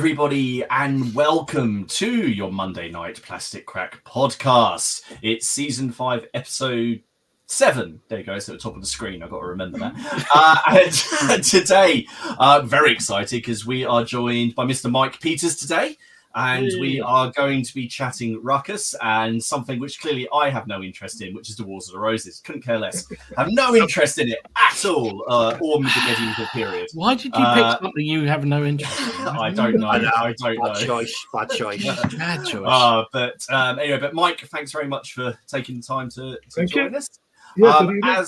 everybody, and welcome to your Monday night Plastic Crack podcast. It's season 5, episode 7. There you go. It's at the top of the screen. I've got to remember that. And today, very excited because we are joined by Mr. Mike Peters today. And we are going to be chatting Ruckus and something which clearly I have no interest in, which is the Wars of the Roses. Couldn't care less. Have no interest in it at all, or the medieval period. Why did you pick something you have no interest in? I don't know. I don't know. Bad choice. But anyway, but Mike, thanks very much for taking the time to join us. Yeah,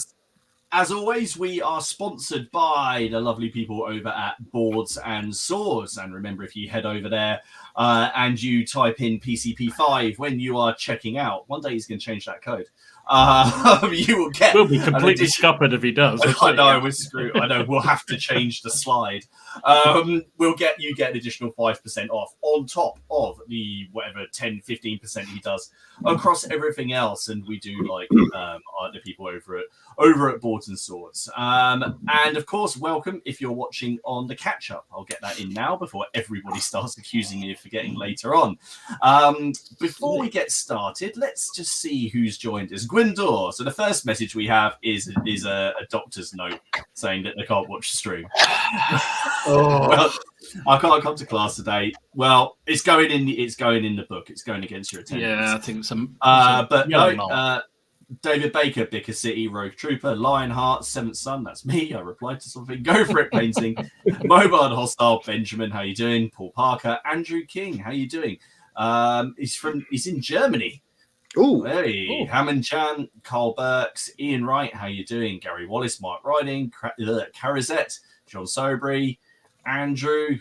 as always, we are sponsored by the lovely people over at Boards and Swords. And remember, if you head over there and you type in PCP5 when you are checking out, one day he's going to change that code. You will get. We'll be completely scuppered if he does. I know, we're screwed. I know, we'll have to change the slide. You get an additional 5% off on top of the whatever 10-15% he does across everything else, and we do like the people over at Boards and Swords. And of course, welcome if you're watching on the catch up. I'll get that in now before everybody starts accusing me of forgetting later on. Before we get started, let's just see who's joined us. Gwendor. So the first message we have is a doctor's note saying that they can't watch the stream. Well, I can't come to class today. Well, it's going in the book. It's going against your attendance. Yeah, I think some. But no. David Baker, Bicker City, Rogue Trooper, Lionheart, Seventh Son, that's me. I replied to something. Go for it, painting. Mobile and Hostile, Benjamin, how you doing? Paul Parker, Andrew King, how you doing? He's in Germany. Ooh. Hey, Hammond Chan, Carl Burks, Ian Wright, how you doing? Gary Wallace, Mark Riding, Carizette, John Sobry, Andrew,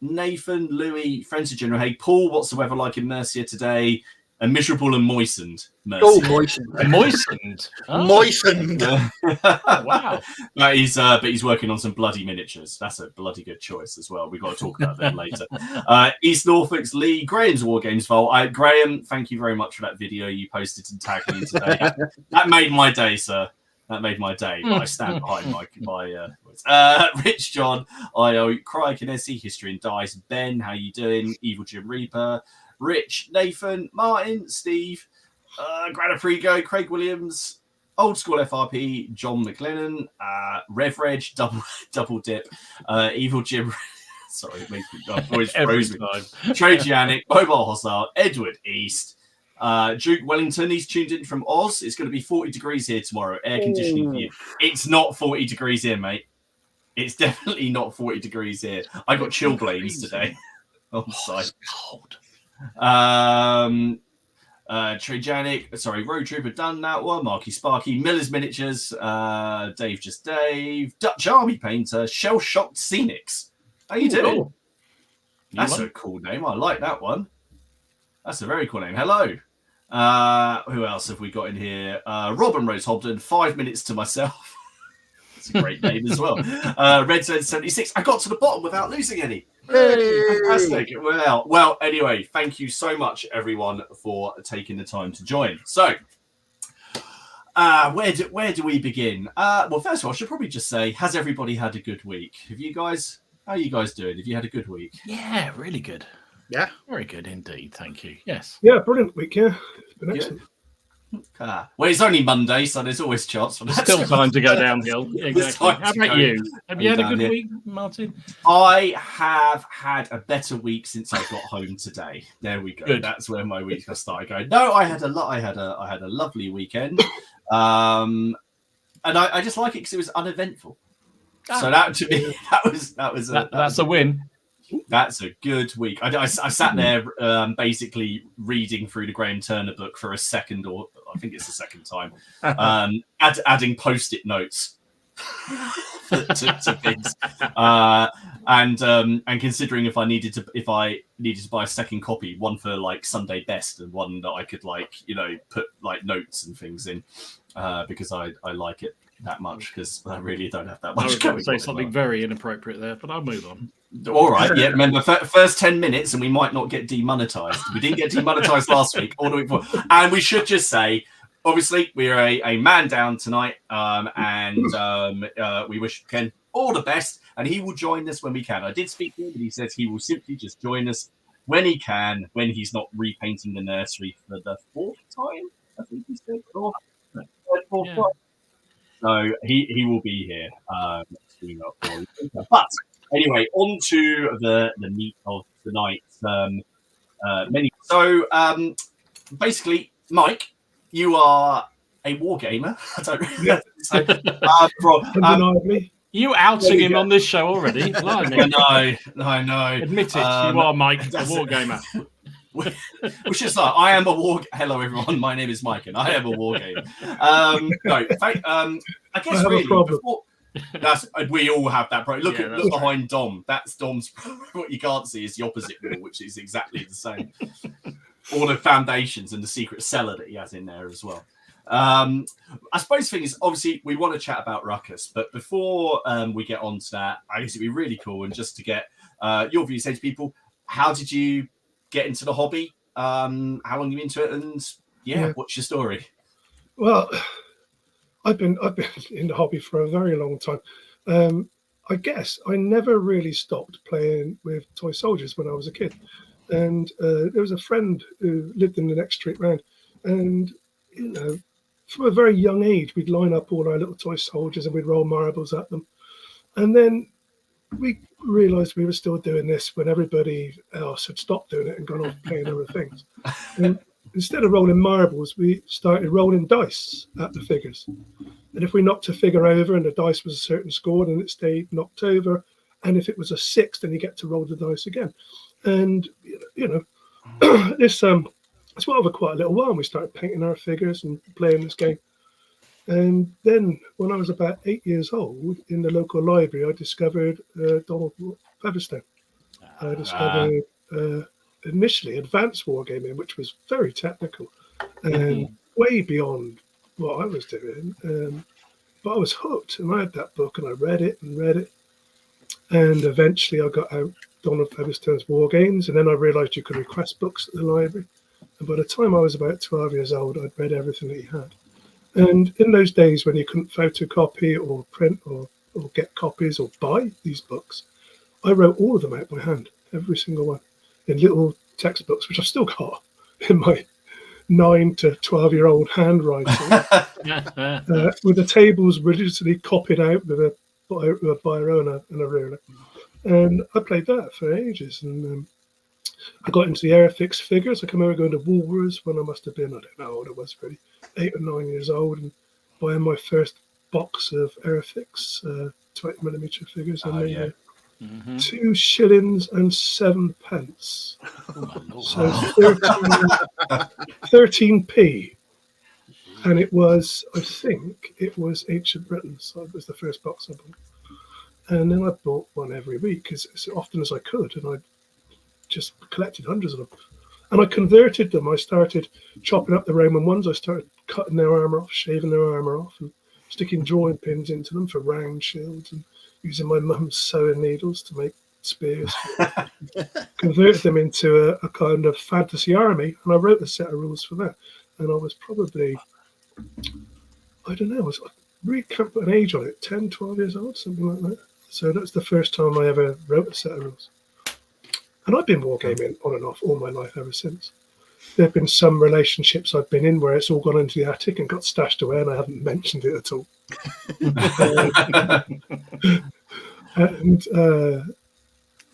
Nathan, Louis, friends of General Haig, Paul, what's the weather like in Mercia today? And miserable and moistened. Mercia. Oh, moistened. Moistened. Oh. Moistened. Wow. But he's working on some bloody miniatures. That's a bloody good choice as well. We've got to talk about them later. East Norfolk's Lee, Graham's Wargames Vault. Graham, thank you very much for that video you posted and tagged me today. That made my day, sir. That made my day. But I stand behind my words. Rich John, IO, Cryokinesis, History and Dice, Ben, how you doing? Evil Jim Reaper, Rich, Nathan, Martin, Steve, Granaprigo, Craig Williams, Old School FRP, John McLennan, Rev Reg, double dip, Evil Jim. Sorry, it makes my voice froze me. Tragianic, Mobile Hostile, Edward East, Duke Wellington. He's tuned in from Oz. It's going to be 40 degrees here tomorrow. Air conditioning for you. It's not 40 degrees here, mate. It's definitely not 40 degrees here. I got chill blains today. On the side. Cold. Trajanic, sorry, Road Trooper done that one. Marky Sparky, Miller's Miniatures, Dave Just Dave, Dutch Army Painter, Shell Shocked Scenics. How you doing? Cool. That's a cool name. I like that one. That's a very cool name. Hello. Who else have we got in here? Robin Rose Hobden, 5 minutes to myself. That's a great name as well. Red Zone 76. I got to the bottom without losing any. Fantastic. Well, anyway, thank you so much, everyone, for taking the time to join. So, where do we begin? Well, first of all, I should probably just say, has everybody had a good week? How are you guys doing? Have you had a good week? Yeah, really good. Yeah. Very good indeed. Thank you. Yes. Yeah, brilliant week, yeah. It's been excellent. Well, it's only Monday, so there's always chance for that. Still time to go downhill. Exactly. How about you? Have you had a good week, Martin? I have had a better week since I got home today. There we go. Good. That's where my week has started going. No, I had a lovely weekend, and I just like it because it was uneventful. So that to me, that's a win. That's a good week. I sat there basically reading through the Graham Turner book for a second, or I think it's the second time, adding post-it notes to things, and considering if I needed to buy a second copy, one for like Sunday best and one that I could put like notes and things in, because I like it that much, because I really don't have that much. I was going to say something very inappropriate there, but I'll move on. All right, yeah. Remember, first 10 minutes, and we might not get demonetized. We didn't get demonetized last week or the week before. And we should just say, obviously, we're a man down tonight, and we wish Ken all the best. and he will join us when we can. I did speak to him, but he says he will simply just join us when he can, when he's not repainting the nursery for the 4th time, I think he said. Or fourth time. So he will be here. But anyway, on to the meat of the night. So basically, Mike, you are a wargamer. I don't really Undeniably. You outing him on this show already? I know. Admit it, you are Mike, a wargamer. Which is like, I am a war. Hello, everyone. My name is Mike, and I am a wargamer. No, in fact, I guess really before, we all have that problem. Look behind Dom. That's Dom's. What you can't see is the opposite wall, which is exactly the same. All the foundations and the secret cellar that he has in there as well. I suppose the thing is, obviously, we want to chat about Ruckus, but before we get on to that, I guess it'd be really cool and just to get your views, say to people, how did you get into the hobby? How long have you been into it? And what's your story? Well, I've been in the hobby for a very long time. I guess I never really stopped playing with toy soldiers when I was a kid. And there was a friend who lived in the next street round, and from a very young age, we'd line up all our little toy soldiers and we'd roll marbles at them. And then we realised we were still doing this when everybody else had stopped doing it and gone off playing other things. And instead of rolling marbles, we started rolling dice at the figures. And if we knocked a figure over and the dice was a certain score, then it stayed knocked over. And if it was a 6, then you get to roll the dice again. And, this it's went over quite a little while, and we started painting our figures and playing this game. And then when I was about 8 years old, in the local library, I discovered Donald Featherstone. I discovered initially advanced wargaming, which was very technical and way beyond what I was doing. But I was hooked, and I had that book, and I read it. And eventually I got out Donald Featherstone's Wargames, and then I realised you could request books at the library. And by the time I was about 12 years old, I'd read everything that he had. And in those days when you couldn't photocopy or print or get copies or buy these books, I wrote all of them out by hand, every single one, in little textbooks, which I've still got in my 9 to 12-year-old handwriting, with the tables religiously copied out with a biro and a ruler. And I played that for ages. And I got into the Airfix figures. I came over going to Woolworths when I must have been, I don't know how old I was, really, 8 or 9 years old, and buying my first box of Airfix 20mm figures. And £2 shillings and 7 pence. So 13p. And it was, I think, it was Ancient Britain. So it was the first box I bought. And then I bought one every week as often as I could. And I just collected hundreds of them. And I converted them. I started chopping up the Roman ones. I started cutting their armour off, shaving their armour off, and sticking drawing pins into them for round shields, and using my mum's sewing needles to make spears. Converted them into a kind of fantasy army. And I wrote a set of rules for that. And I was probably, I don't know, I really can't put an age on it, 10, 12 years old, something like that. So that's the first time I ever wrote a set of rules. And I've been wargaming on and off all my life ever since. There have been some relationships I've been in where it's all gone into the attic and got stashed away, and I haven't mentioned it at all.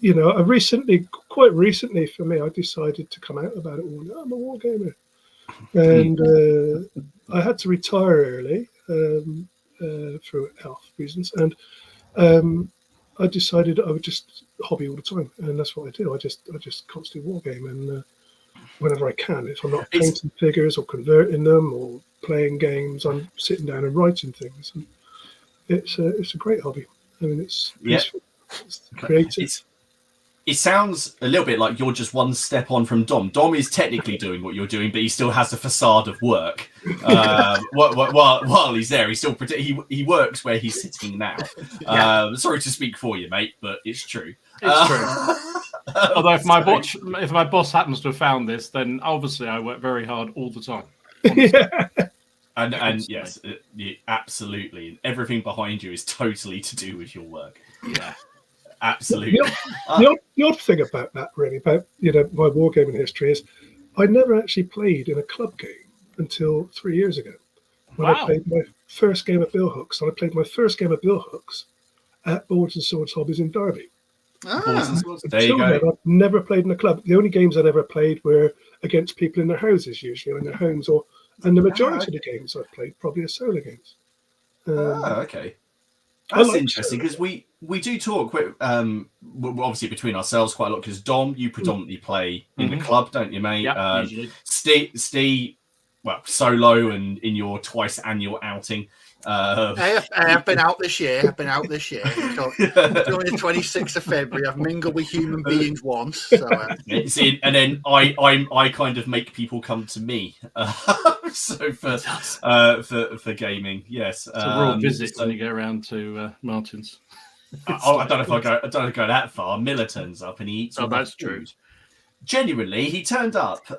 I recently, quite recently for me, I decided to come out about it all. I'm a wargamer. And I had to retire early for health reasons. And I decided I would just hobby all the time, and that's what I do. I just constantly wargame, and whenever I can, if I'm not painting figures or converting them or playing games, I'm sitting down and writing things. And it's a great hobby. I mean, it's peaceful, it's creative. It sounds a little bit like you're just one step on from Dom. Dom is technically doing what you're doing, but he still has a facade of work. While he's there, he works where he's sitting now. Sorry to speak for you, mate, but it's true. It's true. Although if my boss happens to have found this, then obviously I work very hard all the time. And yes, absolutely. Everything behind you is totally to do with your work. Yeah. Absolutely. The odd thing about that, really, about my wargaming history is I never actually played in a club game until 3 years ago when I played my first game of Billhooks. And I played my first game of Billhooks at Boards and Swords Hobbies in Derby. There you go. Then, I've never played in a club. The only games I'd ever played were against people in their houses, usually, or in their homes, and the majority of the games I've played probably are solo games. Okay. That's interesting because we do talk obviously between ourselves quite a lot because Dom, you predominantly play in the club, don't you, mate? Yeah, usually. Steve, well, solo and in your twice annual outing. I have been out this year. During the 26th of February, I've mingled with human beings once. So, and then I kind of make people come to me. So for gaming, yes. It's a raw visit when you go around to Martin's. I don't know if I don't go that far. Miller turns up and he eats. Oh, that's true. Genuinely, he turned up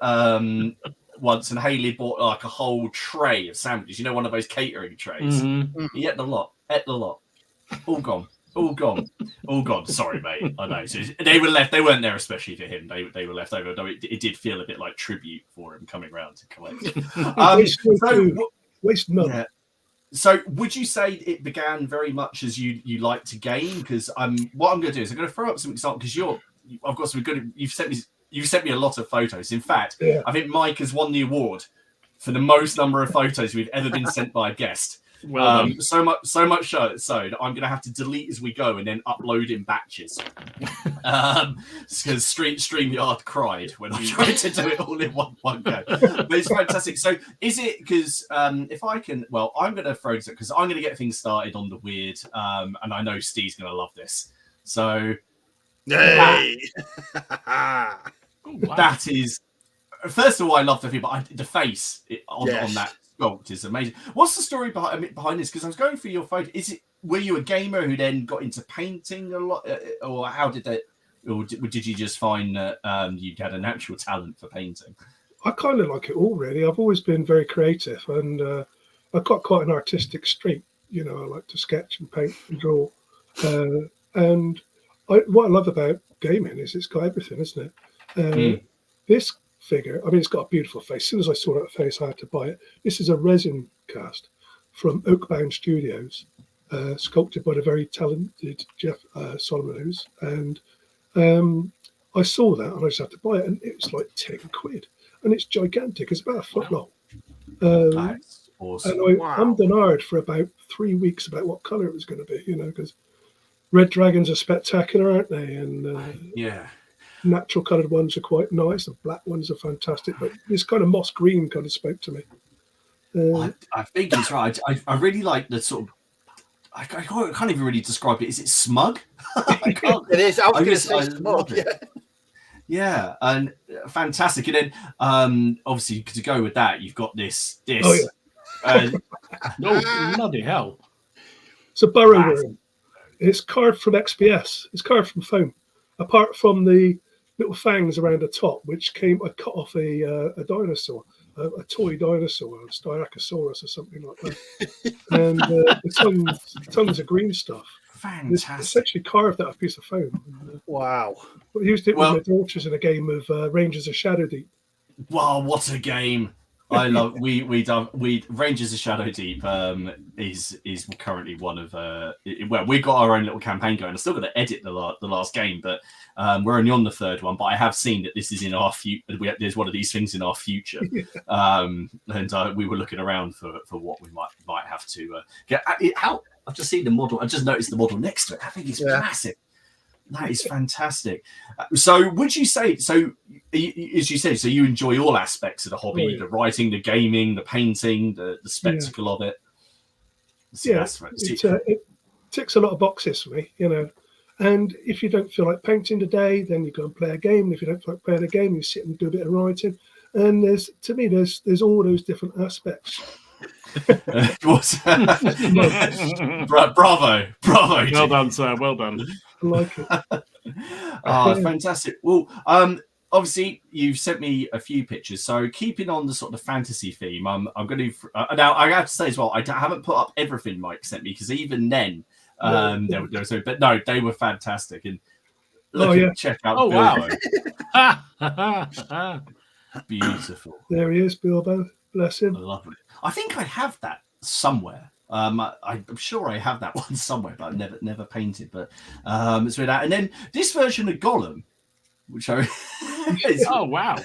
once, and Haley bought like a whole tray of sandwiches. You know, one of those catering trays. Mm-hmm. He ate the lot. All gone. Sorry, mate. I know. So they were left. They weren't there especially for him. They were left over. Though it did feel a bit like tribute for him coming round to collect. Waste none. Yeah. So would you say it began very much as you like to game? Because what I'm going to do is I'm going to throw up some examples because I've got some good. You've sent me a lot of photos. In fact, I think Mike has won the award for the most number of photos we've ever been sent by a guest. Well, so much so that I'm going to have to delete as we go and then upload in batches. Because StreamYard cried when I tried to do it all in one go. But it's fantastic. So is it because if I can, well, I'm going to throw this because I'm going to get things started on the weird, and I know Steve's going to love this. So yay! That is, first of all, I love the people. The face on that sculpt is amazing. What's the story behind this? Because I was going through your photo. Were you a gamer who then got into painting a lot, or how did that? Or did you just find that you had a natural talent for painting? I kind of like it all, really. I've always been very creative, and I've got quite an artistic streak. I like to sketch and paint and draw. And what I love about gaming is it's got everything, isn't it? This figure, it's got a beautiful face. As soon as I saw that face, I had to buy it. This is a resin cast from Oakbound Studios, sculpted by the very talented Jeff Solomon. And I saw that and I just had to buy it, and it was like 10 quid. And it's gigantic. It's about a foot long. That's awesome. And I hummed and hard for about 3 weeks about what colour it was going to be, because red dragons are spectacular, aren't they? And natural coloured ones are quite nice. The black ones are fantastic. But this kind of moss green kind of spoke to me. I think he's right. I really like the sort of. I can't even really describe it. Is it smug? It is. I was going to say smug. Yeah, and fantastic. And then, obviously, to go with that, you've got this. Bloody hell! It's a burrow worm. It's carved from XPS. It's carved from foam. Apart from the little fangs around the top, which I cut off a dinosaur, a toy dinosaur, a Styracosaurus or something like that. And the tongues are green stuff. Fantastic. It's actually carved out of a piece of foam. Wow. I used it with my daughters in a game of Rangers of Shadow Deep. Wow, what a game! I love we Rangers of Shadow Deep is currently one of we've got our own little campaign going. I'm still going to edit the last game, but we're only on the third one. But I have seen that this is in our future. There's one of these things in our future, and we were looking around for what we might have to get. I've just seen the model. I just noticed the model next to it. I think it's massive. That is fantastic. So would you say, as you said, so you enjoy all aspects of the hobby, the writing, the gaming, the painting, the spectacle of it? It ticks a lot of boxes for me, And if you don't feel like painting today, then you go and play a game. And if you don't feel like playing a game, you sit and do a bit of writing. And there's all those different aspects. Bravo. Well done, sir. Well done. I like it. Fantastic. Well, obviously you've sent me a few pictures. So keeping on the sort of fantasy theme, I'm going to now I have to say as well, I haven't put up everything Mike sent me because even then But no, they were fantastic. And check out Bilbo. Wow. Beautiful. There he is, Bilbo. Bless him. Lovely. I think I have that somewhere. I'm sure I have that one somewhere, but I've never painted. But it's really that. And then this version of Gollum, which oh wow,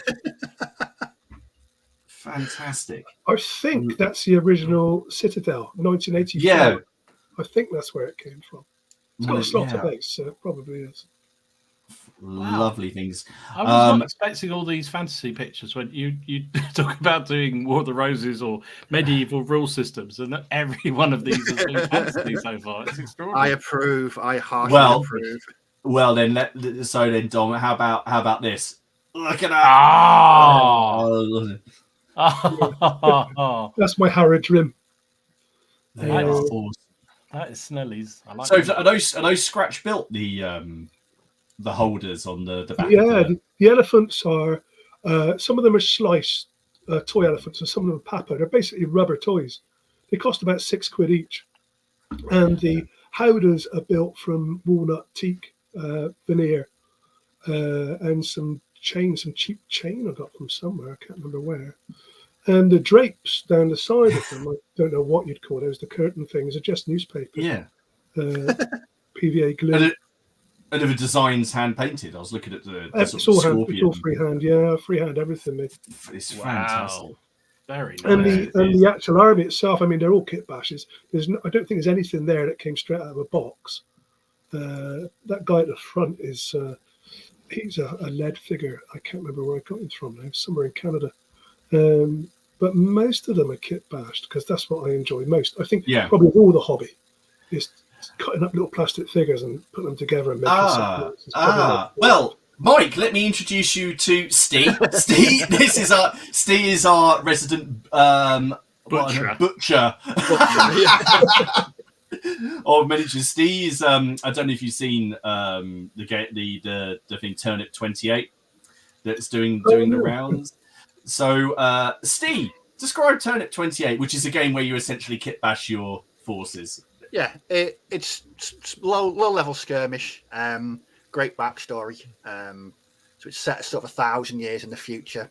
fantastic. I think that's the original Citadel, 1984. Yeah, I think that's where it came from. It's got a slaughter base, so it probably is. Lovely things. I was not expecting all these fantasy pictures when you talk about doing War of the Roses or medieval rule systems, and every one of these has been fantasy so far. It's extraordinary. I approve. I heartily approve. Well, then, Dom, how about this? Look at that! Oh. That's my Harrods rim. That is Snelly's. I like so, are those scratch built the holders on the back? Yeah, the elephants are. Some of them are sliced toy elephants, and some of them are Papa. They're basically rubber toys. They cost about £6 each, and the howdahs are built from walnut teak veneer and some cheap chain I got from somewhere. I can't remember where. And the drapes down the side of them, I don't know what you'd call those. The curtain things are just newspaper. Yeah. PVA glue. And the designs hand painted. I was looking at the it's all freehand. Yeah, freehand everything. It's fantastic. Very nice. And the actual army itself. I mean, they're all kit bashes. I don't think there's anything there that came straight out of a box. That guy at the front is he's a lead figure. I can't remember where I got him from now. Somewhere in Canada. But most of them are kit bashed because that's what I enjoy most. I think probably all the hobby is cutting up little plastic figures and putting them together and making something. Well, Mike, let me introduce you to Steve. Steve is our resident butcher. Of miniatures. Steve's I don't know if you've seen the thing Turnip 28 that's doing the rounds. So Steve, describe Turnip 28, which is a game where you essentially kit bash your forces. Yeah, it's low level skirmish. Great backstory. So it's set sort of 1,000 years in the future.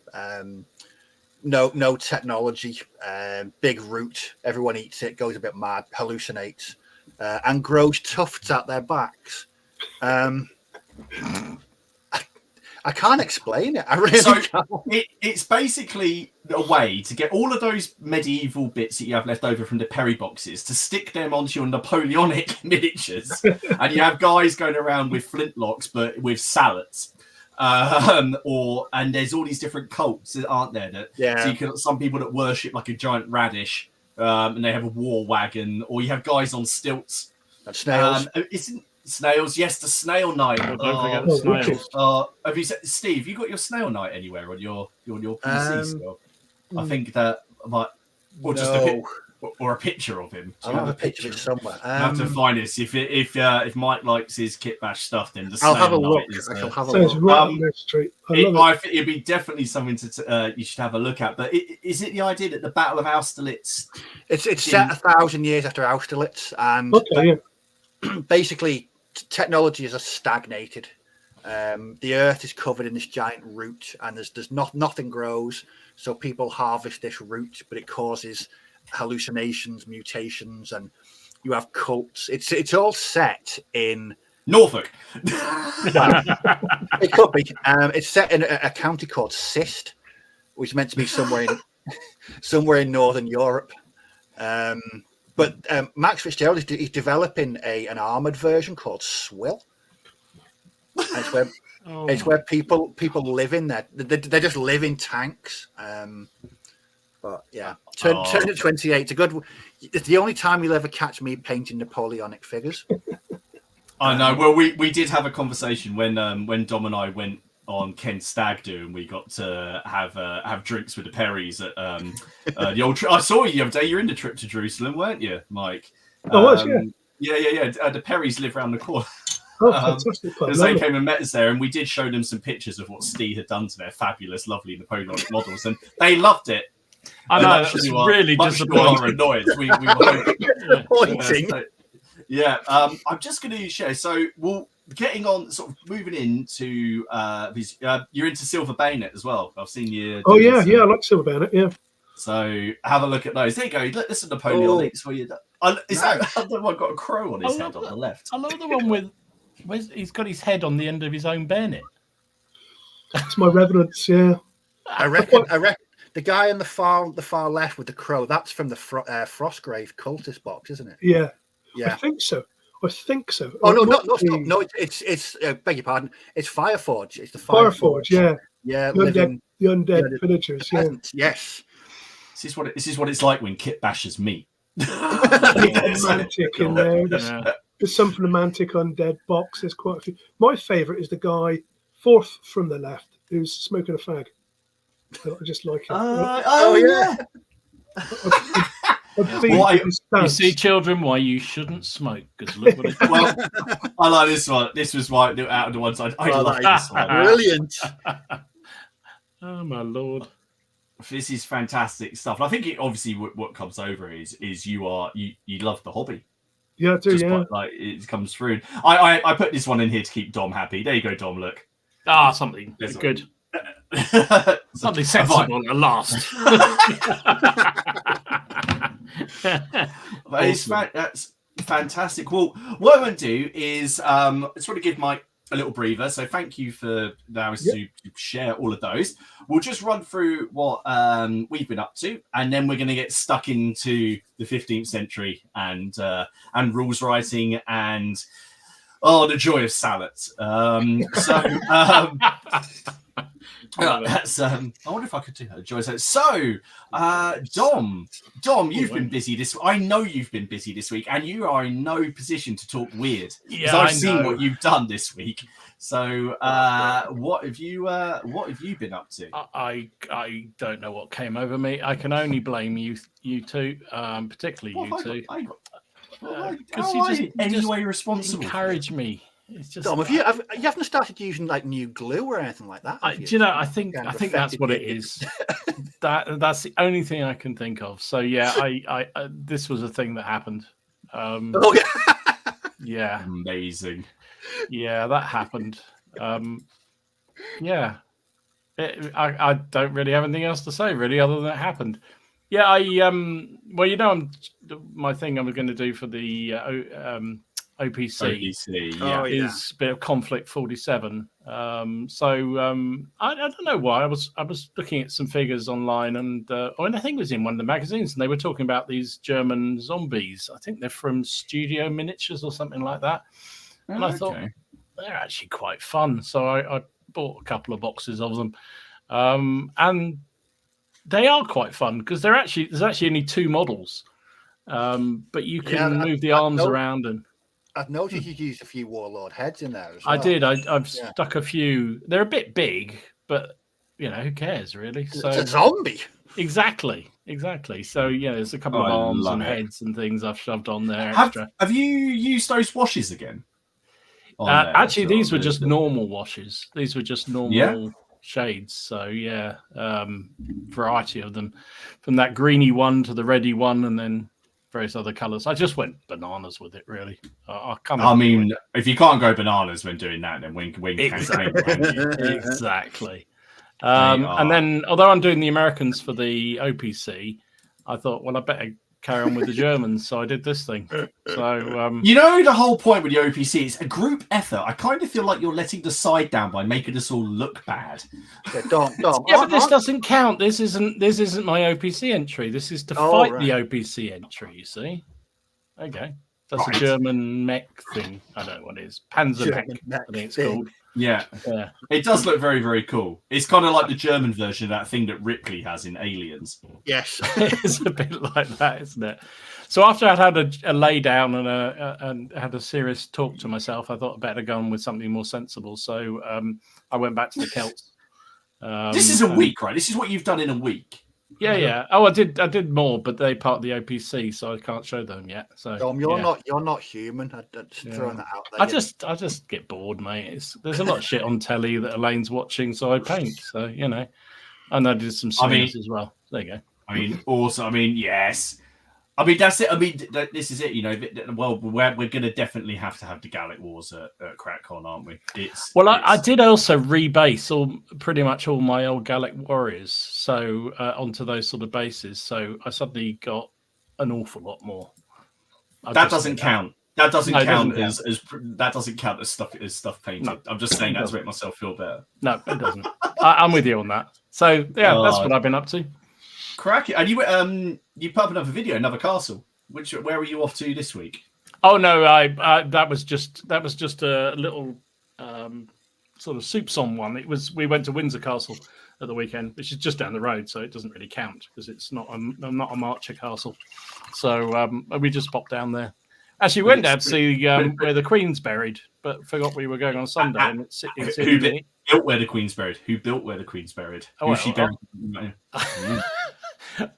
No technology. Big root. Everyone eats it. Goes a bit mad. Hallucinates, and grows tufts at their backs. I can't explain it. I really can't. It's basically a way to get all of those medieval bits that you have left over from the Perry boxes to stick them onto your Napoleonic miniatures. And you have guys going around with flintlocks, but with salads. And there's all these different cults, aren't there? So some people that worship like a giant radish, and they have a war wagon, or you have guys on stilts. And snails. Snails, yes, the snail knight. Don't forget the snails. Have you Steve? You got your snail knight anywhere on your PC still? I think that just a picture of him. I have a picture of it somewhere. I have to find this. If Mike likes his kit bash stuff, then I'll have a look. I shall have a look. Right on their street. I think it'd be definitely something to you should have a look at. But is it the idea that the Battle of Austerlitz? It's set 1,000 years after Austerlitz, and basically technology is stagnated. The earth is covered in this giant root, and there's nothing grows. So people harvest this root, but it causes hallucinations, mutations, and you have cults. It's all set in Norfolk. It could be. It's set in a county called Sist, which is meant to be somewhere in Northern Europe. But Max Fitzgerald is developing an armored version called Swill. It's where people live in there. They just live in tanks. But yeah, Turnip 28. It's the only time you'll ever catch me painting Napoleonic figures. I know. Well, we did have a conversation when Dom and I went on Ken's stag do, and we got to have drinks with the Perrys at the old. I saw you the other day. You're in the trip to Jerusalem, weren't you, Mike? I was, yeah. Yeah. The Perrys live around the corner. Oh, fantastic! Because they came and met us there, and we did show them some pictures of what Steve had done to their fabulous, lovely Napoleonic models, and they loved it. I know, that's really disappointing. Annoyed. We were Disappointing. Yeah, I'm just going to share. So, getting on, sort of moving into these. You're into Silver Bayonet as well. I've seen you. Oh yeah, I like Silver Bayonet. Yeah. So have a look at those. There you go. Look, this is Napoleonics for you. Is that the one got a crow on his head on the left? I love the one with he's got his head on the end of his own bayonet. It's my reverence. Yeah. I reckon the guy on the far left with the crow. That's from the Frostgrave cultist box, isn't it? Yeah. Yeah. I think so. Oh no, no! It's beg your pardon. It's Fireforge. It's the Fireforge. Yeah. Yeah. The undead villagers. Yeah. Yes. This is what it's like when Kitbashers meet. Romantic in there. There's something romantic undead box. There's quite a few. My favourite is the guy fourth from the left who's smoking a fag. I just like it. Yeah. You see, children, why you shouldn't smoke? Because look what it's well, I like this one. This was my out of the one side. I like this one. Brilliant. Oh my lord. This is fantastic stuff. And I think it obviously what comes over is you love the hobby. Yeah, I do. Yeah, like it comes through. I put this one in here to keep Dom happy. There you go, Dom. Look. Something good. Something sensible at last. That's fantastic. Well, what I'm going to do is I just want to give Mike a little breather. So thank you for now to share all of those. We'll just run through what we've been up to, and then we're going to get stuck into the 15th century and rules writing and the joy of salads. That's I wonder if I could do that. Joy. So, Dom, you've been busy this. I know you've been busy this week, and you are in no position to talk weird. Yeah, I've seen what you've done this week. So, what have you been up to? I don't know what came over me. I can only blame you two, particularly you two. Because you just anyway responsible. Encourage me. It's just, Dom, you haven't started using like new glue or anything like that? Do you know? I think that's what it is. That's the only thing I can think of. So yeah, I this was a thing that happened. Yeah, amazing. Yeah, that happened. Yeah, I don't really have anything else to say really, other than it happened. Yeah, my thing I'm going to do for the OPC is a bit of Conflict 47. I don't know why. I was looking at some figures online, and I think it was in one of the magazines, and they were talking about these German zombies. I think they're from Studio Miniatures or something like that. And I thought they're actually quite fun, so I bought a couple of boxes of them, and they are quite fun because there's actually only two models, but you can move the arms around and. I've noticed you used a few Warlord heads in there as well. I did. I've stuck a few. They're a bit big, but who cares really? So it's a zombie. Exactly. So there's a couple of arms and heads and things I've shoved on there. Have you used those washes again? Actually, these were just normal washes. These were just normal shades. So variety of them, from that greeny one to the reddy one, and then various other colours. I just went bananas with it, really. If you can't go bananas when doing that, then when exactly. And then, although I'm doing the Americans for the OPC, I thought, well, I better carry on with the Germans, so I did this thing. So the whole point with the OPC is a group effort. I kind of feel like you're letting the side down by making us all look bad. Dom. But this doesn't count. This isn't my OPC entry. This is to fight the OPC entry. You see? Okay, that's a German mech thing. I don't know what it is. Panzer mech, I think it's called. Yeah, it does look very, very cool. It's kind of like the German version of that thing that Ripley has in Aliens. Yes, it's a bit like that, isn't it? So after I'd had a lay down and had a serious talk to myself, I thought I'd better go on with something more sensible. So I went back to the Celts. This is a week, right? This is what you've done in a week. Yeah. Oh, I did more, but they part of the OPC, so I can't show them yet. So Dom, you're not human. I'm just throwing that out there. I just get bored, mate. There's a lot of shit on telly that Elaine's watching, so I paint. So and I did some swings as well. There you go. Yes. I mean, that's it. I mean, this is it. You know, well, we're going to definitely have to have the Gallic Wars at CrackCon, aren't we? I did also rebase pretty much all my old Gallic warriors, so onto those sort of bases. So I suddenly got an awful lot more. That doesn't count. That doesn't count as that doesn't count as stuff painted. No, I'm just saying that to make myself feel better. No, it doesn't. I'm with you on that. So yeah, that's what I've been up to. Cracking. And you put up another video, another castle. Where were you off to this week? Oh no, that was just a little sort of soupçon one. We went to Windsor Castle at the weekend, which is just down the road, so it doesn't really count because it's not a marcher castle. So we just popped down there. Actually, went down to see where the Queen's buried, but forgot we were going on Sunday. And who built where the Queen's buried? Who built where the Queen's buried? Who's she buried?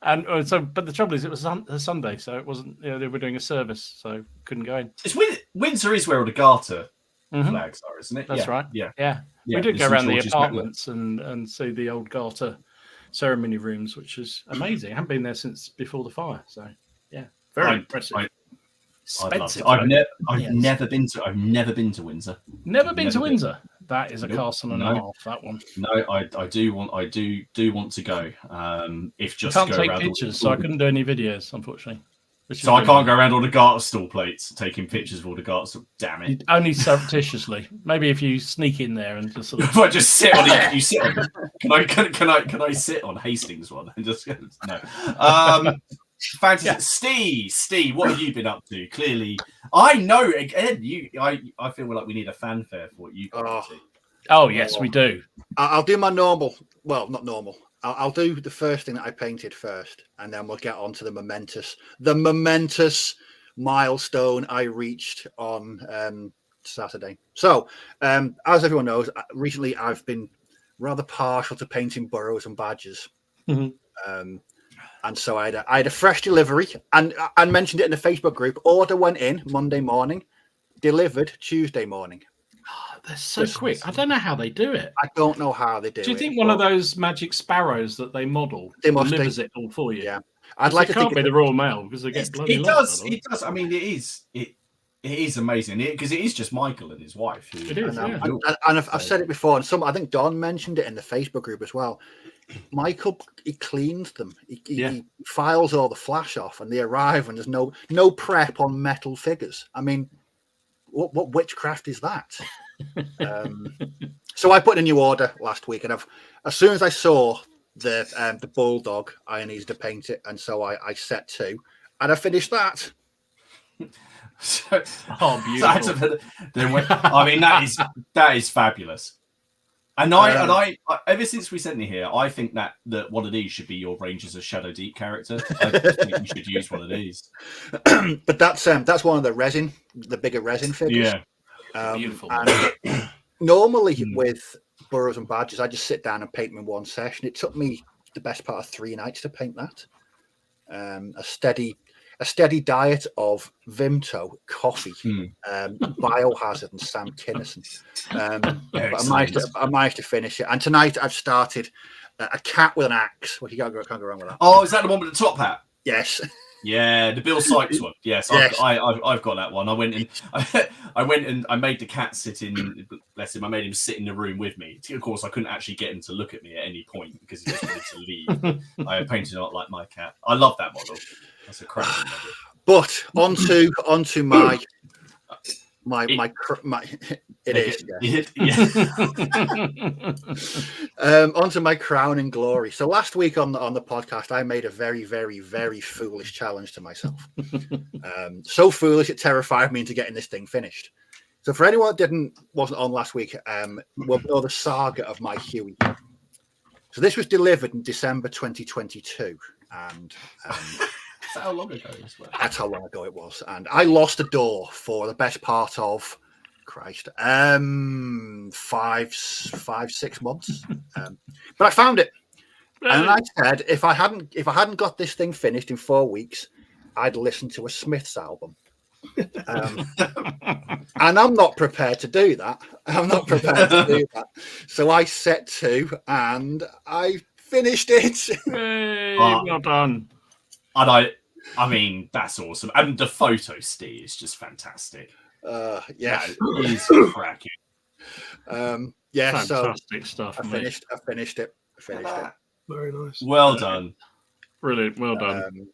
And but the trouble is, it was a Sunday, so it wasn't. They were doing a service, so couldn't go in. Windsor is where all the Garter flags are, isn't it? That's right. Yeah. We did go around the apartments and see the old Garter ceremony rooms, which is amazing. I haven't been there since before the fire, so yeah, very impressive. I've never been to Windsor. Never been to Windsor. That is a castle and a half. That one. No, I do want to go. If just can't to go take around pictures, so I couldn't do any videos, unfortunately. So I can't go around all the Garter stall plates taking pictures of all the Garter stall. Damn it! Only surreptitiously. Maybe if you sneak in there and just sort of. If I just sit on it, you sit on. Can I sit on Hastings one and just no? Fantasy. Steve, what have you been up to? Clearly, I know again. I feel like we need a fanfare for what you got up to. Oh yes, we do. I'll do my normal. Well, not normal. I'll do the first thing that I painted first, and then we'll get on to the momentous milestone I reached on Saturday. So, as everyone knows, recently I've been rather partial to painting burrows and badges. Mm-hmm. And so I had a fresh delivery, and I mentioned it in the Facebook group. Order went in Monday morning, delivered Tuesday morning. Oh, they're so quick. I don't know how they do it. I don't know how they do it. Do you think one of those magic sparrows that they model delivers it all for you? Yeah, I'd like to think it can't be the Royal Mail because they get bloody. It does. I mean, it is amazing because it is just Michael and his wife. It is, and I've said it before, and I think Don mentioned it in the Facebook group as well. Michael, he cleans them. He files all the flash off, and they arrive, and there's no prep on metal figures. I mean, what witchcraft is that? So I put in a new order last week, and as soon as I saw the bulldog, I needed to paint it, and so I set to, and I finished that. Beautiful! I mean, that is fabulous. And I ever since we sent it here, I think that one of these should be your Rangers of Shadow Deep character. I think you should use one of these. But that's one of the bigger resin figures. Yeah, beautiful. And normally with burrows and badges, I just sit down and paint them in one session. It took me the best part of 3 nights to paint that. A steady diet of Vimto, coffee, Biohazard, and Sam Kinison. But I managed to finish it. And tonight I've started a cat with an axe. Well, you can't go wrong with that. Oh, is that the one with the top hat? Yes. Yeah, the Bill Sykes one. Yes. I've got that one. I went and I made the cat sit in. Bless him. I made him sit in the room with me. Of course, I couldn't actually get him to look at me at any point because he just wanted to leave. I painted it like my cat. I love that model. That's a cracking model. But onto my onto my crowning glory. So last week on the podcast, I made a very, very, very foolish challenge to myself. So foolish it terrified me into getting this thing finished. So for anyone that wasn't on last week, we'll know the saga of my Huey. So this was delivered in December 2022, and that's how long ago as well. That's how long ago it was, and I lost a door for the best part of 5-6 months. But I found it, and I said if I hadn't got this thing finished in 4 weeks, I'd listen to a Smiths album. And I'm not prepared to do that. So I set to, and I finished it. Hey, well done. And I mean, that's awesome. And the photo, Steve, is just fantastic. Yeah, it is cracking. Fantastic stuff. I finished it. Very nice. Well done. Brilliant. Well done.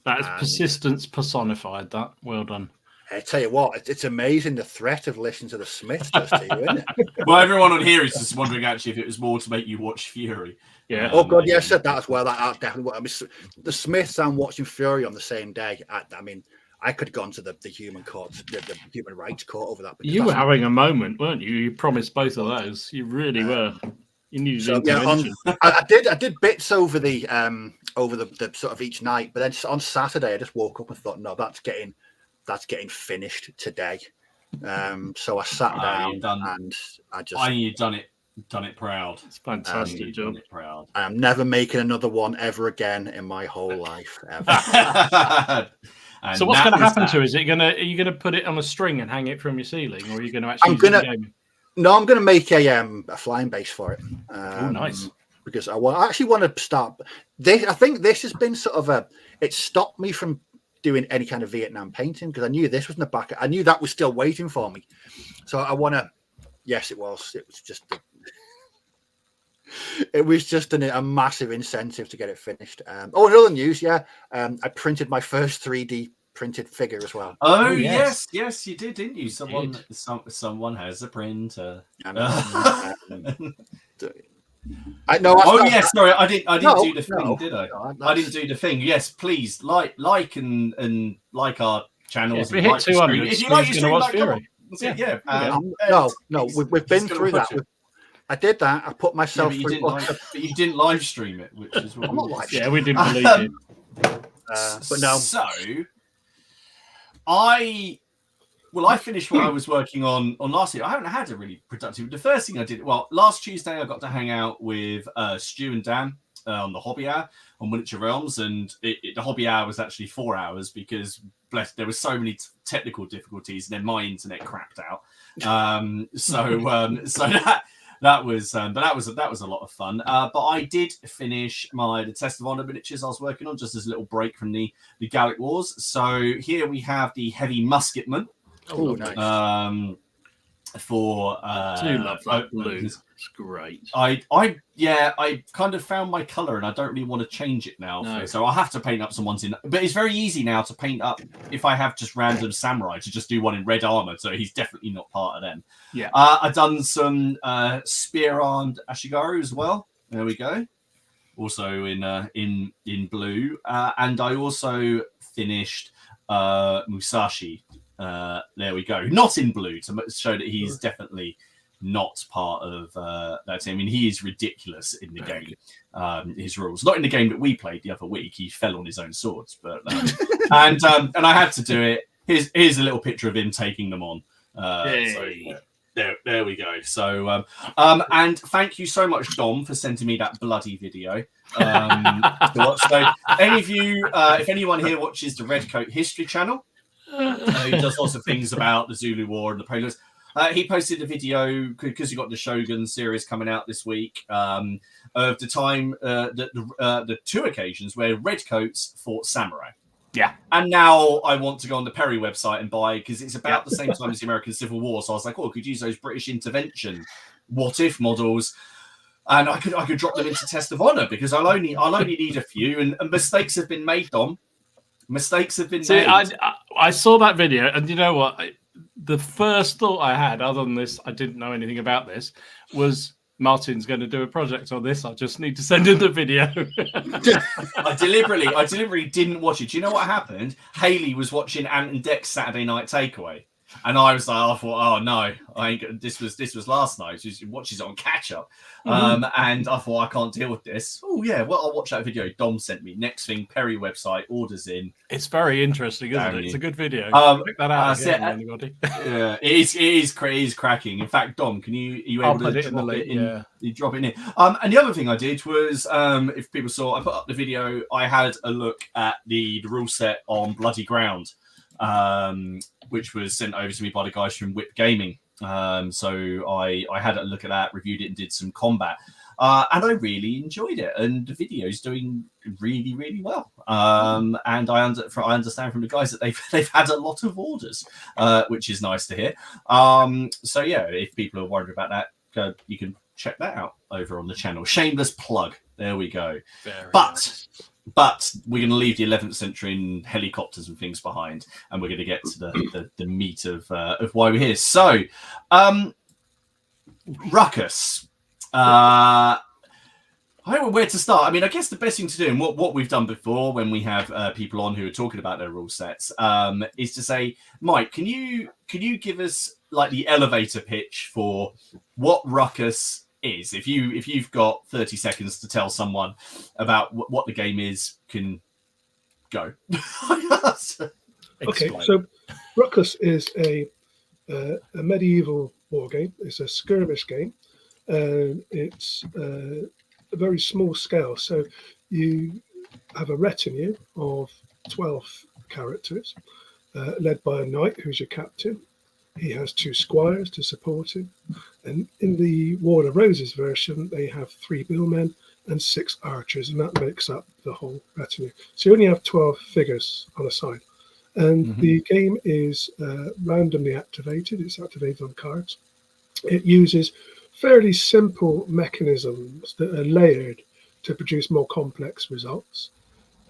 That is persistence personified. That. Well done. I tell you what, it's amazing the threat of listening to the Smiths does to you, isn't it? Well, everyone on here is just wondering actually if it was more to make you watch Fury. Yeah. Oh God, yeah, I said that as well. That definitely. I mean, the Smiths and watching Fury on the same day. I mean, I could have gone to the human court, the human rights court over that. You were having a moment, weren't you? You promised both of those. You really were. You needed intervention. I did bits over the sort of each night, but then on Saturday I just woke up and thought, no, that's getting finished today. So I sat down and I just. You've done it proud. It's fantastic job. Proud. I'm never making another one ever again in my whole life. Ever. So what's going to happen to it? Are you going to put it on a string and hang it from your ceiling, or are you going to actually? I'm going to make a flying base for it. Nice. Because I actually want to start. I think this has been sort of it stopped me from doing any kind of Vietnam painting because I knew this was in the back. I knew that was still waiting for me. So I want to. Yes, it was. It was just. It was just a massive incentive to get it finished. Another news, yeah. I printed my first 3D printed figure as well. Oh yes, you did, didn't you? Someone has a printer. I didn't do the thing, did I? I didn't do the thing. Yes, please like and like our channels. If we hit 200, if you like your stream, watch Fury. No, we've been through that. I did that. I put myself through. But you didn't live stream it, which is what we didn't believe it. But no. So I finished what I was working on last year. I haven't had a really productive. The first thing I did, last Tuesday I got to hang out with Stu and Dan on the hobby hour on Miniature Realms, and the hobby hour was actually 4 hours because there were so many technical difficulties, and then my internet crapped out. That was a lot of fun. But I did finish the Test of Honor miniatures I was working on just as a little break from the Gallic Wars. So here we have the Heavy Musketman. Oh, nice. For I do love that blue. It's great. I kind of found my color and I don't really want to change it now. No. So I'll have to paint up some ones in. But it's very easy now to paint up if I have just random samurai to just do one in red armor. So he's definitely not part of them. Yeah. I've done some spear-armed Ashigaru as well. There we go. Also in blue. And I also finished Musashi. There we go. Not in blue to show that he's definitely not part of that team. I mean, he is ridiculous in the game. His rules, not in the game that we played the other week. He fell on his own swords, but and I had to do it. Here's a little picture of him taking them on. So there we go. So and thank you so much, Dom, for sending me that bloody video. To watch. So any of you, if anyone here watches the Redcoat History channel. He does lots of things about the Zulu War and the Polos. He posted a video because you got the Shogun series coming out this week of the time the two occasions where redcoats fought samurai. Yeah, and now I want to go on the Perry website and buy because it's about the same time as the American Civil War. So I was like, I could use those British intervention what if models. And I could drop them into Test of Honor because I'll only need a few and mistakes have been made, Dom. Mistakes have been made. I saw that video, and you know what? The first thought I had, other than this, I didn't know anything about this, was Martin's going to do a project on this. I just need to send him the video. I deliberately didn't watch it. Do you know what happened? Haley was watching Ant and Dec's Saturday Night Takeaway. And I was like, I thought, oh no, this was last night. She watches it on catch up, and I thought I can't deal with this. Oh yeah, well I'll watch that video Dom sent me. Next thing, Perry website, orders in. it's very interesting, isn't it? It's a good video. Check that out again, anybody. Yeah, it is cracking. In fact, Dom, are you able to drop it in? Yeah. You drop it in. And the other thing I did was, if people saw, I put up the video. I had a look at the rule set on Bloody Ground. Which was sent over to me by the guys from Whip Gaming. So I had a look at that, reviewed it, and did some combat. and I really enjoyed it. And the video's doing really, really well. And I understand from the guys that they've had a lot of orders, which is nice to hear. So yeah, if people are wondering about that, you can check that out over on the channel. Shameless plug. There we go. But we're going to leave the 11th century and helicopters and things behind, and we're going to get to the meat of why we're here. So, Ruckus. I don't know where to start. I mean, I guess the best thing to do, and what we've done before when we have people on who are talking about their rule sets, is to say, Mike, can you give us like the elevator pitch for what Ruckus is? If you've got 30 seconds to tell someone about what the game is, can go. Okay, so Ruckus is a medieval war game. It's a skirmish game. It's a very small scale. So you have a retinue of 12 characters, led by a knight who's your captain. He has 2 squires to support him. And in the War of Roses version, they have 3 billmen and 6 archers, and that makes up the whole retinue. So you only have 12 figures on a side. And the game is randomly activated. It's activated on cards. It uses fairly simple mechanisms that are layered to produce more complex results.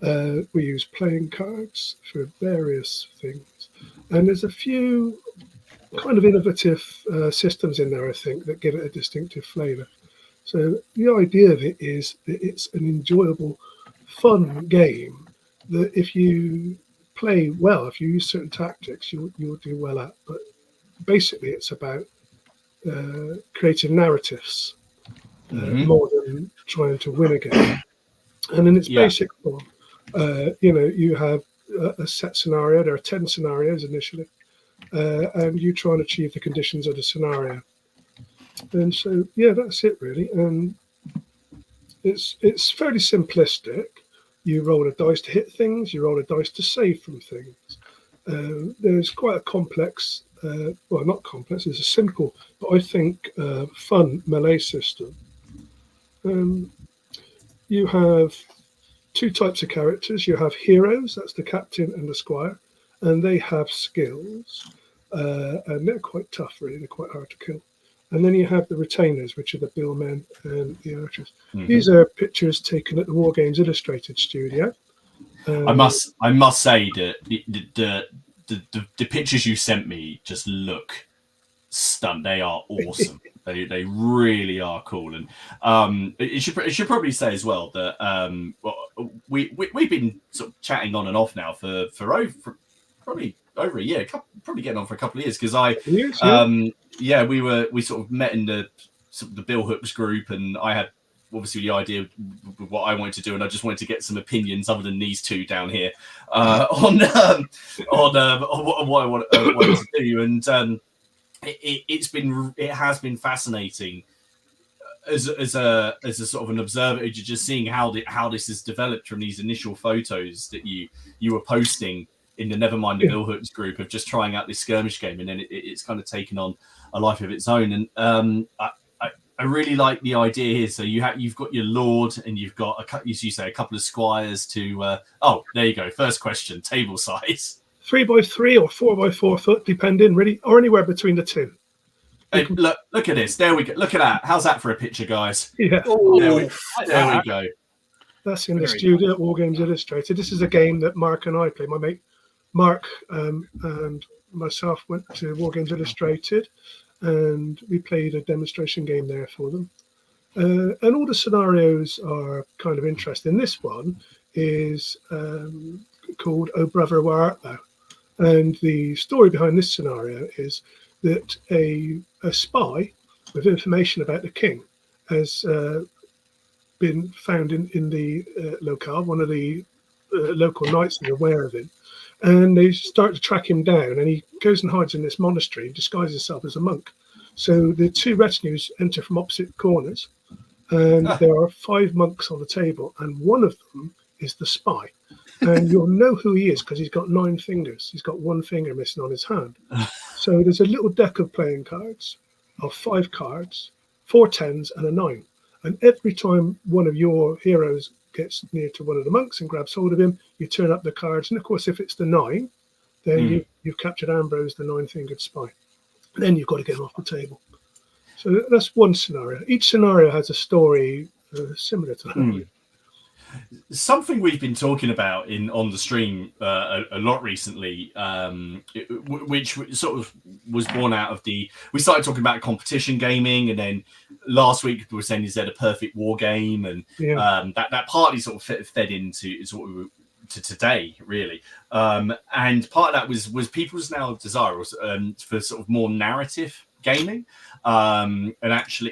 We use playing cards for various things. And there's a few kind of innovative systems in there, I think, that give it a distinctive flavour. So the idea of it is that it's an enjoyable, fun game that if you play well, if you use certain tactics, you'll do well at. But basically, it's about creating narratives more than trying to win a game. And in its basic form, you have a set scenario. There are 10 scenarios initially. And you try and achieve the conditions of the scenario. And so, yeah, that's it really. And it's fairly simplistic. You roll a dice to hit things. You roll a dice to save from things. There's quite a complex, well, not complex. It's a simple, but I think fun melee system. You have 2 types of characters. You have heroes. That's the captain and the squire. And they have skills, and they're quite tough, really. They're quite hard to kill. And then you have the retainers, which are the billmen and the archers. These are pictures taken at the Wargames Illustrated studio. I must say that the pictures you sent me just look stunned. They are awesome. They really are cool. And it should probably say as well that we've been sort of chatting on and off now for probably over a year, probably getting on for a couple of years, because we sort of met in the Billhooks group, and I had obviously the idea of what I wanted to do, and I just wanted to get some opinions other than these two down here on what I wanted to do, and it has been fascinating as a sort of an observer, just seeing how this has developed from these initial photos that you were posting in the Never Mind the Billhooks group of just trying out this skirmish game, and then it's kind of taken on a life of its own. And I really like the idea here. So you've got your lord, and you've got a couple of squires to. Oh, there you go. First question: table size. 3x3 or 4x4 foot, depending, really, or anywhere between the two. Hey, look at this. There we go. Look at that. How's that for a picture, guys? Yeah. There we go. That's in the studio at Wargames Illustrated. This is a game that Mark and I play. My mate Mark and myself went to Wargames Illustrated, and we played a demonstration game there for them. And all the scenarios are kind of interesting. This one is called "Oh Brother, Where Art Thou?" And the story behind this scenario is that a spy with information about the king has been found in the locale. One of the local knights is aware of him, and they start to track him down, and he goes and hides in this monastery and disguises himself as a monk. So the 2 retinues enter from opposite corners, and there are 5 monks on the table, and one of them is the spy. And you'll know who he is because he's got 9 fingers. He's got 1 finger missing on his hand. So there's a little deck of playing cards of 5 cards, 4 10s and a 9. And every time one of your heroes gets near to one of the monks and grabs hold of him, you turn up the cards. And of course, if it's the 9, then you've captured Ambrose, the 9-fingered spy. Then you've got to get him off the table. So that's one scenario. Each scenario has a story similar to that. Something we've been talking about on the stream a lot recently, which sort of was born out of we started talking about competition gaming, and then last week we were saying, is that a perfect war game? And that partly sort of fed into sort of to today, really. And part of that was people's now desire for sort of more narrative gaming, and actually,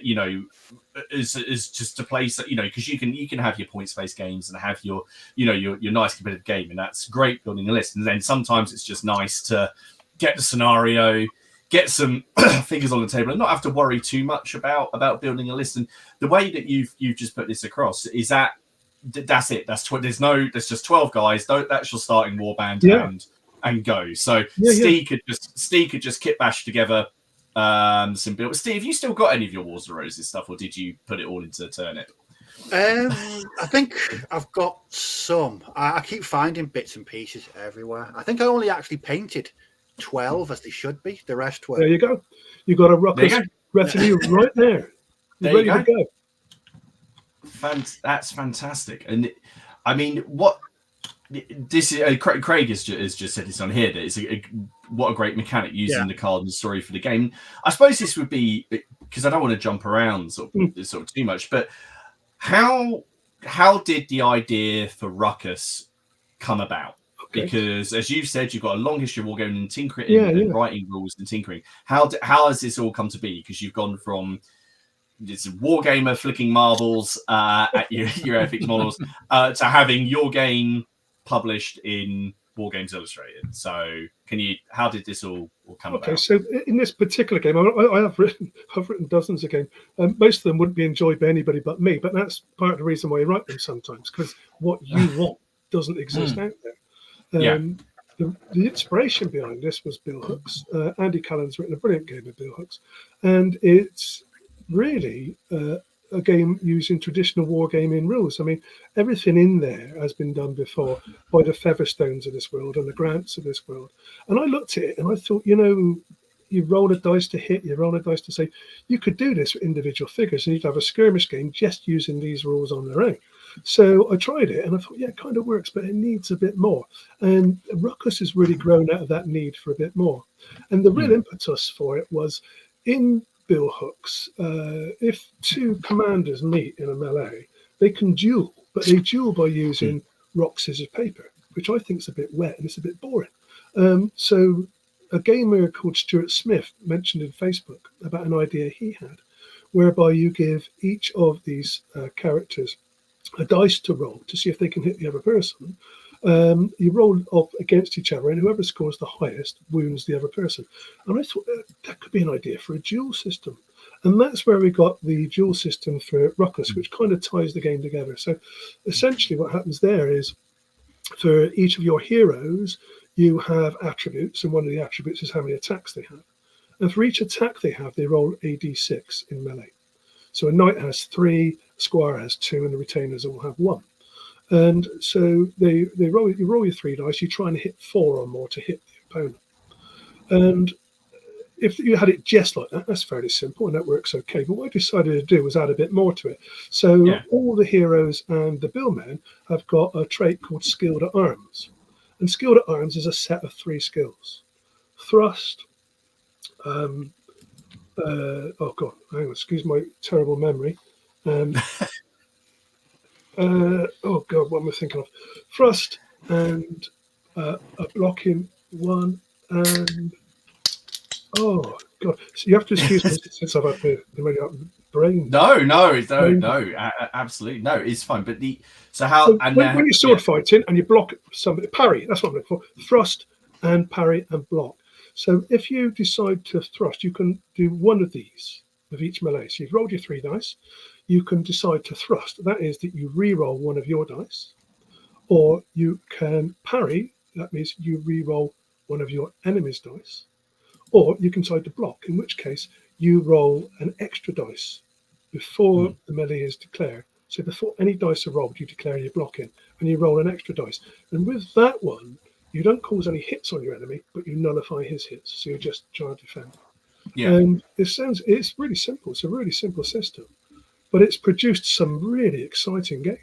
is just a place that, because you can have your points-based games and have your nice competitive game, and that's great building a list. And then sometimes it's just nice to get the scenario, get some figures on the table, and not have to worry too much about building a list. And the way that you've just put this across is that's it. There's just 12 guys. That's your starting warband and go. So Steve could just kit bash together some build. Steve, have you still got any of your Wars of Roses stuff, or did you put it all into Turnip? I think I've got some. I keep finding bits and pieces everywhere. I think I only actually painted 12 as they should be. The rest were. There you go. You got a Ruckus retinue right there. There you go. That's fantastic. And I mean, what this is, Craig has just said this on here, that it's what a great mechanic using the card and the story for the game. I suppose this would be, because I don't want to jump around sort of too much, but how did the idea for Ruckus come about? Okay. Because as you've said, you've got a long history of wargaming and tinkering and writing rules and tinkering. How has this all come to be? Because you've gone from this Wargamer flicking marbles at your epic models to having your game published in Wargames Illustrated. So how did this all come about? Okay, so in this particular game, I have written dozens of games. Most of them wouldn't be enjoyed by anybody but me, but that's part of the reason why I write them sometimes, because what you want doesn't exist out there. The inspiration behind this was Billhooks. Andy Callan's written a brilliant game of Billhooks, and it's really a game using traditional wargaming rules. I mean, everything in there has been done before by the Featherstones of this world and the Grants of this world. And I looked at it and I thought, you roll a dice to hit, you roll a dice to save. You could do this with individual figures, and you'd have a skirmish game just using these rules on their own. So I tried it and I thought, it kind of works, but it needs a bit more. And Ruckus has really grown out of that need for a bit more. And the real impetus for it was in Billhooks, if two commanders meet in a melee, they can duel, but they duel by using rock, scissors, paper, which I think is a bit wet and it's a bit boring. So a gamer called Stuart Smith mentioned in Facebook about an idea he had, whereby you give each of these characters a dice to roll to see if they can hit the other person. You roll off against each other, and whoever scores the highest wounds the other person. And I thought that could be an idea for a duel system. And that's where we got the duel system for Ruckus, which kind of ties the game together. So essentially what happens there is, for each of your heroes, you have attributes, and one of the attributes is how many attacks they have. And for each attack they have, they roll a d6 in melee. So a knight has 3, a squire has 2, and the retainers all have 1. And so you roll your 3 dice, you try and hit 4 or more to hit the opponent. And if you had it just like that, that's fairly simple and that works okay. But what I decided to do was add a bit more to it. So all the heroes and the billmen have got a trait called Skilled at Arms. And Skilled at Arms is a set of 3 skills. Thrust, excuse my terrible memory. Oh God, what am I thinking of? Thrust and a blocking 1 and oh God. So you have to excuse me since I've had the brain. No, absolutely no. It's fine. But when you're sword fighting and you block somebody, parry. That's what I'm looking for. Thrust and parry and block. So if you decide to thrust, you can do one of these with each melee. So you've rolled your 3 dice. You can decide to thrust. That is that you re-roll one of your dice. Or you can parry. That means you re-roll one of your enemy's dice. Or you can decide to block, in which case you roll an extra dice before the melee is declared. So before any dice are rolled, you declare your blocking, and you roll an extra dice. And with that one, you don't cause any hits on your enemy, but you nullify his hits. So you're just trying to defend. Yeah. And it's really simple. It's a really simple system, but it's produced some really exciting games.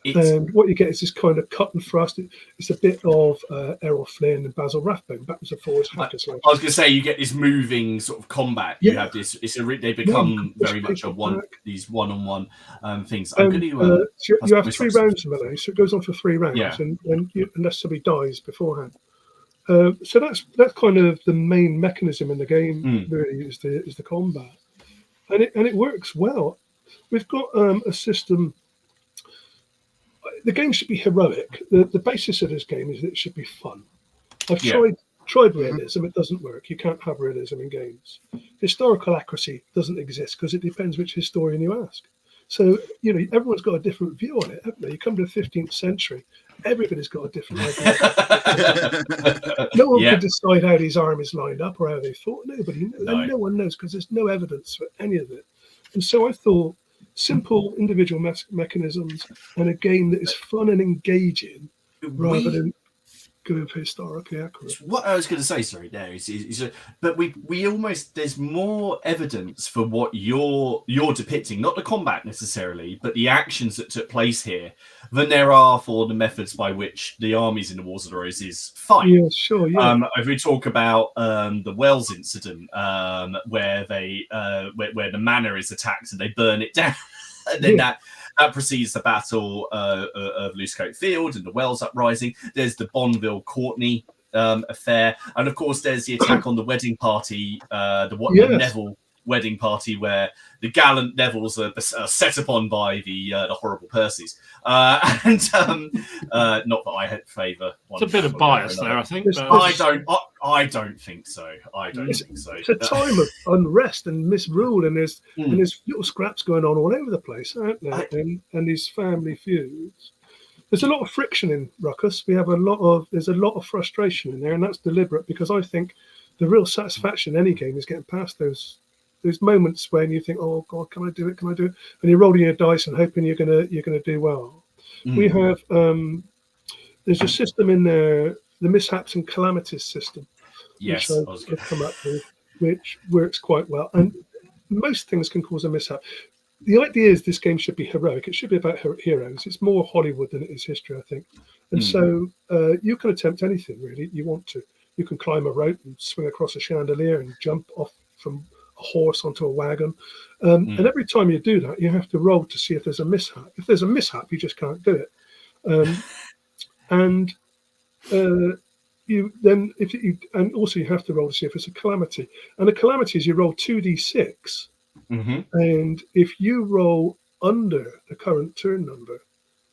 And what you get is this kind of cut and thrust. It's a bit of Errol Flynn and Basil Rathbone, backwards and forwards. I was going to say, you get this moving sort of combat. You have this. They become very much these one-on-one things. I'm going to. You have 3 rounds of melee, so it goes on for 3 rounds, and unless somebody dies beforehand. So that's kind of the main mechanism in the game. Really, is the combat, and it works well. We've got a system. The game should be heroic. The basis of this game is that it should be fun. I've tried realism. It doesn't work. You can't have realism in games. Historical accuracy doesn't exist because it depends which historian you ask. So, everyone's got a different view on it, haven't they? You come to the 15th century, everybody's got a different idea. No one can decide how these armies lined up or how they fought. Nobody knows. No. And no one knows because there's no evidence for any of it. And so I thought, simple individual mechanisms and a game that is fun and engaging rather than going for historically accurate. What I was going to say, sorry, there but we almost, there's more evidence for what you're depicting, not the combat necessarily, but the actions that took place here, than there are for the methods by which the armies in the Wars of the Roses fight. Yeah, sure. Yeah. If we talk about the Wells incident, where where the manor is attacked and they burn it down, and then that precedes the Battle of Loosecoat Field and the Wells uprising. There's the Bonneville Courtney affair, and of course there's the attack on the wedding party, the Neville wedding party, where the gallant Nevilles are set upon by the horrible Percys. And not that I favour one. It's a bit of bias there, I think. I don't think so. It's a time of unrest and misrule, and there's little scraps going on all over the place, aren't there? And these family feuds. There's a lot of friction in Ruckus. There's a lot of frustration in there, and that's deliberate because I think the real satisfaction in any game is getting past those moments when you think, oh God, can I do it? Can I do it? And you're rolling your dice and hoping you're gonna do well. We have there's a system in there, the mishaps and calamities system, which I've come up with, which works quite well. And most things can cause a mishap. The idea is this game should be heroic. It should be about heroes. It's more Hollywood than it is history, I think. And so you can attempt anything really you want to. You can climb a rope and swing across a chandelier and jump off from a horse onto a wagon. And every time you do that, you have to roll to see if there's a mishap. If there's a mishap, you just can't do it. And also you have to roll to see if it's a calamity. And the calamity is you roll 2d6. And if you roll under the current turn number,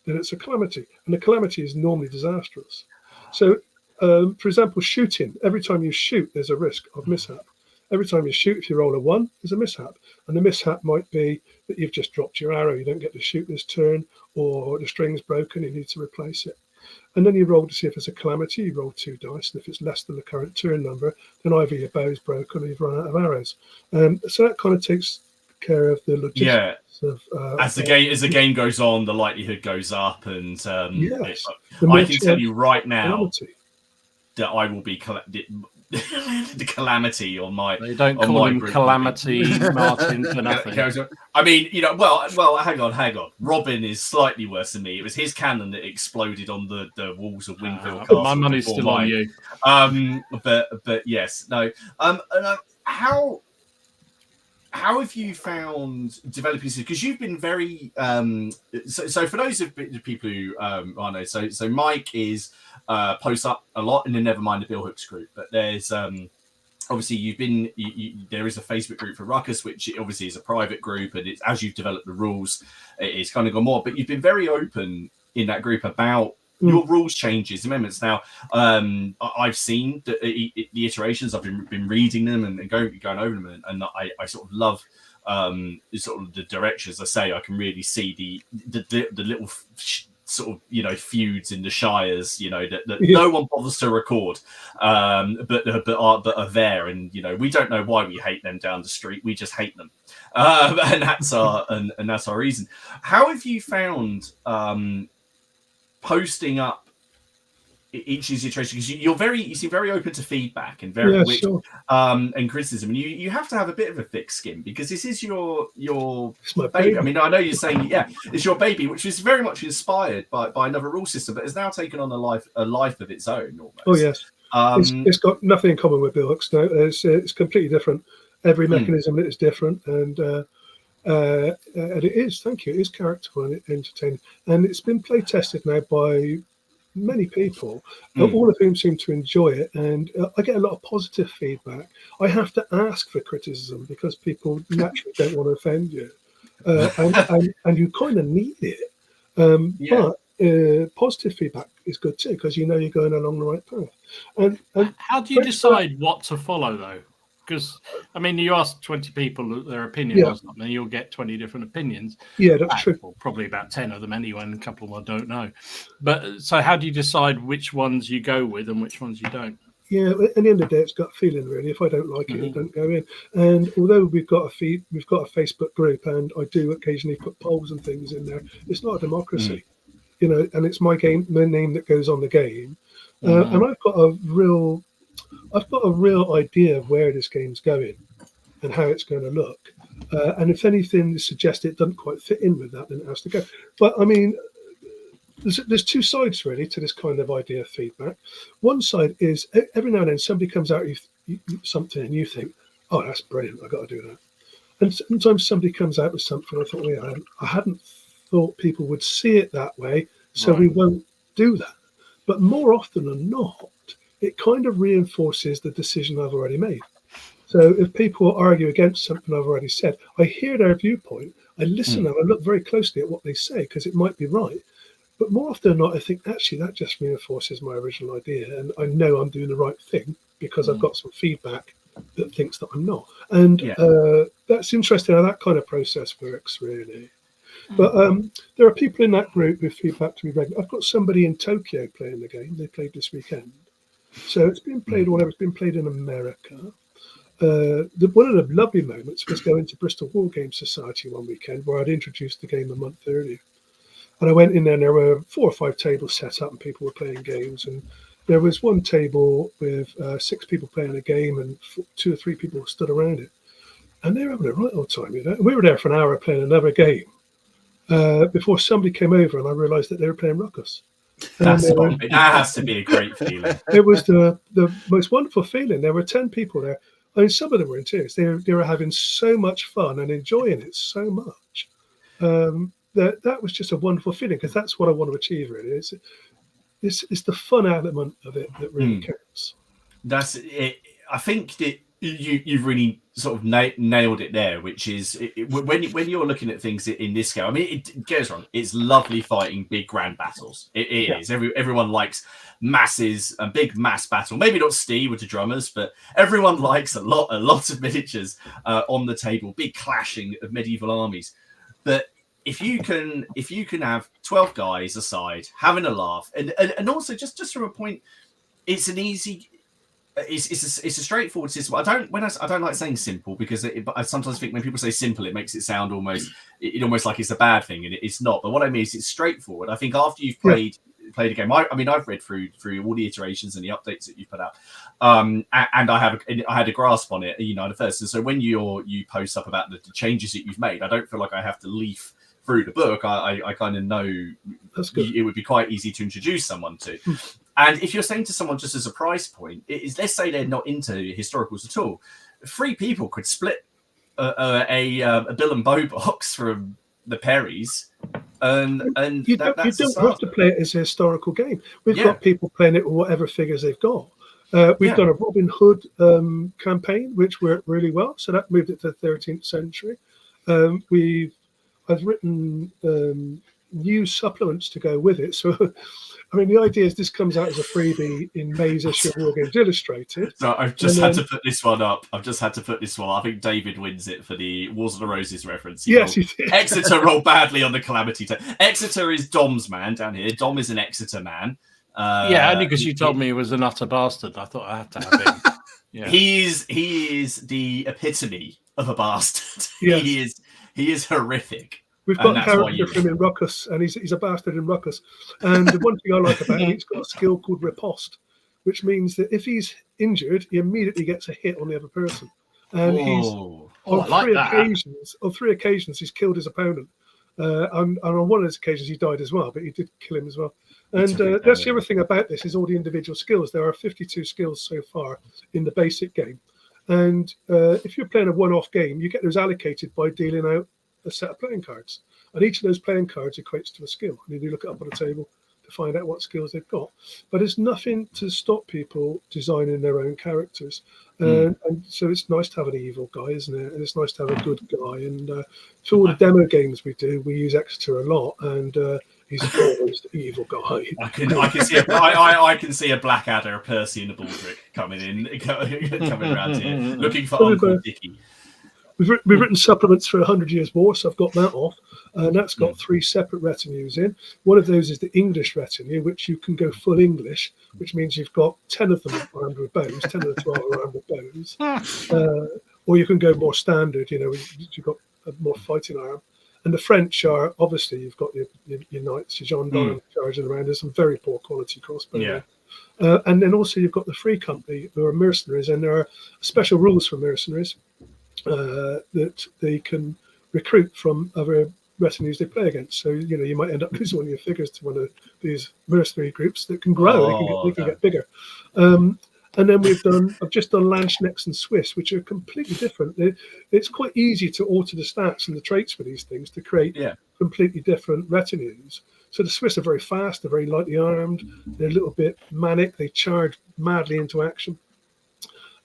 then it's a calamity. And the calamity is normally disastrous. So, for example, shooting. Every time you shoot, there's a risk of mishap. Every time you shoot, if you roll a 1, there's a mishap. And the mishap might be that you've just dropped your arrow. You don't get to shoot this turn, or the string's broken, you need to replace it. And then you roll to see if it's a calamity. You roll 2 dice, and if it's less than the current turn number, then either your bow's broken or you've run out of arrows. So that kind of takes care of the logistics of as the game goes on, the likelihood goes up, and I can tell you right now that I will be the calamity on my. They don't call him Calamity Martin for nothing. I mean, well, hang on. Robin is slightly worse than me. It was his cannon that exploded on the walls of Winville Castle. My money's still on you. But yes, no. How have you found developing? Because you've been very so for those of the people who I know, so Mike is posts up a lot in the Never Mind the Billhooks group, but there's obviously there is a Facebook group for Ruckus, which obviously is a private group, and it's, as you've developed the rules, it's kind of gone more. But you've been very open in that group about your rules changes, amendments. Now, I've seen the iterations. I've been reading them and going over them, and I sort of love sort of the directions. I can really see the little sort of feuds in the shires, that no one bothers to record, but are there, and we don't know why we hate them down the street. We just hate them, and that's our reason. How have you found posting up each of these iterations? Because you seem very open to feedback and very and criticism, and you have to have a bit of a thick skin, because this is your baby. I mean, I know you're saying it's your baby, which is very much inspired by another rule system, but has now taken on a life of its own almost. Oh yes. It's got nothing in common with Billhooks. No, it's completely different. Every mechanism is different, and it is. Thank you. It is characterful and entertaining, and it's been play tested now by many people, all of whom seem to enjoy it, and I get a lot of positive feedback. I have to ask for criticism because people naturally don't want to offend you, and you kind of need it. But positive feedback is good too, because you're going along the right path. And how do you decide what to follow though? Because I mean, you ask 20 people their opinion on something, and you'll get 20 different opinions. Yeah, that's true. Well, probably about 10 of them anyway, and a couple of them I don't know. But so, how do you decide which ones you go with and which ones you don't? Yeah, at the end of the day, it's gut feeling really. If I don't like it, I don't go in. And although we've got a Facebook group, and I do occasionally put polls and things in there, it's not a democracy, and it's my name that goes on the game, and I've got a real idea of where this game's going and how it's going to look. And if anything suggests it doesn't quite fit in with that, then it has to go. But I mean, there's two sides really to this kind of idea of feedback. One side is every now and then somebody comes out with something and you think, oh, that's brilliant, I've got to do that. And sometimes somebody comes out with something, I thought, I hadn't thought people would see it that way, so we won't do that. But more often than not, it kind of reinforces the decision I've already made. So if people argue against something I've already said, I hear their viewpoint, I listen and I look very closely at what they say, because it might be right. But more often than not, I think, actually, that just reinforces my original idea. And I know I'm doing the right thing because I've got some feedback that thinks that I'm not. And that's interesting how that kind of process works, really. But there are people in that group who feedback to me regularly. I've got somebody in Tokyo playing the game. They played this weekend. So it's been played whenever it's been played in America. One of the lovely moments was going to Bristol Wargames Society one weekend, where I'd introduced the game a month earlier. And I went in there, and there were 4 or 5 tables set up, and people were playing games. And there was one table with 6 people playing a game, and 2 or 3 people stood around it. And they were having a right old time, And we were there for an hour playing another game before somebody came over, and I realised that they were playing Ruckus. That has to be a great feeling. It was the most wonderful feeling. There were 10 people there. I mean, some of them were in tears. They were having so much fun and enjoying it so much. That was just a wonderful feeling, because that's what I want to achieve, really. It's the fun element of it that really counts. That's it. I think that you've really sort of nailed it there, which is when you're looking at things in this scale. I mean, it goes wrong. It's lovely fighting big grand battles. It is. Everyone likes masses, a big mass battle. Maybe not Steve with the drummers, but everyone likes a lot of miniatures on the table, big clashing of medieval armies. But if you can have 12 guys aside having a laugh, and also just from a point, it's an easy. It's a straightforward system. I don't like saying simple, because I sometimes think when people say simple, it makes it sound almost like it's a bad thing, and it's not. But what I mean is it's straightforward. I think after you've played a game, I mean, I've read through all the iterations and the updates that you put out, and I had a grasp on it, at first. And so when you post up about the changes that you've made, I don't feel like I have to leaf through the book. I kind of know that's good. It would be quite easy to introduce someone to. And if you're saying to someone just as a price point, let's say they're not into historicals at all, 3 people could split a Bill and Bow box from the Perrys, and you don't have to play it as a historical game. We've got people playing it with whatever figures they've got. We've done a Robin Hood campaign, which worked really well, so that moved it to the 13th century. I've written new supplements to go with it. So, I mean, the idea is this comes out as a freebie in May's issue of Wargames Illustrated. So I've just had to put this one up. I think David wins it for the Wars of the Roses reference. He did. Exeter rolled badly on the Calamity. Exeter is Dom's man down here. Dom is an Exeter man. Only because you told me he was an utter bastard. I thought I had to have him. Yeah. He is the epitome of a bastard. Yes. He is horrific. We've got a character from him in Ruckus, and he's a bastard in Ruckus. And the one thing I like about him, he's got a skill called riposte, which means that if he's injured, he immediately gets a hit on the other person. And on three occasions, he's killed his opponent. And on one of those occasions, he died as well, but he did kill him as well. And that's the other thing about this is all the individual skills. There are 52 skills so far in the basic game. And if you're playing a one-off game, you get those allocated by dealing out a set of playing cards, and each of those playing cards equates to a skill. And you look it up on the table to find out what skills they've got. But there's nothing to stop people designing their own characters, and so it's nice to have an evil guy, isn't it? And it's nice to have a good guy. And for all the demo games we do, we use Exeter a lot, and he's always the evil guy. I can see a Blackadder, a Percy, and a Baldric coming around here, looking for Uncle Dicky. We've written supplements for 100 Years War, so I've got that off. And that's got 3 separate retinues in. One of those is the English retinue, which you can go full English, which means you've got 10 of them armed with bows, 10 of the 12 are armed with bows. Or you can go more standard, you've got a more fighting arm. And the French are, obviously, you've got your knights, your gendarmes charging around. There's some very poor quality crossbow. Yeah. And then also you've got the Free Company, who are mercenaries, and there are special rules for mercenaries. That they can recruit from other retinues they play against. So, you might end up losing one of your figures to one of these mercenary groups that can grow. They can get bigger. And then I've just done Landsknechts and Swiss, which are completely different. It's quite easy to alter the stats and the traits for these things to create completely different retinues. So the Swiss are very fast, they're very lightly armed, they're a little bit manic, they charge madly into action.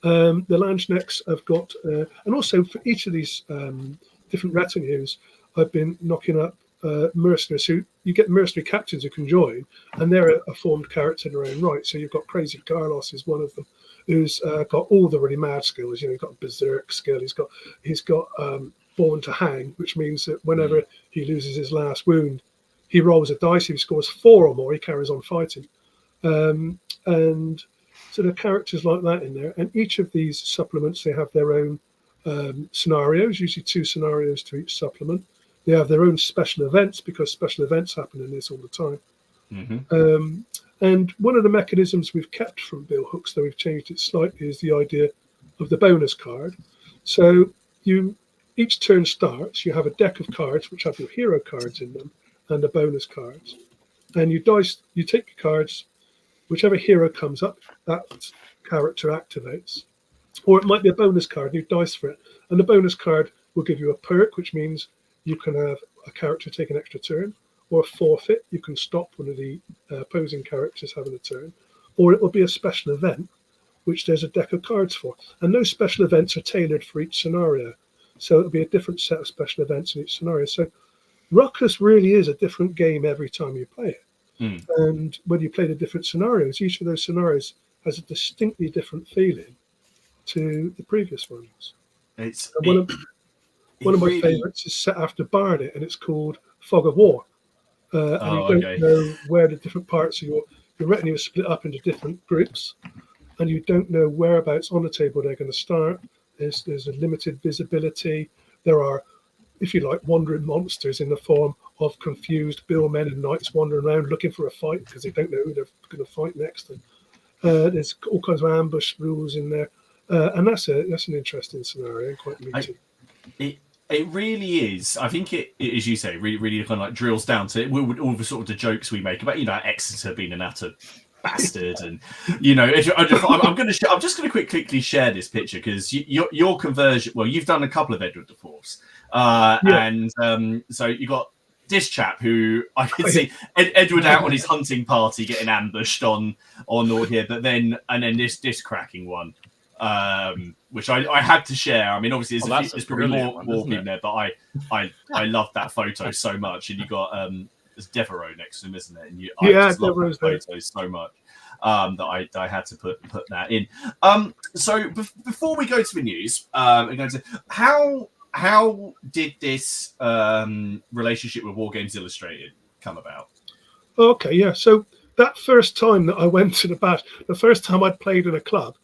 The Landsknechts have got, and also for each of these different retinues, I've been knocking up mercenaries who you get mercenary captains who can join, and they're a formed character in their own right. So you've got Crazy Carlos is one of them, who's got all the really mad skills. He's got a berserk skill. He's got Born to Hang, which means that whenever he loses his last wound, he rolls a dice. If he scores 4 or more, he carries on fighting, and so there are characters like that in there, and each of these supplements, they have their own scenarios, usually 2 scenarios to each supplement. They have their own special events, because special events happen in this all the time. And one of the mechanisms we've kept from Billhooks, though we've changed it slightly, is the idea of the bonus card. So each turn starts, you have a deck of cards which have your hero cards in them and the bonus cards. And you take your cards. Whichever hero comes up, that character activates. Or it might be a bonus card, and you dice for it. And the bonus card will give you a perk, which means you can have a character take an extra turn. Or a forfeit, you can stop one of the opposing characters having a turn. Or it will be a special event, which there's a deck of cards for. And those special events are tailored for each scenario. So it'll be a different set of special events in each scenario. So Ruckus really is a different game every time you play it. And when you play the different scenarios, each of those scenarios has a distinctly different feeling to the previous ones. One of my favourites is set after Barnet, and it's called Fog of War. And you don't know where the different parts of your retinue is split up into different groups, and you don't know whereabouts on the table they're going to start. There's a limited visibility. There are, if you like, wandering monsters in the form of confused billmen and knights wandering around looking for a fight because they don't know who they're going to fight next. And there's all kinds of ambush rules in there, and that's an interesting scenario and quite meaty. It really is. I think it, as you say, really kind of like drills down to all the sort of the jokes we make about Exeter being an utter bastard, and I'm just going to quickly share this picture because your conversion. Well, you've done a couple of Edward the Fourths, and so you got this chap who I can see Edward out on his hunting party getting ambushed on all here, but then this cracking one, which I had to share. I mean, obviously there's probably more people there, but I loved that photo so much. And you got there's Devereaux next to him, isn't it? And I just love Devereaux's those photos so much that I had to put that in. So before we go to the news, we're going to how did this relationship with Wargames Illustrated come about? Okay, yeah. So that first time that I went to the bash, the first time I played in a club,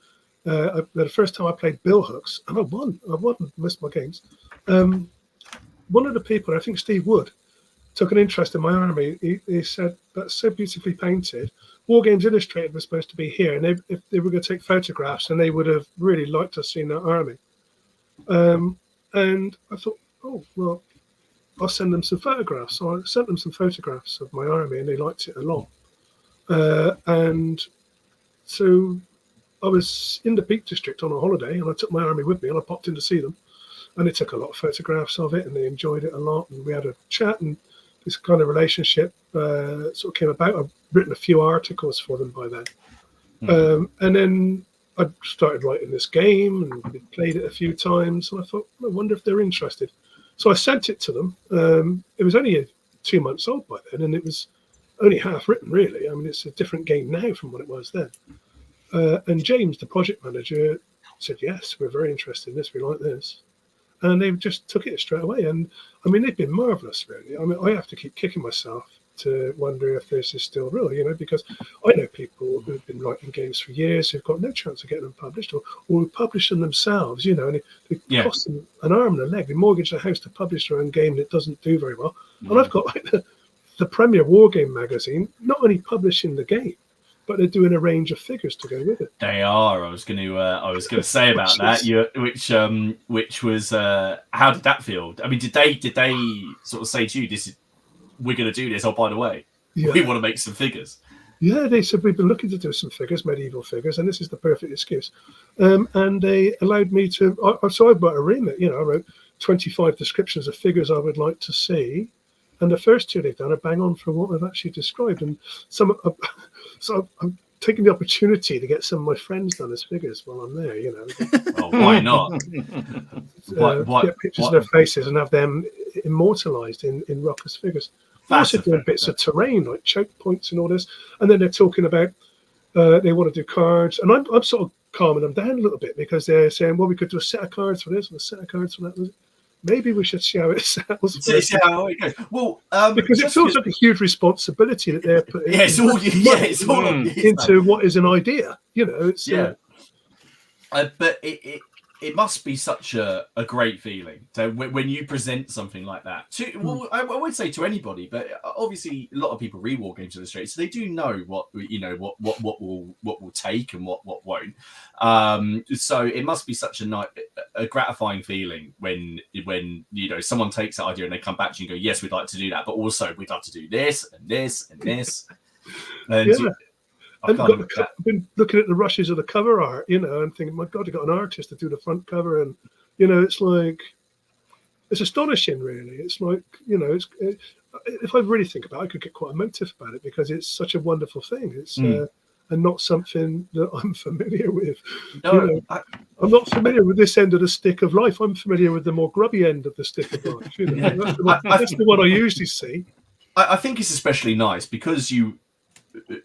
the first time I played Billhooks, and I won most of my games. One of the people, I think Steve Wood, took an interest in my army. He said, "That's so beautifully painted. Wargames Illustrated was supposed to be here, and if they were going to take photographs, and they would have really liked to have seen that army." And I thought, oh well, I'll send them some photographs. So I sent them some photographs of my army, and they liked it a lot. And so I was in the Peak District on a holiday, and I took my army with me, and I popped in to see them. And they took a lot of photographs of it, and they enjoyed it a lot. And we had a chat, and this kind of relationship sort of came about. I've written a few articles for them by then. And then I started writing this game, and we played it a few times. And I thought, I wonder if they're interested. So I sent it to them. It was only 2 months old by then, and it was only half written, really. I mean, it's a different game now from what it was then. And James, the project manager, said, yes, we're very interested in this. We like this. And they just took it straight away. And I mean, they've been marvelous, really. I mean, I have to keep kicking myself to wonder if this is still real, because I know people who've been writing games for years who've got no chance of getting them published, or who publish them themselves, and it costs them an arm and a leg. They mortgage the house to publish their own game, and it doesn't do very well. And I've got like the premier Wargame magazine not only publishing the game, but they're doing a range of figures to go with it. They are. I was going to say about that. Which was how did that feel? I mean, did they sort of say to you, we're going to do this? Oh, by the way, we want to make some figures. Yeah, they said we've been looking to do some figures, medieval figures, and this is the perfect excuse. And they allowed me to. So I've got a remit. I wrote 25 descriptions of figures I would like to see. And the first two they've done are bang on for what I've actually described. And so I'm taking the opportunity to get some of my friends done as figures while I'm there, Oh, why not? Get pictures of their faces and have them immortalized in Ruckus figures. They're also doing bits of terrain, like choke points and all this. And then they're talking about they want to do cards. And I'm sort of calming them down a little bit, because they're saying, well, we could do a set of cards for this and a set of cards for that. Maybe we should see how it sells. See how it goes. Well, because it feels like a huge responsibility that they're putting. It's all into what is an idea. It's but it must be such a great feeling. So when you present something like that I would say to anybody, but obviously a lot of people read Wargames Illustrated, so they do know what will take and what won't. So it must be such a gratifying feeling when someone takes that idea and they come back to you and go, yes, we'd like to do that, but also we'd like to do this and this and this. And I've been looking at the rushes of the cover art, and thinking, my God, you got an artist to do the front cover, and it's like, it's astonishing, really. It's like, if I really think about it, I could get quite emotive about it, because it's such a wonderful thing. It's and not something that I'm familiar with. No, I'm not familiar with this end of the stick of life. I'm familiar with the more grubby end of the stick of life. That's the one I usually see. I think it's especially nice because you.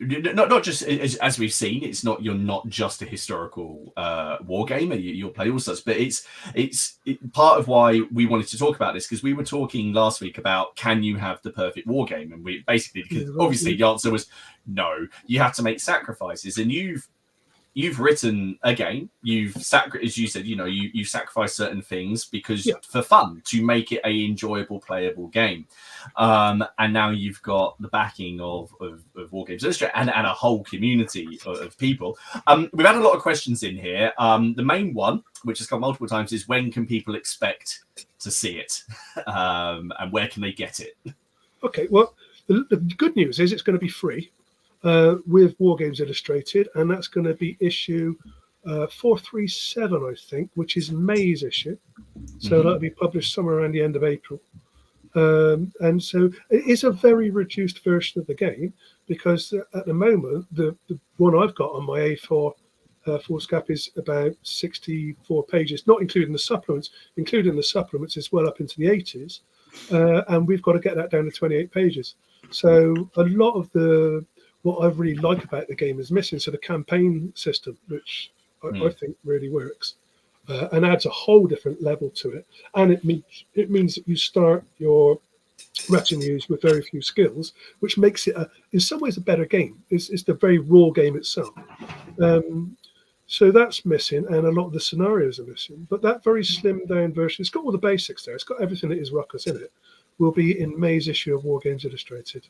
Not just as we've seen, you're not just a historical wargamer. You'll play all sorts, but it's part of why we wanted to talk about this, because we were talking last week about, can you have the perfect wargame, and we basically, because obviously the answer was no. You have to make sacrifices, and you've written a game. As you said, you've sacrificed certain things because for fun, to make it a enjoyable, playable game. And now you've got the backing of Wargames Illustrated and a whole community of people. We've had a lot of questions in here. The main one, which has come multiple times, is when can people expect to see it, and where can they get it? Okay, well, the good news is it's going to be free. With Wargames Illustrated, and that's going to be issue 437, I think, which is May's issue. So that'll be published somewhere around the end of April. And so it is a very reduced version of the game, because at the moment, the one I've got on my A4 foolscap is about 64 pages, not including the supplements. Including the supplements is well up into the 80s. And we've got to get that down to 28 pages. So a lot of what I really like about the game is missing. So the campaign system, which I think really works, and adds a whole different level to it. And it means that you start your retinues with very few skills, which makes it in some ways a better game. It's the very raw game itself. So that's missing, and a lot of the scenarios are missing. But that very slimmed down version, it's got all the basics there. It's got everything that is Ruckus in it. Will be in May's issue of Wargames Illustrated.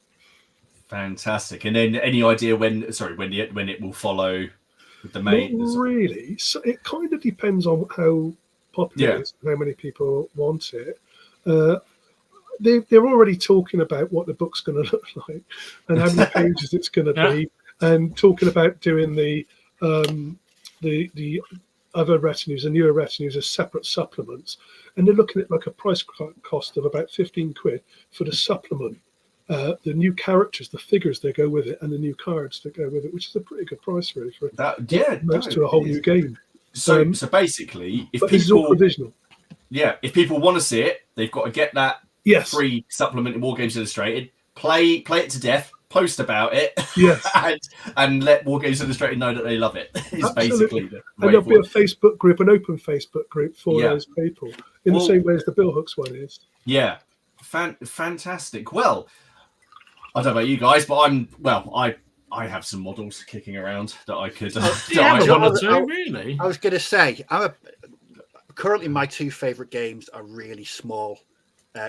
Fantastic. And then any idea when it will follow with the May? Not really. So it kind of depends on how popular it is, and how many people want it. They're already talking about what the book's going to look like and how many pages it's going to be, and talking about doing the other retinues, the newer retinues, as separate supplements. And they're looking at like a price cost of about 15 quid for the supplement, the new characters, the figures that go with it, and the new cards that go with it, which is a pretty good price really for to a whole new game. So basically, if this is all provisional. Yeah, if people want to see it, they've got to get that free supplement in Wargames Illustrated, play it to death, post about it, and let Wargames Illustrated know that they love it. It's basically the and there'll be a Facebook group, an open Facebook group for those people, in the same way as the Billhooks one is. Yeah, fantastic. Well, I don't know about you guys, but I have some models kicking around that I could. Really? I was going to say, currently my two favourite games are really small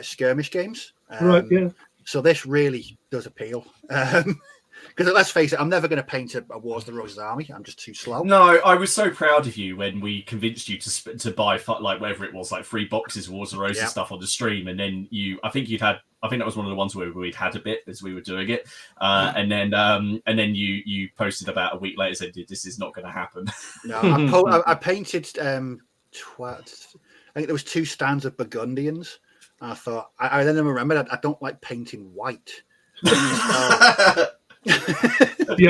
skirmish games. Right, yeah. So this really does appeal. Because let's face it, I'm never going to paint a Wars of the Roses army. I'm just too slow. No, I was so proud of you when we convinced you to buy like whatever it was, like 3 boxes of Wars of the Roses stuff on the stream, and then I think that was one of the ones where we'd had a bit as we were doing it, and then you posted about a week later said this is not going to happen. No, I painted. I think there was 2 stands of Burgundians. And I thought I then remembered I don't like painting white. Yeah,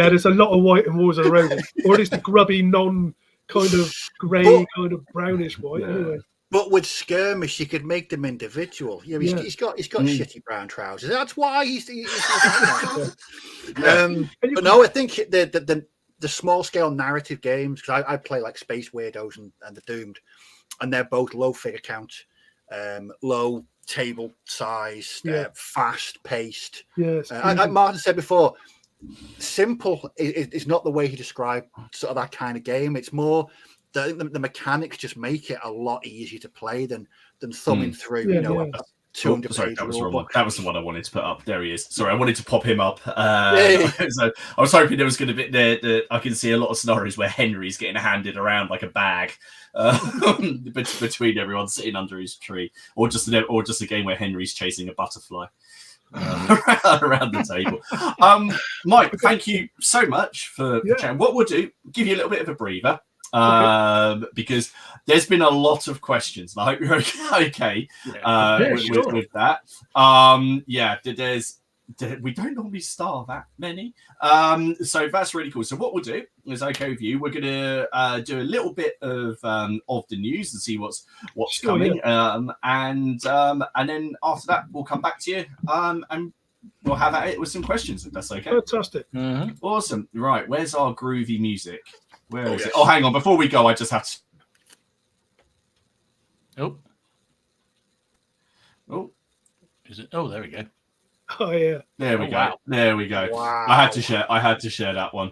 there's a lot of white in Wars of the Roses, or at least the grubby, kind of grey, kind of brownish white. Anyway, but with skirmish, you could make them individual. He's got shitty brown trousers. That's why he's but no, I think the small scale narrative games, because I play like Space Weirdos and the Doomed, and they're both low figure count, low table size, fast paced. Yes, like Martin said before, simple is not the way he described sort of that kind of game. It's more the mechanics just make it a lot easier to play than thumbing through, a 200 sorry, that was the wrong one. That was the one I wanted to put up. There he is. Sorry, I wanted to pop him up. So I was hoping there was going to be there. I can see a lot of scenarios where Henry's getting handed around like a bag between everyone sitting under his tree, or just a game where Henry's chasing a butterfly around the table. Mike, thank you so much for chatting. What we'll do, give you a little bit of a breather. Because there's been a lot of questions, and I hope you're okay with that. We don't normally start that many, so that's really cool. So what we'll do is, okay with you, we're going to do a little bit of the news and see what's coming, and then after that we'll come back to you, and we'll have at it with some questions, if that's okay. Fantastic. Awesome. Right, where's our groovy music? Where is it? Oh, hang on. Before we go, I just have to. Oh. Is it? Oh, there we go. Oh yeah. There we go. Wow. There we go. Wow. I had to share that one.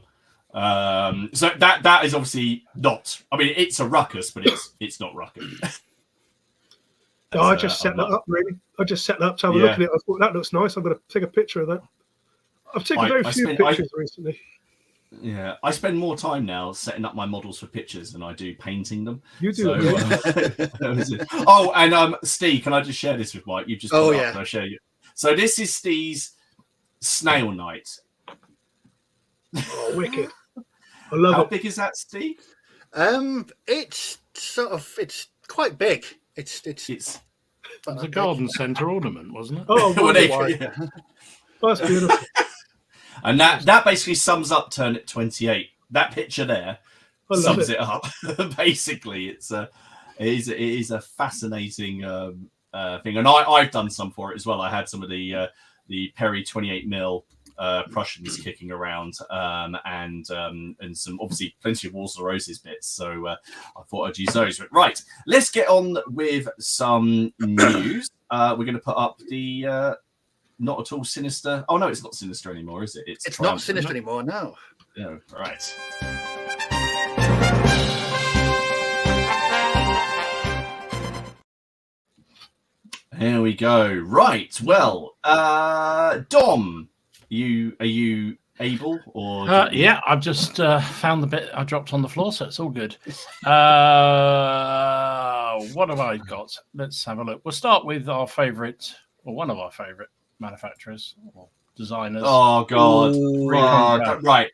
So that is obviously not. I mean, it's a Ruckus, but it's not Ruckus. No, I just set that up. Really, I just set that up to have a look at it. I thought that looks nice. I'm going to take a picture of that. I've taken very few pictures recently. Yeah, I spend more time now setting up my models for pictures than I do painting them. You do. So, oh, and Steve, can I just share this with Mike? You've just got up and I'll share you. So this is Steve's Snail Knight. Oh, wicked! I love it. How big is that, Steve? It's quite big. It's a garden centre ornament, wasn't it? Oh, that's beautiful. And that basically sums up Turnip 28. That picture there sums it up. Basically, it is a fascinating thing, and I've done some for it as well. I had some of the the Perry 28mm Prussians kicking around, and some obviously plenty of Wars of the Roses bits. So I thought I'd use those. But right, let's get on with some news. We're going to put up the not at all sinister. Oh no, it's not sinister anymore, is it? It's not sinister anymore. No. No, right. Here we go. Right. Well, Dom, are you able or? Yeah, I've just found the bit I dropped on the floor, so it's all good. What have I got? Let's have a look. We'll start with our favourite, or one of our favourite manufacturers or designers. Oh God! Right.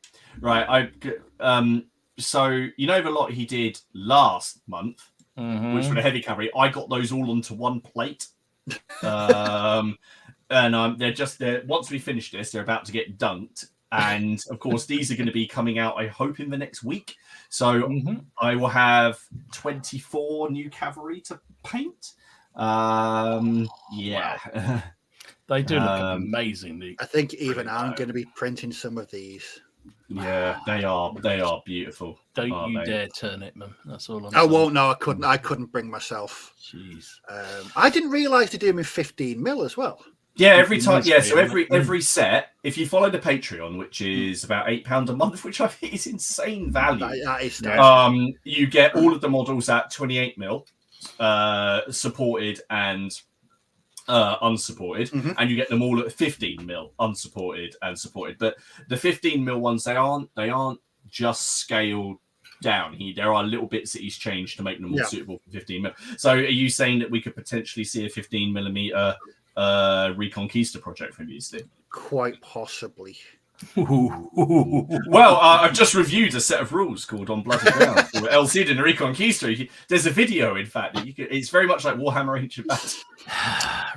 So you know the lot he did last month, which were the heavy cavalry. I got those all onto one plate. And they're just there. Once we finish this, they're about to get dunked, and of course these are going to be coming out, I hope, in the next week. So I will have 24 new cavalry to paint. Yeah. Wow. They do look amazing. I think even I'm going to be printing some of these. Yeah, they are beautiful. Don't you dare turn it, man. That's all I'm saying. I won't. No, I couldn't bring myself. Jeez. I didn't realise they do them in 15mm as well. Yeah, every time. Yeah, so every set, if you follow the Patreon, which is about £8 a month, which I think is insane value. That is you get all of the models at 28mm, supported and unsupported, and you get them all at 15mm, unsupported and supported. But the 15mm ones, they aren't just scaled down. There are little bits that he's changed to make them more suitable for 15mm. So are you saying that we could potentially see a 15mm Reconquista project from you, Steve? Quite possibly. Well, I've just reviewed a set of rules called On Bloody Ground for El Cid and Reconquista. There's a video, in fact, that it's very much like Warhammer Ancient Battles.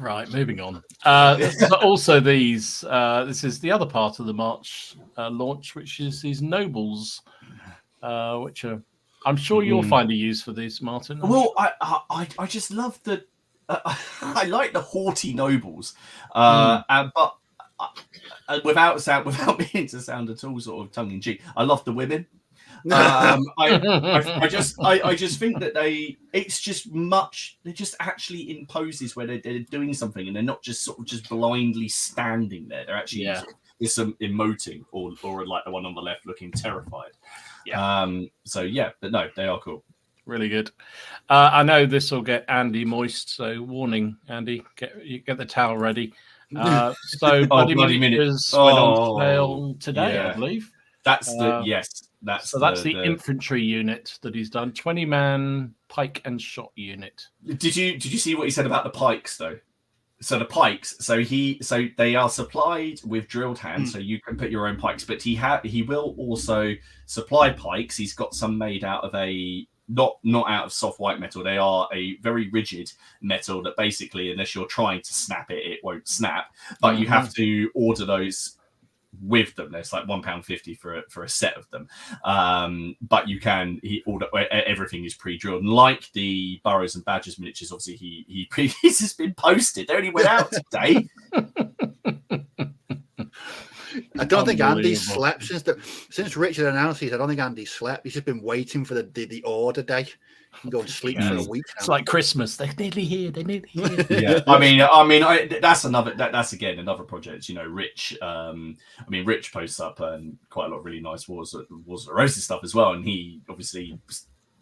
Right, moving on. Also, this is the other part of the March launch, which is these nobles, which are, I'm sure you'll find a use for these, Martin. Well, I just love the, I like the haughty nobles, but without meaning to sound at all sort of tongue in cheek, I love the women. I just think that it just actually in poses where they're doing something and they're not just sort of just blindly standing there. They're actually there's some emoting or like the one on the left looking terrified. So yeah, but no, they are cool. Really good. I know this will get Andy moist, so warning, Andy, get the towel ready. So Bloody Miniatures went on sale today, I believe. That's the infantry unit that he's done. 20-man pike and shot unit. Did you see what he said about the pikes though? So the pikes, so they are supplied with drilled hands, so you can put your own pikes. But he will also supply pikes. He's got some made out of a not out of soft white metal. They are a very rigid metal that basically, unless you're trying to snap it, it won't snap. But you have to order those with them. There's like £1.50 for a set of them. But you can order everything is pre-drilled. And like the Burrows and Badgers miniatures, obviously he this has been posted. They only went out today. I don't think Andy slept since Richard announced these. I don't think Andy slept. He's just been waiting for the order day. He can go and sleep for a week now. It's like Christmas. They're nearly here. Yeah, I mean, that's again another project. You know, Rich. Rich posts up quite a lot of really nice Wars of the Roses stuff as well, and he obviously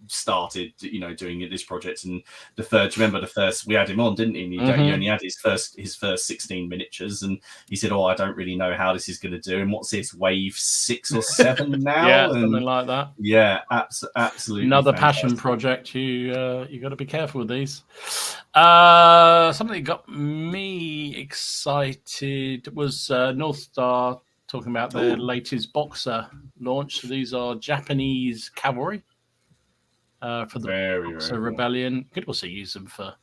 started doing this project. And the first we had him on, didn't he? And he only had his first 16 miniatures, and he said, I don't really know how this is going to do. And what's this, wave 6 or 7 now? Yeah, something like that. Yeah, absolutely. Another passion project. You got to be careful with these. Something that got me excited was North Star talking about their latest Boxer launch. So these are Japanese cavalry. For the Boxer Rebellion. Could also use them for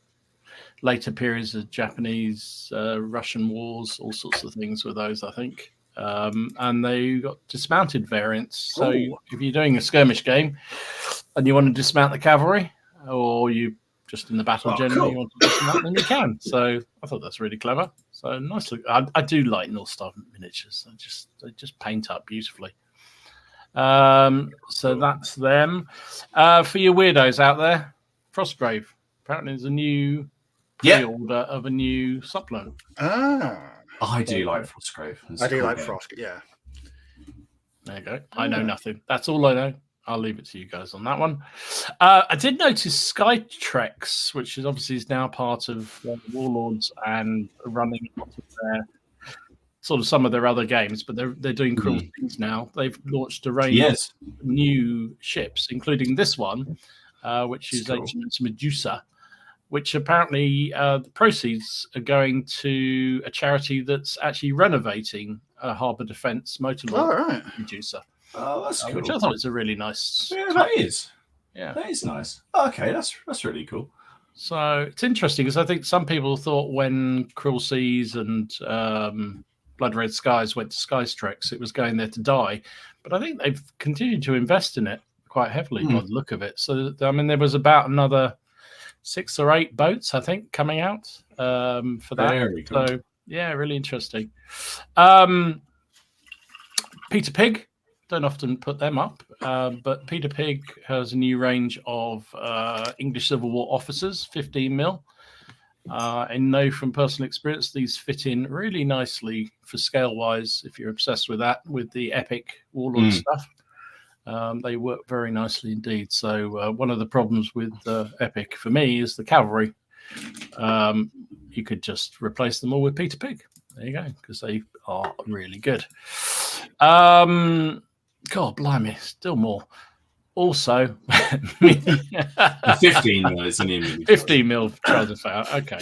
later periods of Japanese, Russian wars, all sorts of things with those, I think. And they got dismounted variants. So if you're doing a skirmish game and you want to dismount the cavalry, or you just in the battle generally, you want to do that, then you can. So I thought that's really clever. So nice look. I do like North Star miniatures. They just paint up beautifully. So that's them. For your weirdos out there, Frostgrave. Apparently there's a new pre-order of a new supplement. I do like Frostgrave. I do like Frostgrave, yeah. There you go. I know nothing. That's all I know. I'll leave it to you guys on that one. I did notice Skytrex, which is obviously now part of Warlords and running a lot of their some of their other games, but they're doing cool things now. They've launched a range of new ships, including this one, which is HMS Medusa, which apparently the proceeds are going to a charity that's actually renovating a harbour defence motor launch Medusa. Oh, that's cool. Which I thought was a really nice. Yeah, that is. Yeah, that is nice. Okay, that's really cool. So it's interesting because I think some people thought when Cruel Seas and Blood Red Skies went to Skytrex, it was going there to die. But I think they've continued to invest in it quite heavily by the look of it. So, I mean, there was about another 6 or 8 boats, I think, coming out for that. Very cool. So, yeah, really interesting. Peter Pig, don't often put them up, but Peter Pig has a new range of English Civil War officers, 15 mil. I know from personal experience, these fit in really nicely for scale-wise, if you're obsessed with that, with the epic Warlord stuff. They work very nicely indeed. So one of the problems with epic for me is the cavalry. You could just replace them all with Peter Pig. There you go, because they are really good. God, blimey, still more. Also, 15 mil is an image. 15 mil trousers fair. Okay.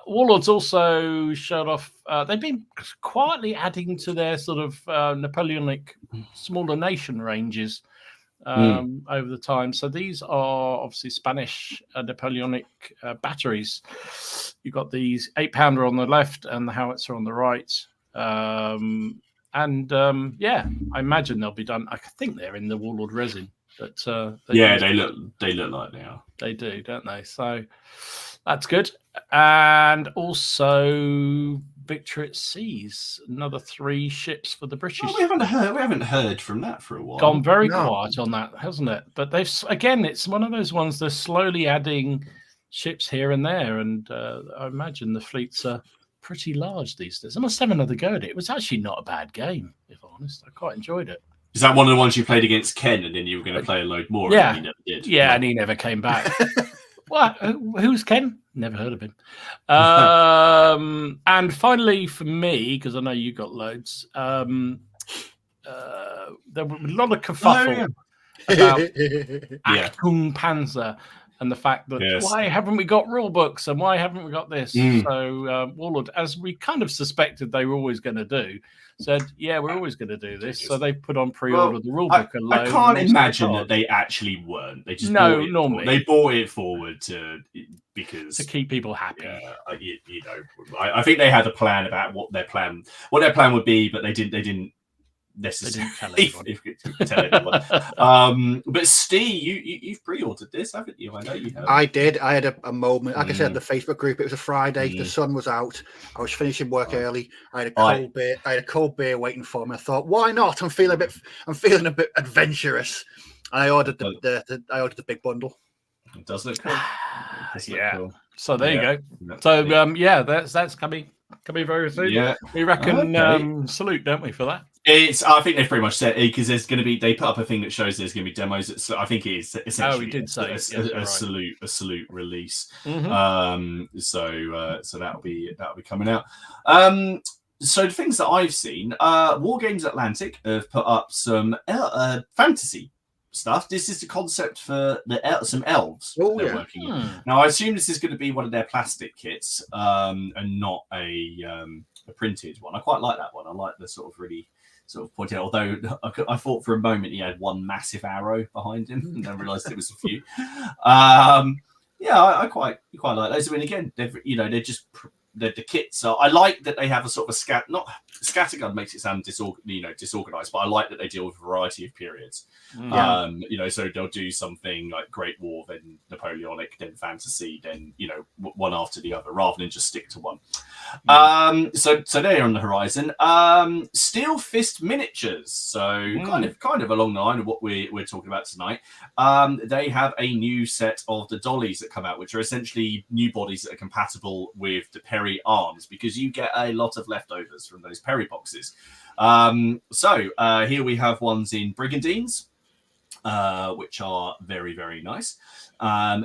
Warlords also showed off. They've been quietly adding to their sort of Napoleonic smaller nation ranges over the time. So these are obviously Spanish Napoleonic batteries. You've got these 8-pounder on the left and the howitzer on the right. Yeah, I imagine they'll be done. I think they're in the Warlord resin. But they look like they are. They do, don't they? So that's good. And also Victory at Seas, another 3 ships for the British. Oh, we haven't heard from that for a while. Gone very quiet on that, hasn't it? But it's one of those ones they're slowly adding ships here and there, and I imagine the fleets are pretty large these days. I must have another go at it. It was actually not a bad game, if I'm honest. I quite enjoyed it. Is that one of the ones you played against Ken, and then you were going to play a load more? Yeah, and he never did. Yeah, and he never came back. What? Who's Ken? Never heard of him. And finally, for me, because I know you got loads, there were a lot of kerfuffle about Achtung Panzer. And the fact that why haven't we got rule books and why haven't we got this? So Warlord, as we kind of suspected they were always going to do, said, yeah, we're always going to do this. So they put on pre-order the rule book alone. I can't imagine that they actually weren't. They just they bought it forward to keep people happy. I think they had a plan about what their plan would be, but they didn't necessarily tell anyone. But Steve, you've pre-ordered this, haven't you? I know you have. I did. I had a moment. Like I said, the Facebook group. It was a Friday. The sun was out. I was finishing work early. I had a cold beer waiting for me. I thought, why not? I'm feeling a bit adventurous. And I ordered the big bundle. It does look cool. Cool. So there you go. So that's coming very soon. Yeah, we reckon salute, don't we, for that? I think they've pretty much said because there's going to be. They put up a thing that shows there's going to be demos. So I think it is essentially. We did say a salute release. Mm-hmm. So that'll be coming out. So the things that I've seen, Wargames Atlantic have put up some fantasy stuff. This is the concept for some elves they're working on. Now I assume this is going to be one of their plastic kits and not a printed one. I quite like that one. I like the sort of really sort of pointed out, although I thought for a moment he had one massive arrow behind him and then realized it was a few. I quite like those. I mean, again, they're just the kits are. I like that they have a sort of a scattergun makes it sound disorganized, but I like that they deal with a variety of periods. So they'll do something like Great War, then Napoleonic, then fantasy, then one after the other, rather than just stick to one. So they're on the horizon. Steel Fist Miniatures, so kind of along the line of what we're talking about tonight. They have a new set of the dollies that come out, which are essentially new bodies that are compatible with the Perry arms, because you get a lot of leftovers from those Perry boxes. So here we have ones in Brigandines, which are very, very nice.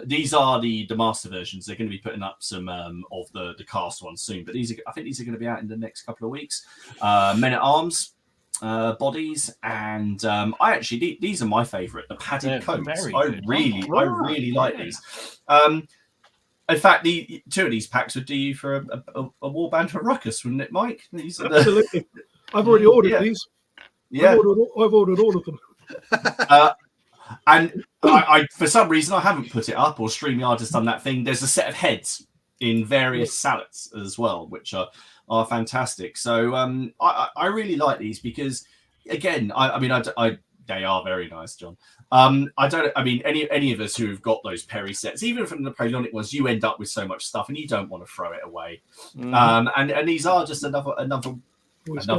These are the master versions. They're going to be putting up some of the cast ones soon, but I think these are going to be out in the next couple of weeks. Men at Arms bodies, and these are my favorite, the padded coats. I really like these. In fact, the two of these packs would do you for a warband for Ruckus, wouldn't it, Mike? Absolutely. I've already ordered these. Yeah, I've ordered all of them. And I for some reason I haven't put it up, or StreamYard has done that thing. There's a set of heads in various salads as well, which are fantastic. So I really like these because, again, they are very nice, John. Any of us who have got those Perry sets, even from the Napoleonic ones, you end up with so much stuff and you don't want to throw it away. And these are just another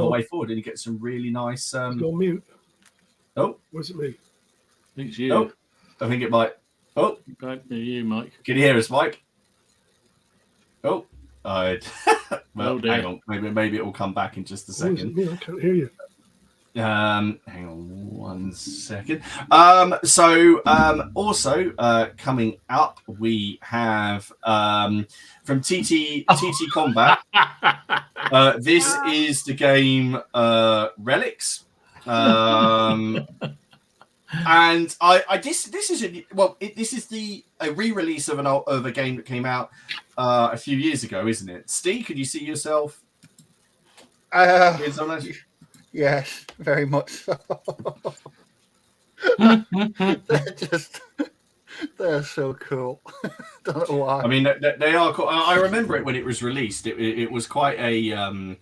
way forward, and you get some really nice. You're on mute. Oh, was it me? I think it's you. Oh, I think it might. Oh, you, Mike. Can you hear us, Mike? Oh, well, hang on. Maybe it will come back in just a second. Me? I can't hear you. Hang on 1 second. Also coming up, we have from TT Combat. This is the game Relics. And this is a re-release of a game that came out a few years ago, isn't it? Steve, could you see yourself? Yes, very much so. They're so cool. Don't know why. I mean, they are cool. I remember it when it was released. It was quite a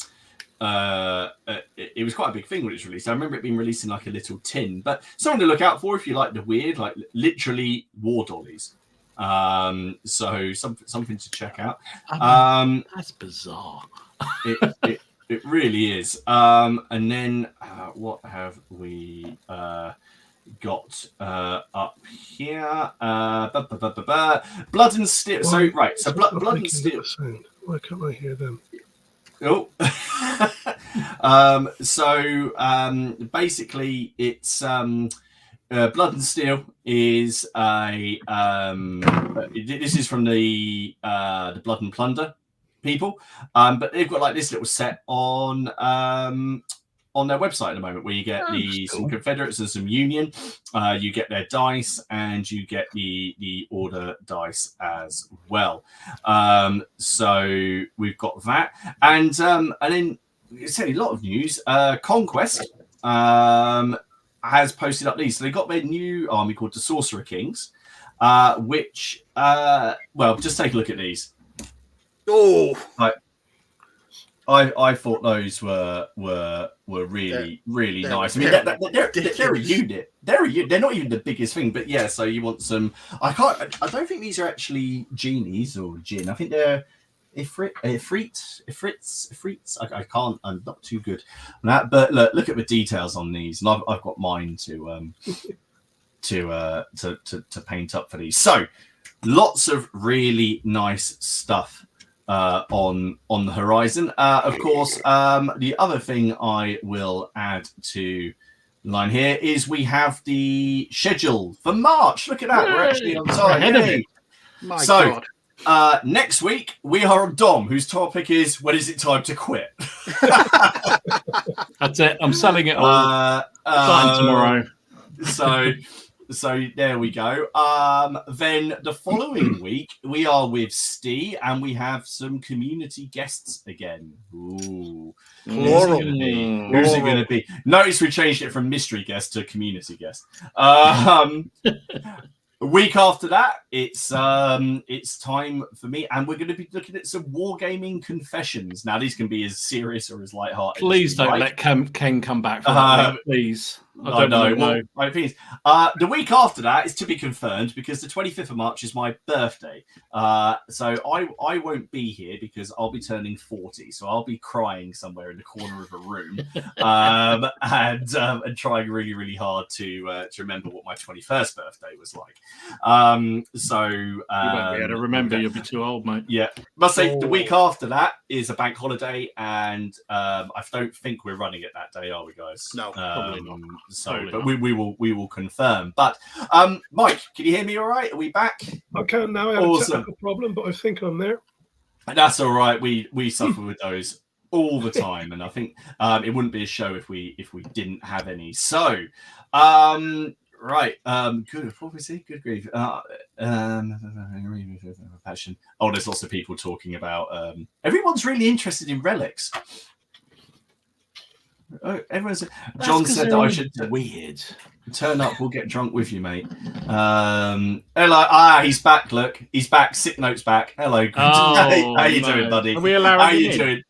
it was quite a big thing when it was released. I remember it being released in like a little tin, but something to look out for if you like the weird, like literally war dollies. So something to check out. That's bizarre. It really is. And then what have we got up here? Blood and Steel. So right, so blood and Steel. Why can't I hear them? Oh, basically, it's Blood and Steel is a this is from the Blood and Plunder people, but they've got like this little set on their website at the moment, where you get some Confederates and some Union. You get their dice, and you get the Order dice as well. So we've got that, and then it's a lot of news. Conquest has posted up these. So they got their new army called the Sorcerer Kings, which just take a look at these. Oh, I thought those were really nice. I mean, they're a unit. They're not even the biggest thing, but yeah. So you want some? I don't think these are actually genies or gin. I think they're ifrits. I can't. I'm not too good on that. But look at the details on these, and I've got mine to paint up for these. So lots of really nice stuff on the horizon. Of course, the other thing I will add to the line here is we have the schedule for March. Look at that. We're actually on time. My God. Next week we are on Dom, whose topic is when is it time to quit? That's it. I'm selling it all. Starting tomorrow. So there we go. Then the following week we are with Steve, and we have some community guests again. Ooh, who's it going to be? Notice we changed it from mystery guest to community guest. A week after that, it's time for me, and we're going to be looking at some wargaming confessions. Now, these can be as serious or as lighthearted. Please don't let Ken come back for that week, please. I don't know. Right, please. The week after that is to be confirmed because the 25th of March is my birthday. So I won't be here because I'll be turning 40. So I'll be crying somewhere in the corner of a room and trying really, really hard to remember what my 21st birthday was like. You won't be able to remember. Okay. You'll be too old, mate. Yeah. Must say the week after that is a bank holiday, and I don't think we're running it that day, are we, guys? No, probably not. But we will confirm. But Mike, can you hear me all right? Are we back? I can now. I have a technical problem, but I think I'm there. That's all right. We suffer with those all the time, and I think it wouldn't be a show if we didn't have any. So right, good. What we see? Good grief. Passion. Oh, there's lots of people talking about. Everyone's really interested in relics. Oh, John said that I should weird. Turn up. We'll get drunk with you, mate. Hello. He's back. Look, he's back. Sick note's back. Hello. How you doing, buddy? Are we allowing How you doing?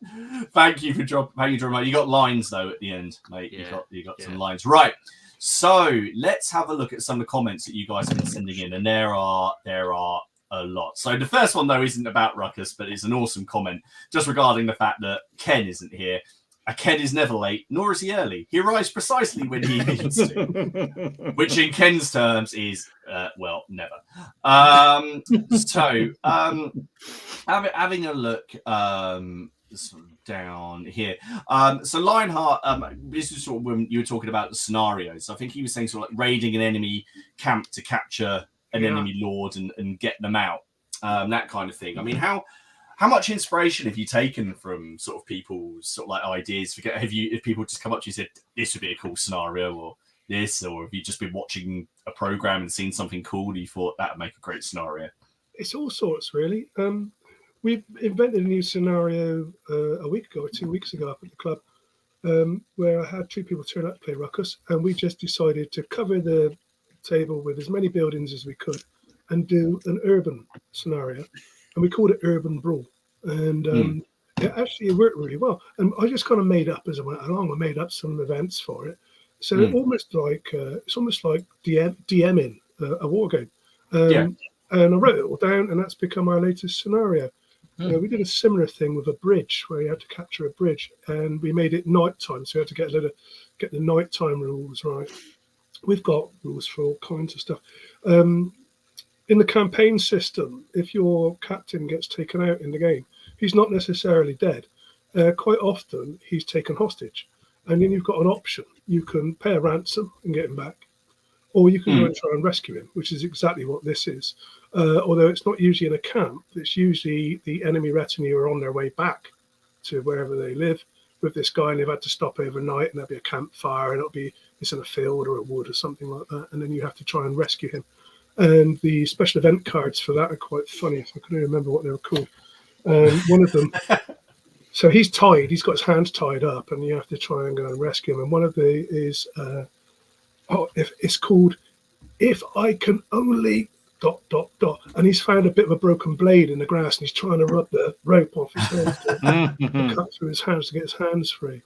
Thank you for dropping. How you doing, mate? You got lines though at the end, mate. Yeah. You got some lines, right? So let's have a look at some of the comments that you guys have been sending in, and there are a lot. So the first one though isn't about Ruckus, but it's an awesome comment just regarding the fact that Ken isn't here. A Ken is never late, nor is he early. He arrives precisely when he needs to, which in Ken's terms is, never. Having a look down here. So Lionheart, this is sort of when you were talking about the scenarios. I think he was saying sort of like raiding an enemy camp to capture an enemy lord and get them out, that kind of thing. I mean, how much inspiration have you taken from sort of people's sort of like ideas? If people just come up to you and said, this would be a cool scenario or this, or have you just been watching a program and seen something cool and you thought that would make a great scenario? It's all sorts, really. We invented a new scenario a week ago or 2 weeks ago up at the club where I had 2 people turn up to play Ruckus, and we just decided to cover the table with as many buildings as we could and do an urban scenario. And we called it Urban Brawl. And it worked really well. And I just kind of made up as I went along. I made up some events for it. So it's almost like DMing a war game. And I wrote it all down, and that's become our latest scenario. We did a similar thing with a bridge where you had to capture a bridge, and we made it nighttime. So we had to get the nighttime rules right. We've got rules for all kinds of stuff. In the campaign system, if your captain gets taken out in the game, he's not necessarily dead. Quite often, he's taken hostage. And then you've got an option. You can pay a ransom and get him back, or you can go and try and rescue him, which is exactly what this is. Although it's not usually in a camp, it's usually the enemy retinue are on their way back to wherever they live with this guy, and they've had to stop overnight, and there'll be a campfire, and it's in a field or a wood or something like that, and then you have to try and rescue him. And the special event cards for that are quite funny. If I can remember what they were called. One of them, so he's tied. He's got his hands tied up, and you have to try and go and rescue him. And one of the is, if it's called, "If I Can Only ... And he's found a bit of a broken blade in the grass, and he's trying to rub the rope off his head to cut through his hands to get his hands free.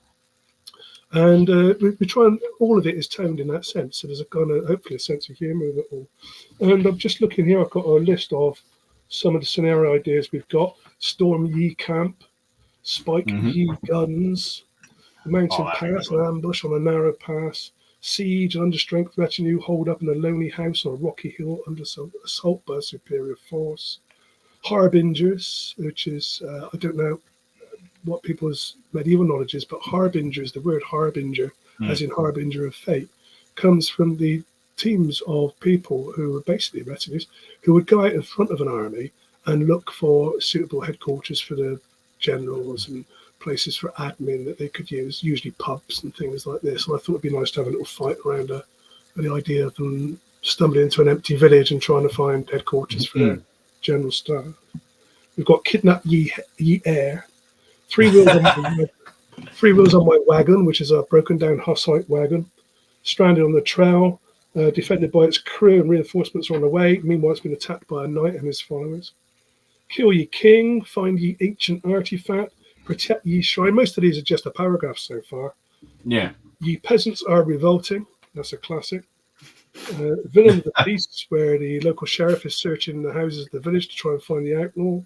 And we try and all of it is toned in that sense. So there's a kind of hopefully a sense of humour with it all. And I'm just looking here. I've got a list of some of the scenario ideas we've got: Storm Ye Camp, Spike Ye Guns, Mountain Pass, an ambush on a narrow pass, Siege, an understrength retinue hold up in a lonely house on a rocky hill under some assault by superior force, Harbingers, which is I don't know what people's medieval knowledge is, but harbingers, the word harbinger, as in harbinger of fate, comes from the teams of people who were basically retinues who would go out in front of an army and look for suitable headquarters for the generals and places for admin that they could use, usually pubs and things like this. And I thought it'd be nice to have a little fight around the idea of them stumbling into an empty village and trying to find headquarters for their general staff. We've got Kidnap Ye Heir, Three wheels on my wagon, which is a broken down Hussite wagon, Stranded on the Trail, defended by its crew and reinforcements are on the way. Meanwhile, it's been attacked by a knight and his followers. Kill ye king, find ye ancient artifact, protect ye shrine. Most of these are just a paragraph so far. Yeah. Ye peasants are revolting. That's a classic. Villain of the Beasts, where the local sheriff is searching the houses of the village to try and find the outlaw.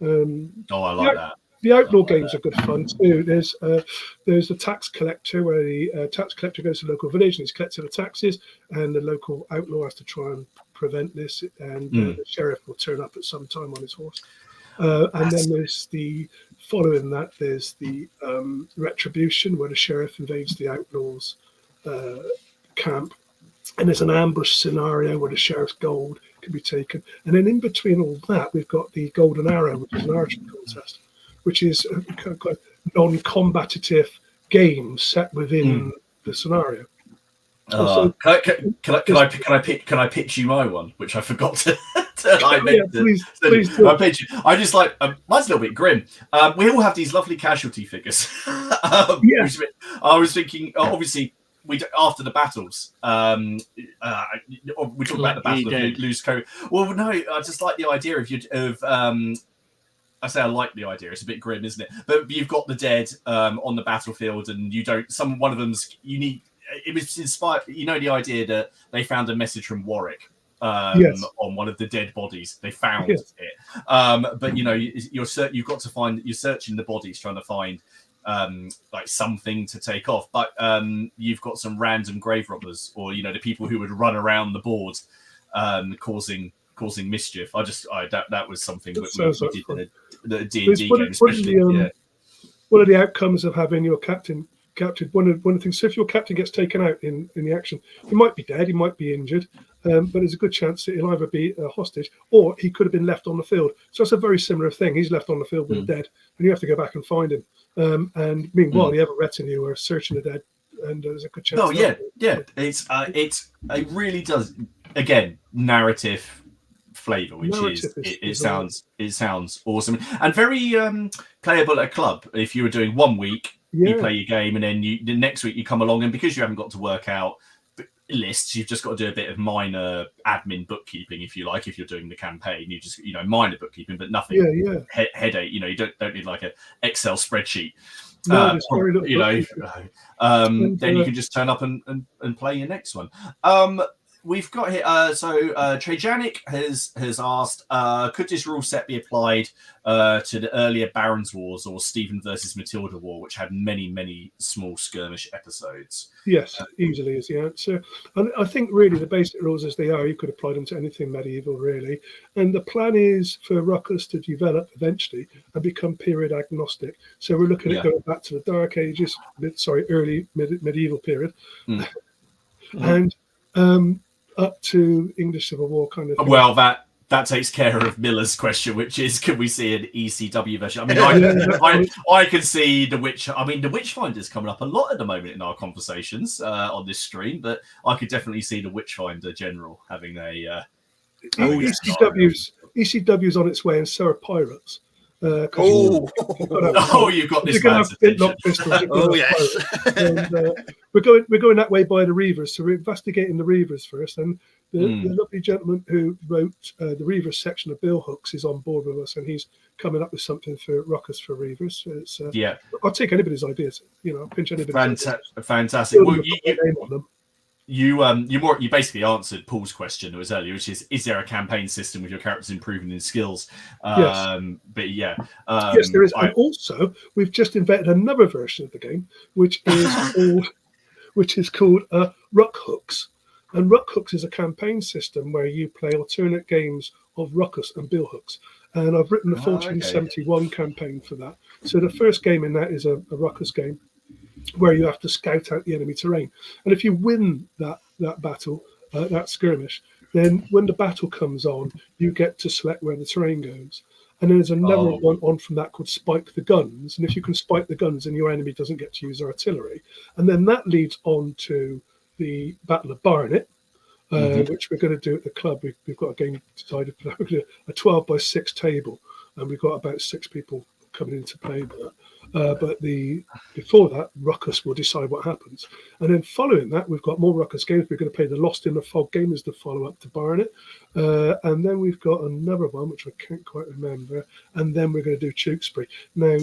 I like that. The outlaw games are good fun too. There's the tax collector, where the tax collector goes to the local village and he's collecting the taxes, and the local outlaw has to try and prevent this, and the sheriff will turn up at some time on his horse. And then there's following that, there's the retribution, where the sheriff invades the outlaws' camp, and there's an ambush scenario where the sheriff's gold can be taken. And then in between all that, we've got the Golden Arrow, which is an archery contest, which is a kind of non-combative game set within the scenario. Can I pitch you my one, which I forgot to? Please do. I pitch you. I just like mine's a little bit grim. We all have these lovely casualty figures. I was thinking, obviously, after the battles. We talk about the battle of Loose Coat. Well, no, I just like the idea I say I like the idea. It's a bit grim, isn't it? But you've got the dead on the battlefield, and you don't. One of them's you need. It was inspired. You know the idea that they found a message from Warwick on one of the dead bodies. They found it, but you've got to find. You're searching the bodies, trying to find like something to take off. But you've got some random grave robbers, or the people who would run around the board, causing mischief. That was something that we did in a D&D game, especially. One of the outcomes of having your captain captured, one of the things, so if your captain gets taken out in the action, he might be dead, he might be injured, but there's a good chance that he'll either be a hostage or he could have been left on the field. So it's a very similar thing. He's left on the field with the dead, and you have to go back and find him. And meanwhile, the other retinue are searching the dead, and there's a good chance. Oh yeah. It really does. Again, narrative flavor, which it sounds awesome and very playable at a club. If you were doing 1 week, you play your game, and then the next week you come along, and because you haven't got to work out lists, you've just got to do a bit of minor admin bookkeeping, if you like. If you're doing the campaign, you just minor bookkeeping, but nothing headache. You don't need like an Excel spreadsheet. Then you can just turn up and play your next one. We've got here, Trajanic has asked, could this rule set be applied to the earlier Barons Wars or Stephen versus Matilda War, which had many, many small skirmish episodes? Yes, easily is the answer. And I think really the basic rules as they are, you could apply them to anything medieval, really. And the plan is for Ruckus to develop eventually and become period agnostic. So we're looking at going back to the Dark Ages, early medieval period. And up to English Civil War kind of thing. Well, that takes care of Miller's question, which is, can we see an ECW version? I mean, I can see the Witch. I mean, the Witchfinder's coming up a lot at the moment in our conversations on this stream, but I could definitely see the Witchfinder General having a. ECW's on its way, and so are Pirates. You've got this man's attention. Yes. And, we're going that way by the Reavers, so we're investigating the Reavers first, and the lovely gentleman who wrote the Reavers section of Billhooks is on board with us, and he's coming up with something for Ruckus for Reavers. So it's, I'll take anybody's ideas. I'll pinch anybody's ideas. Fantastic. Well, you basically answered Paul's question that was earlier, which is there a campaign system with your characters improving in skills? Yes. But yes, there is. And also, we've just invented another version of the game, which is called Ruckus. And Ruckus is a campaign system where you play alternate games of Ruckus and Billhooks. And I've written the 1471 campaign for that. So the first game in that is a Ruckus game, where you have to scout out the enemy terrain. And if you win that battle, that skirmish, then when the battle comes on, you get to select where the terrain goes. And then there's another one on from that called Spike the Guns. And if you can spike the guns, then your enemy doesn't get to use artillery. And then that leads on to the Battle of Barnet, which we're going to do at the club. We've got a game decided for a 12 by 6 table, and we've got about 6 people coming into play, but before that, Ruckus will decide what happens. And then following that, we've got more Ruckus games. We're going to play the Lost in the Fog game as the follow-up to Barnet. And then we've got another one, which I can't quite remember. And then we're going to do Tewkesbury. Now,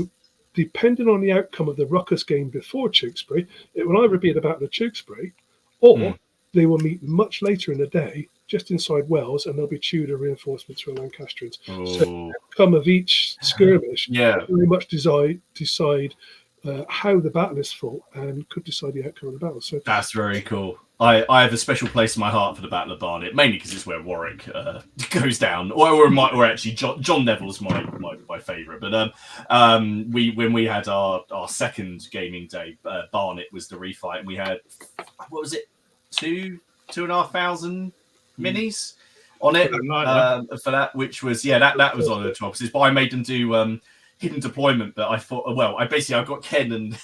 depending on the outcome of the Ruckus game before Tewkesbury, it will either be the Battle of Tewkesbury, or they will meet much later in the day, just inside Wells, and there'll be Tudor reinforcements from Lancastrians. So the outcome of each skirmish very much decide how the battle is fought and could decide the outcome of the battle. So that's very cool. I have a special place in my heart for the Battle of Barnet, mainly because it's where Warwick goes down, or actually John Neville's my favourite. But when we had our second gaming day, Barnet was the refight, and we had, what was it, 2,500 minis on it for that, which was that was on the 12. But I made them do hidden deployment, but I thought, I got Ken and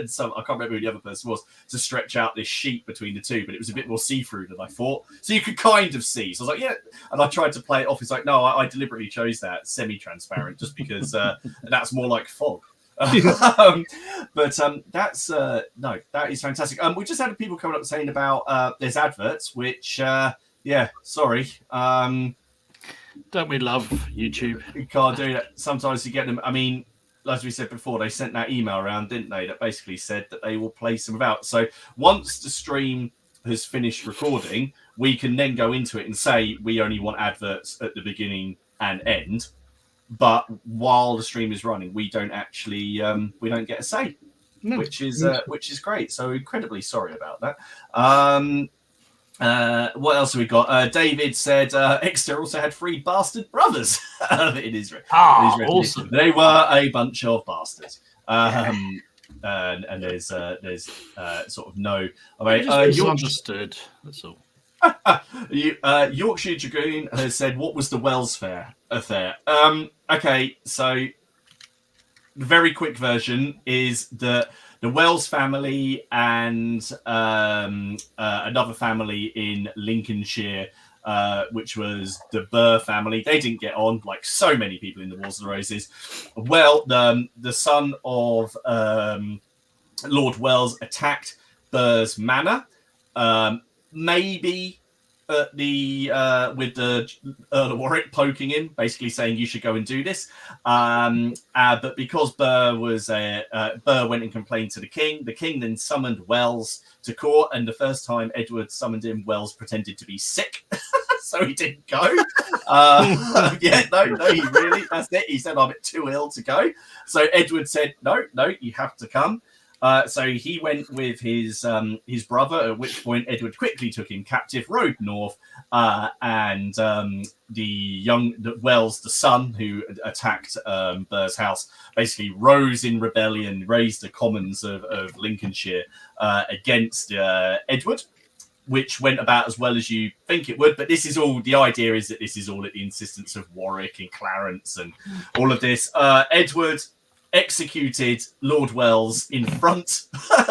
some, I can't remember who the other person was, to stretch out this sheet between the two, but it was a bit more see-through than I thought, so you could kind of see. So I was like, and I tried to play it off. It's like, no, I deliberately chose that semi-transparent just because that's more like fog. But that's that is fantastic. We just had people coming up saying about there's adverts, which sorry, don't we love YouTube? You can't do that. Sometimes you get them. I mean, as we said before, they sent that email around, didn't they? That basically said that they will play some about. So once the stream has finished recording, we can then go into it and say we only want adverts at the beginning and end. But while the stream is running, we don't actually we don't get a say, which is great. So incredibly sorry about that. What else have we got? David said Exeter also had 3 bastard brothers in his awesome. They were a bunch of bastards. And there's sort of no. Misunderstood. That's all. Yorkshire Dragoon has said, "What was the Wells Fair affair?" Okay, so the very quick version is that the Wells family and another family in Lincolnshire, which was the Burr family, they didn't get on, like so many people in the Wars of the Roses. Well, the son of Lord Wells attacked Burr's manor. Maybe with the Earl of Warwick poking in, basically saying you should go and do this. But because Burr went and complained to the king then summoned Wells to court. And the first time Edward summoned him, Wells pretended to be sick, so he didn't go. He really, that's it. He said, "I'm too ill to go." So Edward said, "No, you have to come." So he went with his brother, at which point Edward quickly took him captive, rode north, and Wells, the son who attacked Burr's house, basically rose in rebellion, raised the commons of Lincolnshire against Edward, which went about as well as you think it would. But this is all, the idea is that this is all at the insistence of Warwick and Clarence and all of this. Edward executed Lord Wells in front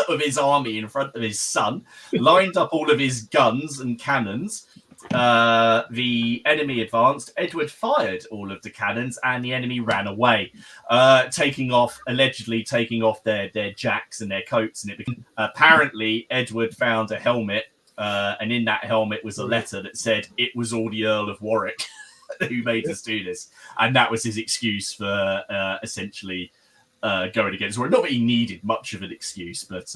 of his army, in front of his son, lined up all of his guns and cannons. The enemy advanced. Edward fired all of the cannons, and the enemy ran away, allegedly taking off their jacks and their coats. And apparently, Edward found a helmet, and in that helmet was a letter that said, "It was all the Earl of Warwick who made us do this," and that was his excuse for essentially going against Warwick. Not that he needed much of an excuse, but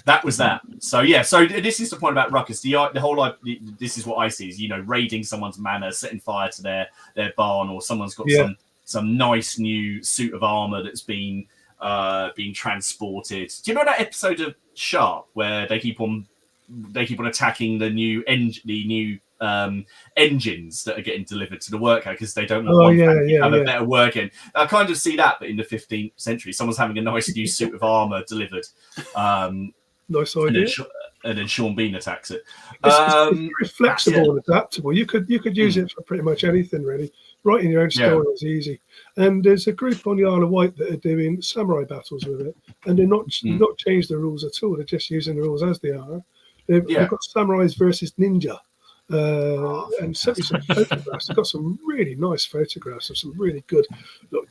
that was that. So so this is the point about Ruckus. The whole this is what I see is, raiding someone's manor, setting fire to their barn, or someone's got some nice new suit of armor that's been transported. Do you know that episode of Sharp where they keep on attacking the new engines that are getting delivered to the worker because they don't want a better working. I kind of see that, but in the 15th century, someone's having a nice new suit of armor delivered. Nice idea. And then Sean Bean attacks it. It's very flexible and adaptable. You could use it for pretty much anything, really. Writing your own story is easy. And there's a group on the Isle of Wight that are doing samurai battles with it, and they're not changed the rules at all. They're just using the rules as they are. They've got samurais versus ninja. and sent me some photographs. I've got some really nice photographs of some really good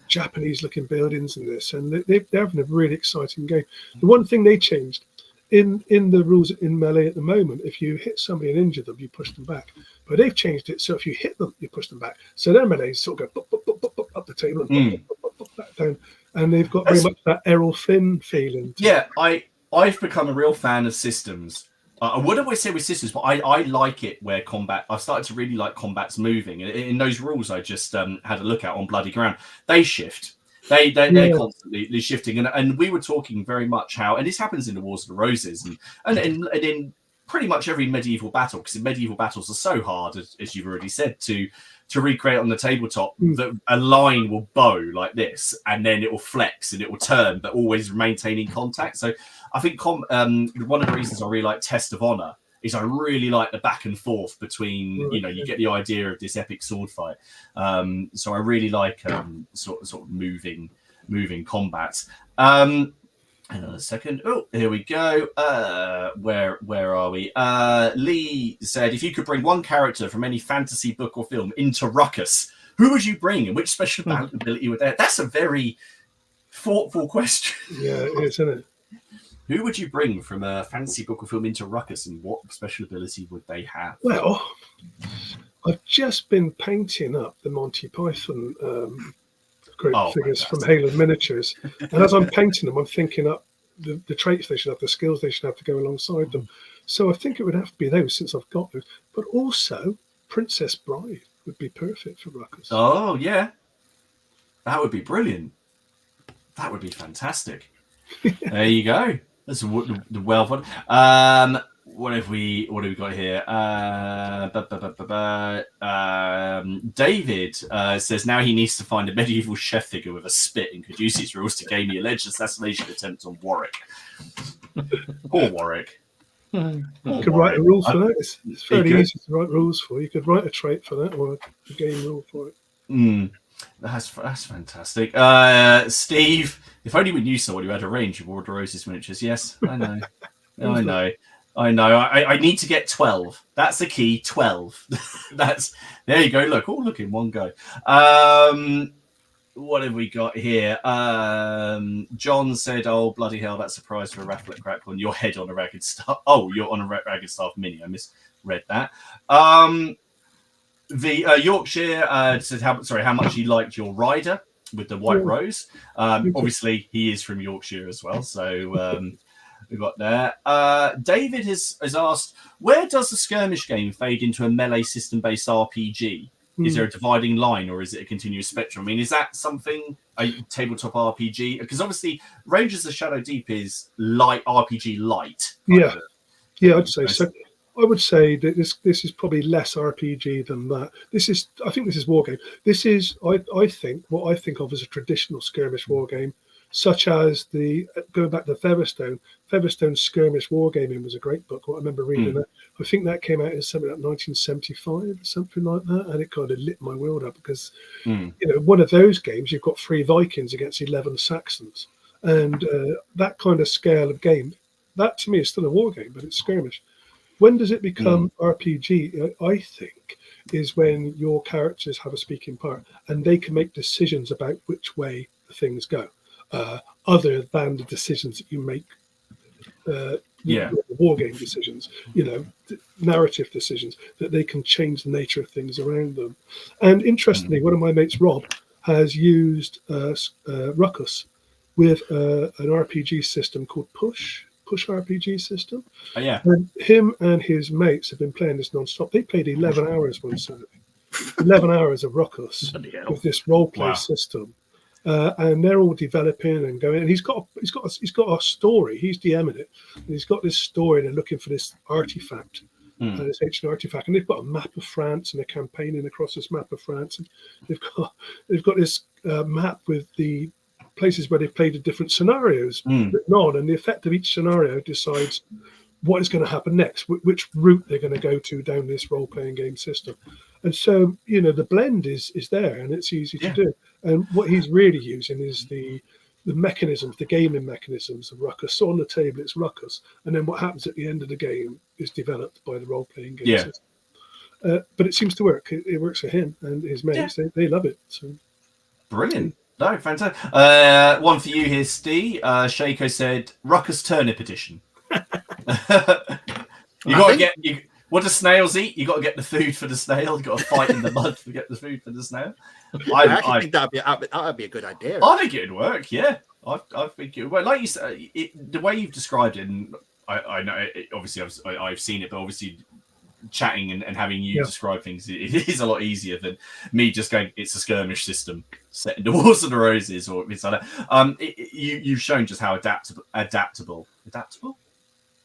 Japanese-looking buildings in this, and they're having a really exciting game. The one thing they changed in the rules in Melee at the moment, if you hit somebody and injure them, you push them back. But they've changed it so if you hit them, you push them back. So their Melees sort of go up the table and back down, and they've got very much that Errol Flynn feeling. Yeah, I've become a real fan of systems. I wouldn't always say with systems, but I like it where combat. I've started to really like combat's moving. In those rules I just had a look at on Bloody Ground, they shift. They're constantly shifting, and we were talking very much how, and this happens in the Wars of the Roses, and in pretty much every medieval battle, because medieval battles are so hard, as you've already said, to recreate on the tabletop. That a line will bow like this, and then it will flex and it will turn, but always maintaining contact. So I think one of the reasons I really like Test of Honor is I really like the back and forth between, you get the idea of this epic sword fight. So I really like sort of moving combats. Hang on a second. Oh, here we go. Where are we? Lee said, if you could bring one character from any fantasy book or film into Ruckus, who would you bring and which special ability would that? That's a very thoughtful question. Yeah, it is, isn't it? Who would you bring from a fantasy book or film into Ruckus, and what special ability would they have? Well, I've just been painting up the Monty Python great figures from Halo Miniatures, and as I'm painting them, I'm thinking up the traits they should have, the skills they should have to go alongside them. So I think it would have to be those, since I've got those. But also, Princess Bride would be perfect for Ruckus. Oh yeah, that would be brilliant. That would be fantastic. There you go. That's the well fun. What have we got here? David says now he needs to find a medieval chef figure with a spit and could use his rules to game the alleged assassination attempt on Warwick. Poor Warwick. You could write a rule for that. It's fairly easy to write rules for. You could write a trait for that or a game rule for it. That's fantastic. Steve, if only we knew someone who had a range of War of the Roses miniatures. Yes, I know. I know. I need to get 12. That's the key. 12. There you go. Look in one go. What have we got here? John said, "Oh bloody hell, that's a prize for a raffle at Crackle. Your head on a ragged staff. Oh, you're on a ragged staff mini. I misread that." The Yorkshire said, how much he liked your rider with the white rose. Obviously, he is from Yorkshire as well, so we got there. David has asked, where does the skirmish game fade into a melee system-based RPG? Is there a dividing line, or is it a continuous spectrum? I mean, is that something, a tabletop RPG? Because obviously, Rangers of Shadow Deep is light RPG light. Yeah, I'd say so. I would say that this is probably less RPG than that. I think this is Wargame. This is, I think, what I think of as a traditional skirmish Wargame, such as going back to Featherstone Skirmish Wargaming was a great book. I remember reading that. I think that came out in something like 1975, something like that, and it kind of lit my world up because, one of those games, you've got 3 Vikings against 11 Saxons, and that kind of scale of game, that to me is still a Wargame, but it's skirmish. When does it become RPG, I think, is when your characters have a speaking part and they can make decisions about which way the things go, other than the decisions that you make, war game decisions, narrative decisions, that they can change the nature of things around them. And interestingly, one of my mates, Rob, has used Ruckus with an RPG system called Push RPG system. Oh, yeah. And him and his mates have been playing this non-stop. They played 11 hours one Saturday. 11 hours of Ruckus with this role play system. And they're all developing and going. And he's got a story. He's DMing it. And he's got this story. They're looking for this artifact. This ancient artifact, and they've got a map of France, and they're campaigning across this map of France. And they've got this map with the places where they've played the different scenarios written on, and the effect of each scenario decides what is going to happen next, which route they're going to go to down this role-playing game system. And so, the blend is there, and it's easy to do. And what he's really using is the mechanisms, the gaming mechanisms of Ruckus. So on the table, it's Ruckus, and then what happens at the end of the game is developed by the role-playing game system. But it seems to work. It works for him and his mates. They love it. So brilliant. No, fantastic. One for you here, Steve. Shaco said Ruckus Turnip Edition. What do snails eat? You got to get the food for the snail. You got to fight in the mud to get the food for the snail. I think that'd be a good idea. I think it'd work. Yeah, I think it would work. Like you said, the way you've described it, and I know obviously I've seen it, but obviously chatting and having you describe things, it is a lot easier than me just going, it's a skirmish system set in the Wars of the Roses or it's like that. You've shown just how adaptable.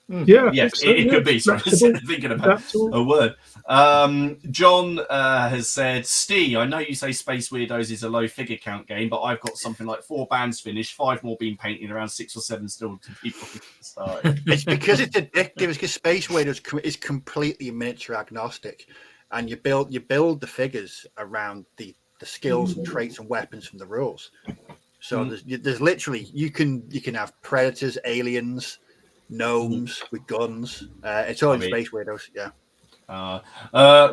Yeah, yes, it could be. So I'm thinking about a word. John has said, Steve, I know you say Space Weirdos is a low figure count game, but I've got something like 4 bands finished, 5 more being painted, around 6 or 7 still to people started. It's because it's addictive. It's because Space Weirdos is completely miniature agnostic, and you build the figures around the skills and traits and weapons from the rules. So there's literally you can have predators, aliens, gnomes with guns. It's all in Space Weirdos,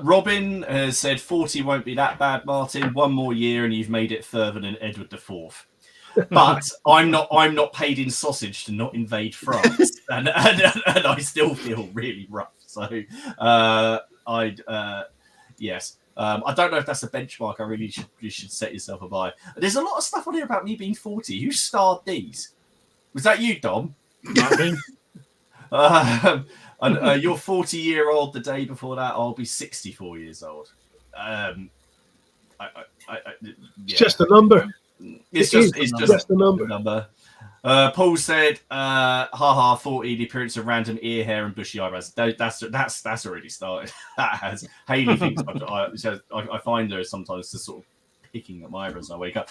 Robin has said 40 won't be that bad, Martin. 1 more year and you've made it further than Edward IV. But I'm not paid in sausage to not invade France, and I still feel really rough. So yes. I don't know if that's a benchmark. I really you should set yourself by. There's a lot of stuff on here about me being 40. Who starred these? Was that you, Dom? And you're 40-year-old. The day before that, I'll be 64 years old. It's just a number. It's just a number. Paul said, haha, 40, the appearance of random ear hair and bushy eyebrows. That's already started. That has. Haley thinks I find her sometimes just sort of picking at my eyebrows when I wake up.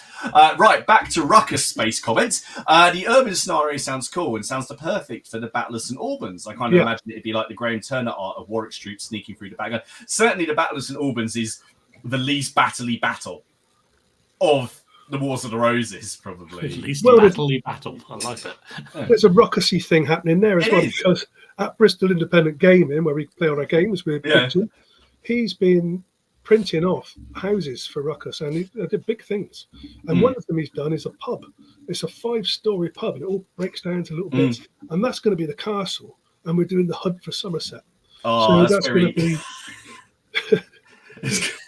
Right, back to Ruckus space comments. The urban scenario sounds cool and sounds perfect for the Battle of St. Albans. I kind of imagine it'd be like the Graham Turner art of Warwick's troops sneaking through the background. Certainly the Battle of St. Albans is the least battle-y battle of the Wars of the Roses, probably. Least battle-y battle. I like it. There's a Ruckusy thing happening there as well, because at Bristol Independent Gaming, where we play all our games with Putin, he's been printing off houses for Ruckus, and he did big things. And one of them he's done is a pub. It's a 5-story pub, and it all breaks down to little bits. And that's going to be the castle, and we're doing the HUD for Somerset. Oh, so that's going to be...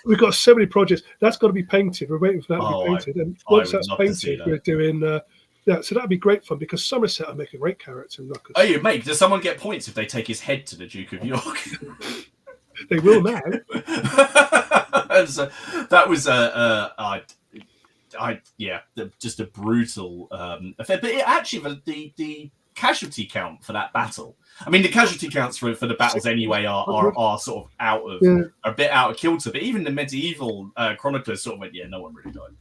We've got so many projects. That's got to be painted. We're waiting for that to be painted. And once that's painted, we're doing... so that'd be great fun, because Somerset are making great character in Ruckus. Oh, you mate, does someone get points if they take his head to the Duke of York? They will now. So that was just a brutal affair. But actually, the casualty count for that battle. I mean, the casualty counts for the battles anyway are sort of a bit out of kilter. But even the medieval chroniclers sort of went, no one really died.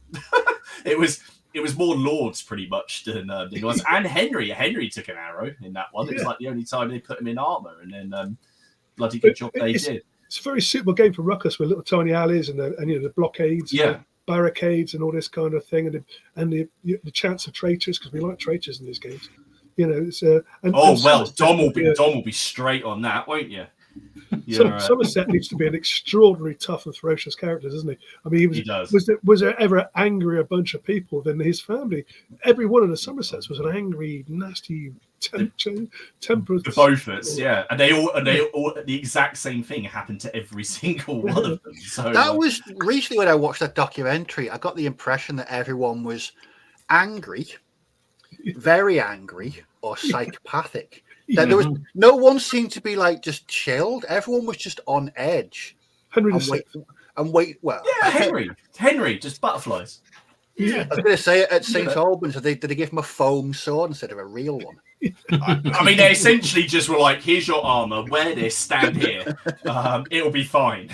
It was more lords pretty much than it was. And Henry took an arrow in that one. It was like the only time they put him in armor, and then bloody good job they did. It's a very suitable game for Ruckus with little tiny alleys and the blockades, and the barricades, and all this kind of thing, and the chance of traitors, because we like traitors in these games. Dom will be straight on that, won't you? Somerset needs to be an extraordinarily tough and ferocious character, doesn't he? I mean, he does. Was there ever angrier bunch of people than his family? Every one of the Somersets was an angry, nasty, tempered. The Beauforts, and they all the exact same thing happened to every single one of them. So that was recently when I watched that documentary. I got the impression that everyone was angry, very angry, or psychopathic. That there was no one seemed to be like just chilled. Everyone was just on edge. Henry, Henry, just butterflies. Yeah. I was going to say at St. Albans, did they give him a foam sword instead of a real one? I mean, they essentially just were like, "Here's your armor. Wear this. Stand here. It'll be fine."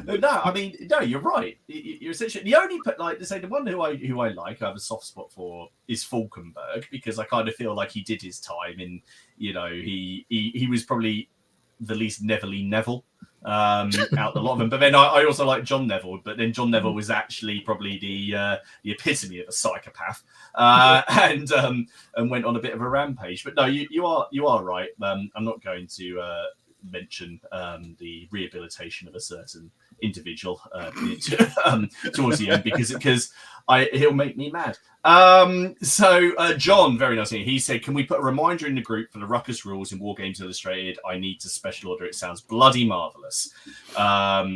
No, you're right. You're essentially the only the one who I like, I have a soft spot for, is Falkenberg, because I kind of feel like he did his time, and he was probably the least Neville out of a lot of them. But then I also like John Neville, but then John Neville was actually probably the epitome of a psychopath, and went on a bit of a rampage. But no, you are right. I'm not going to mention the rehabilitation of a certain individual towards the end because he'll make me mad. So John, very nice. He said, "Can we put a reminder in the group for the Ruckus rules in Wargames Illustrated? I need to special order. It sounds bloody marvelous." But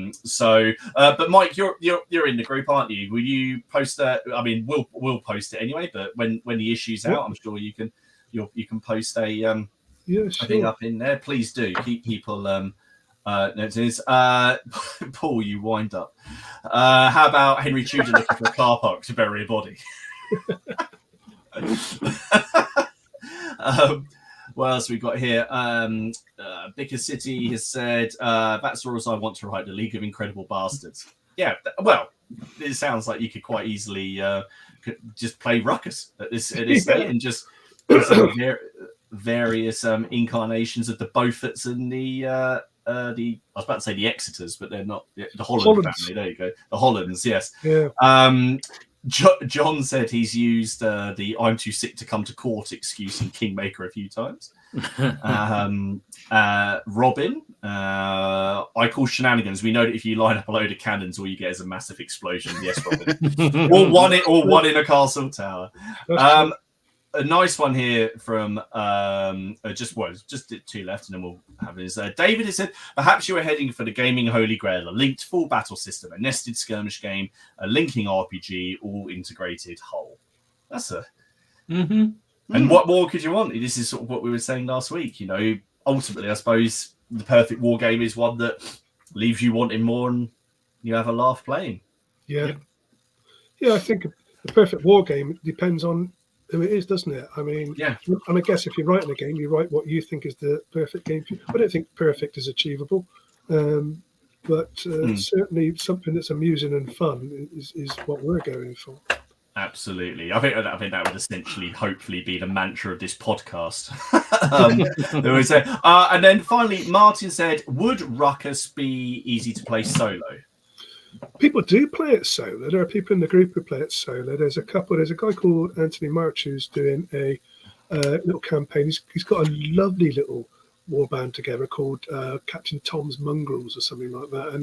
Mike, you're in the group, aren't you? Will you post that? I mean, we'll post it anyway. But when the issue's out, I'm sure you can post a thing up in there. Please do keep people. Paul, you wind up. How about Henry Tudor looking for a car park to bury a body? What else we got here? Bicker City has said, "That's the rules I want to write. The League of Incredible Bastards." Yeah, well, it sounds like you could quite easily just play Ruckus at this state and just various incarnations of the Beauforts and the I was about to say the Exeters, but they're not the Holland family. There you go, the Hollands. Yes. Yeah. John said he's used the "I'm too sick to come to court" excuse in Kingmaker a few times. Robin, I call shenanigans. We know that if you line up a load of cannons, all you get is a massive explosion. Yes, Robin. or one in a castle tower. A nice one here from just two left, and then we'll have this. David has said, "Perhaps you are heading for the gaming holy grail: a linked full battle system, a nested skirmish game, a linking RPG, all integrated whole." That's a. And what more could you want? This is sort of what we were saying last week. Ultimately, I suppose the perfect war game is one that leaves you wanting more, and you have a laugh playing. Yeah, I think the perfect war game depends on who it is, doesn't it? I mean, and I guess if you're writing a game, you write what you think is the perfect game for you. I don't think perfect is achievable, but certainly something that's amusing and fun is what we're going for. Absolutely. I think that would essentially, hopefully, be the mantra of this podcast. And then finally, Martin said, "Would Ruckus be easy to play solo?" People do play it solo. There are people in the group who play it solo. There's a guy called Anthony March who's doing a little campaign. He's got a lovely little war band together called Captain Tom's Mongrels or something like that, and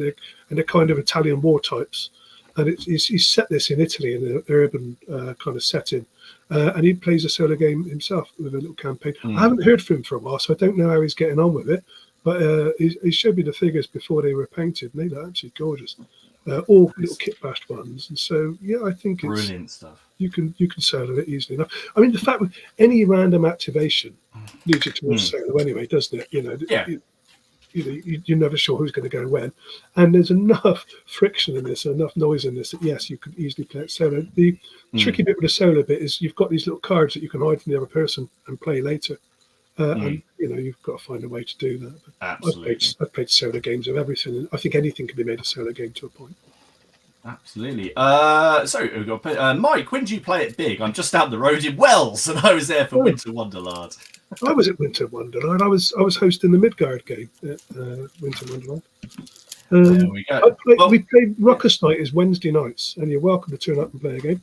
they're kind of Italian war types. And he's set this in Italy in an urban kind of setting, and he plays a solo game himself with a little campaign. I haven't heard from him for a while, so I don't know how he's getting on with it. But he showed me the figures before they were painted, and they look absolutely gorgeous. All little kit-bashed ones, and so I think it's brilliant stuff. You can solo it easily enough. I mean, the fact that any random activation leads you towards solo anyway, doesn't it? You're never sure who's going to go when, and there's enough friction in this, enough noise in this that yes, you could easily play it solo. The tricky bit with the solo bit is you've got these little cards that you can hide from the other person and play later. And you've got to find a way to do that. But absolutely. I've played solo games of everything, and I think anything can be made a solo game to a point. Absolutely. Mike, when do you play it big? I'm just down the road in Wells, and I was there for Winter Wonderland. I was at Winter Wonderland. I was hosting the Midgard game at Winter Wonderland. There we go. We played Ruckus Night is Wednesday nights, and you're welcome to turn up and play a game.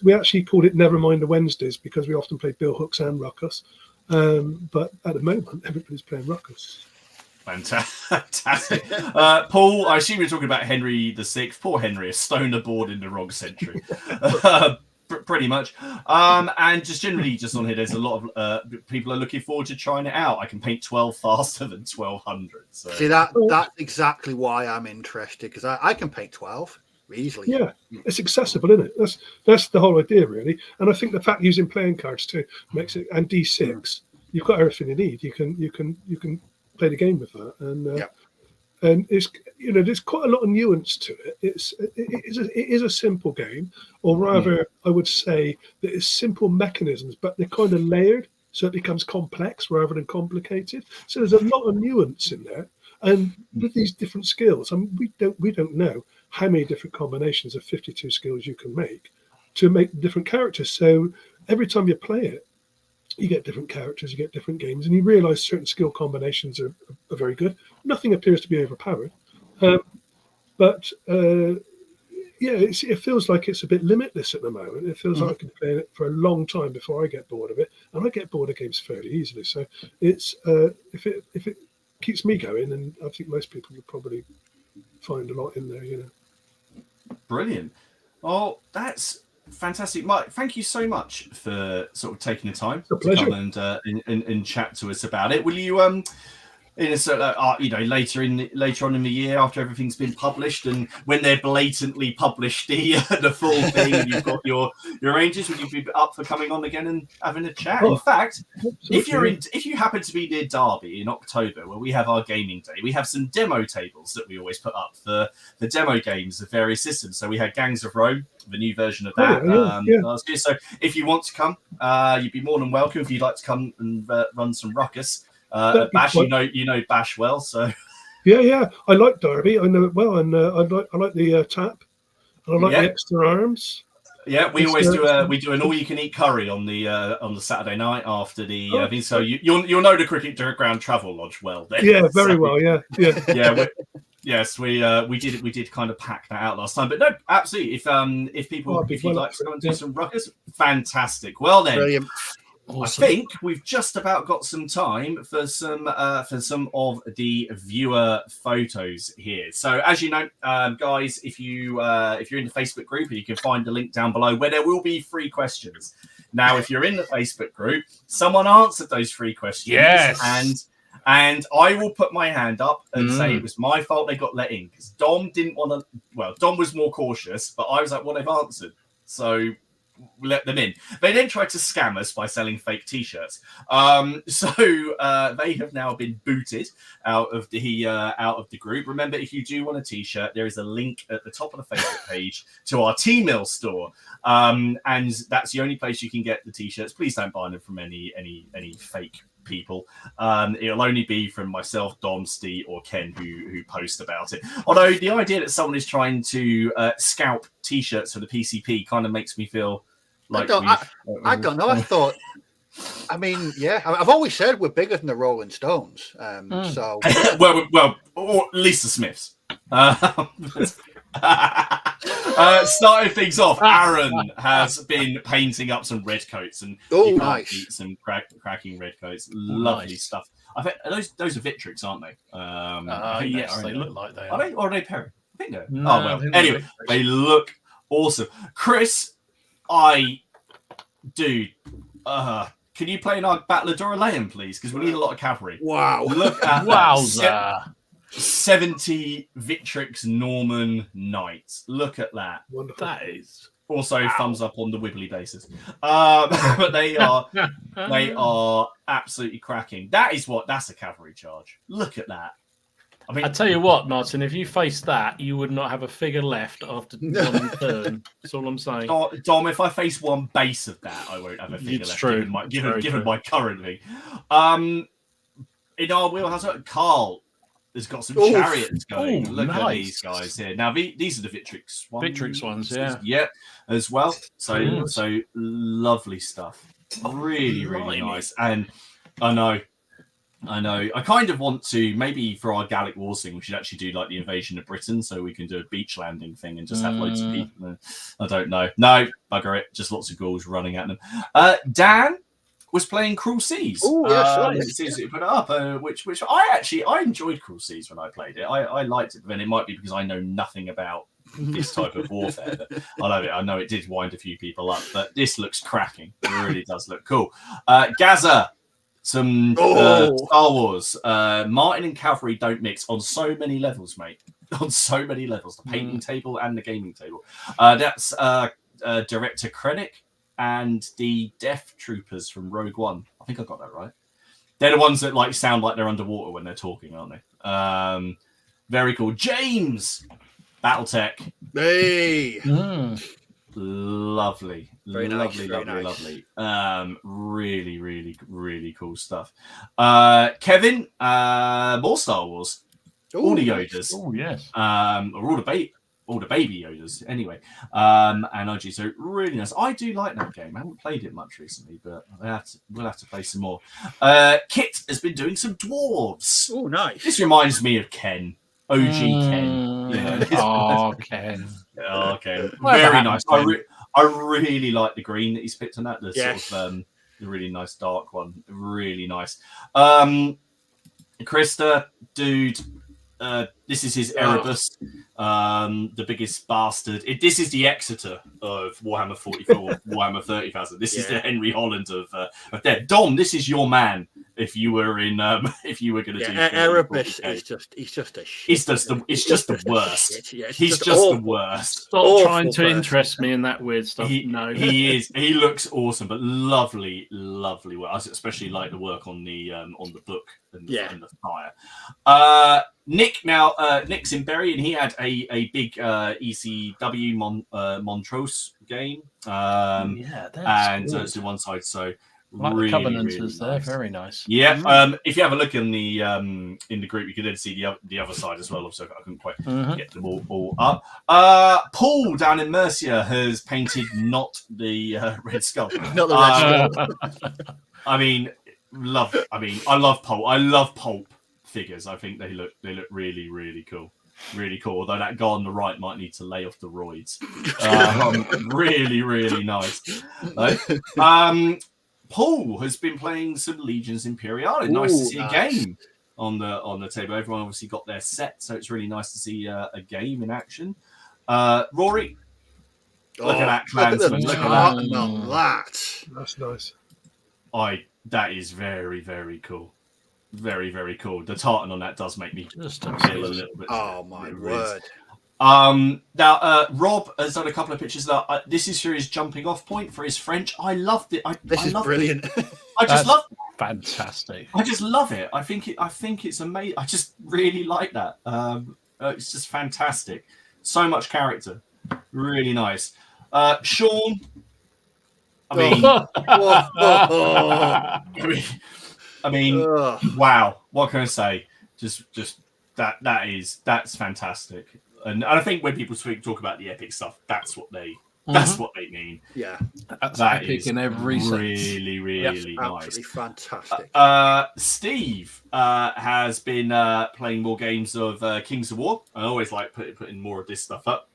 We actually called it Never Mind the Wednesdays because we often play Billhooks and Ruckus. But at the moment, everybody's playing Ruckus. Fantastic. Paul, I assume you're talking about Henry VI. Poor Henry, a stoner born in the wrong century. Pretty much. And just generally, just on here, there's a lot of people are looking forward to trying it out. I can paint 12 faster than 1200. So. See, that's exactly why I'm interested, because I can paint 12 easily. Yeah, it's accessible, isn't it? That's the whole idea, really. And I think the fact using playing cards too makes it, and D6, you've got everything you need. You can play the game with that, and it's there's quite a lot of nuance to it. It is a simple game, or rather, I would say that it's simple mechanisms, but they're kind of layered, so it becomes complex rather than complicated. So there's a lot of nuance in there, and with these different skills, we don't know how many different combinations of 52 skills you can make to make different characters. So every time you play it, you get different characters, you get different games, and you realise certain skill combinations are very good. Nothing appears to be overpowered, but it feels like it's a bit limitless at the moment. It feels like I can play it for a long time before I get bored of it, and I get bored of games fairly easily. So it's if it keeps me going, and I think most people would probably find a lot in there. Brilliant. Oh, that's fantastic, Mike. Thank you so much for sort of taking the time to come and chat to us about it. Will you later on in the year, after everything's been published, and when they're blatantly published the full thing, and you've got your ranges, would you be up for coming on again and having a chat? In fact, if you happen to be near Derby in October, where we have our gaming day, we have some demo tables that we always put up for the demo games of various systems. So we had Gangs of Rome, the new version of that last year. So if you want to come, you'd be more than welcome. If you'd like to come and run some Ruckus. Bash, you know Bash well, so yeah. I like Derby. I know it well, and I like the tap, and I like the extra arms. Yeah, we always do an all-you-can-eat curry on the Saturday night after the thing. So you'll know the Cricket Ground Travel Lodge well. Then. Yeah, very well. Yeah. Yes, we did kind of pack that out last time, but no, absolutely. If you'd like to go and do some Ruckus, fantastic. Well then. Brilliant. Awesome. I think we've just about got some time for some of the viewer photos here. So as you know, guys, if you're in the Facebook group, you can find the link down below where there will be 3 questions. Now, if you're in the Facebook group, someone answered those 3 questions. Yes. And I will put my hand up and say it was my fault they got let in, because Dom didn't want to. Well, Dom was more cautious, but I was like, well, they've answered, so let them in. They then tried to scam us by selling fake T-shirts. So they have now been booted out of the group. Remember, if you do want a T-shirt, there is a link at the top of the Facebook page to our T-Mill store, and that's the only place you can get the T-shirts. Please don't buy them from any fake people. It'll only be from myself, Dom, Steve, or Ken who post about it. Although the idea that someone is trying to scalp T-shirts for the PCP kind of makes me feel like I don't know. I thought, I mean, yeah, I've always said we're bigger than the Rolling Stones. So well, or at least the Smiths. Starting things off, Aaron has been painting up some red coats, and you can't beat some cracking red coats. Lovely stuff. I think those are Victrix, aren't they? Yes, they look like they are. They, or are they Perry? I think they're. No, oh well. Anyway, they look awesome. Chris, can you play in our Battle of Doraleum, please? Because we need a lot of cavalry. Wow! Look at wowza. 70 Victrix Norman Knights. Look at that. Wonderful. That is also thumbs up on the wibbly basis. But they are absolutely cracking. That's a cavalry charge. Look at that. I mean, I tell you what, Martin, if you face that, you would not have a figure left after one turn. That's all I'm saying. Dom, if I face one base of that, I won't have a figure left. True. Given my current thing. In our wheelhouse, Carl has got some chariots going. Look at these guys here. Now these are the Victrix ones. Victrix ones, yeah. Yeah, as well. So lovely stuff. Really, really nice. And I know. I kind of want to, maybe for our Gallic Wars thing, we should actually do like the invasion of Britain, so we can do a beach landing thing and just have loads of people. I don't know. No, bugger it. Just lots of ghouls running at them. Dan was playing Cruel Seas. Oh, yes. You put it up, which I enjoyed Cruel Seas when I played it. I liked it, but then it might be because I know nothing about this type of warfare. I love it. I know it did wind a few people up, but this looks cracking. It really does look cool. Gaza. Some Star Wars. Martin and Cavalry don't mix on so many levels, mate. On so many levels. The painting table and the gaming table. That's Director Krennic and the Death Troopers from Rogue One. I think I got that right. They're the ones that like sound like they're underwater when they're talking, aren't they? Very cool. James! Battletech. Hey! Lovely. Very lovely. Really, really, really cool stuff. Kevin, more Star Wars. All the Yodas. Oh, yes. Or all the baby Yodas, anyway. And IG, so really nice. I do like that game. I haven't played it much recently, but we'll have to play some more. Kit has been doing some dwarves. Oh, nice. This reminds me of Ken. OG Ken. Ken. Oh, Ken. Very nice. I really like the green that he's picked on that. The sort of the really nice dark one. Really nice. Krista, dude, this is his Erebus, the biggest bastard. This is the Exeter of Warhammer 44, Warhammer 30,000. This is the Henry Holland of Dead. Dom, this is your man. If you were in, if you were going to do Erebus, he's just a shit. It's just the worst. He's just the worst. Stop trying to interest me in that weird stuff. No, he is. He looks awesome, but lovely work. I especially like the work on the book and the fire. Nick's in Bury, and he had a big ECW Montrose game. And cool. it's on one side, so. Like really, the Covenanters really there, nice. very nice. Yeah, if you have a look in the group, you can then see the other side as well. So I couldn't quite get them all up. Paul down in Mercia has painted not the Red Skull. Not the Red Skull. I love Pulp. I love Pulp figures. I think they look really, really cool. Really cool. Although that guy on the right might need to lay off the roids. Really, really nice. Paul has been playing some Legions Imperiale. Nice to see a game on the table. Everyone obviously got their set, so it's really nice to see a game in action. Rory, look at that clansman. Look at that. That's nice. That is very, very cool. Very, very cool. The tartan on that does make me just feel a little bit. Oh my word. Now Rob has done a couple of pictures that this is for his jumping off point for his French. I loved it. This is brilliant. I just love it. Fantastic. I just love it. I think it's amazing. I just really like that. It's just fantastic. So much character. Really nice. Sean. Wow. What can I say? Just that's fantastic. And I think when people talk about the epic stuff, that's what they mean. Yeah, that's that epic is in every really, really nice. Absolutely fantastic. Steve has been playing more games of Kings of War. I always like putting more of this stuff up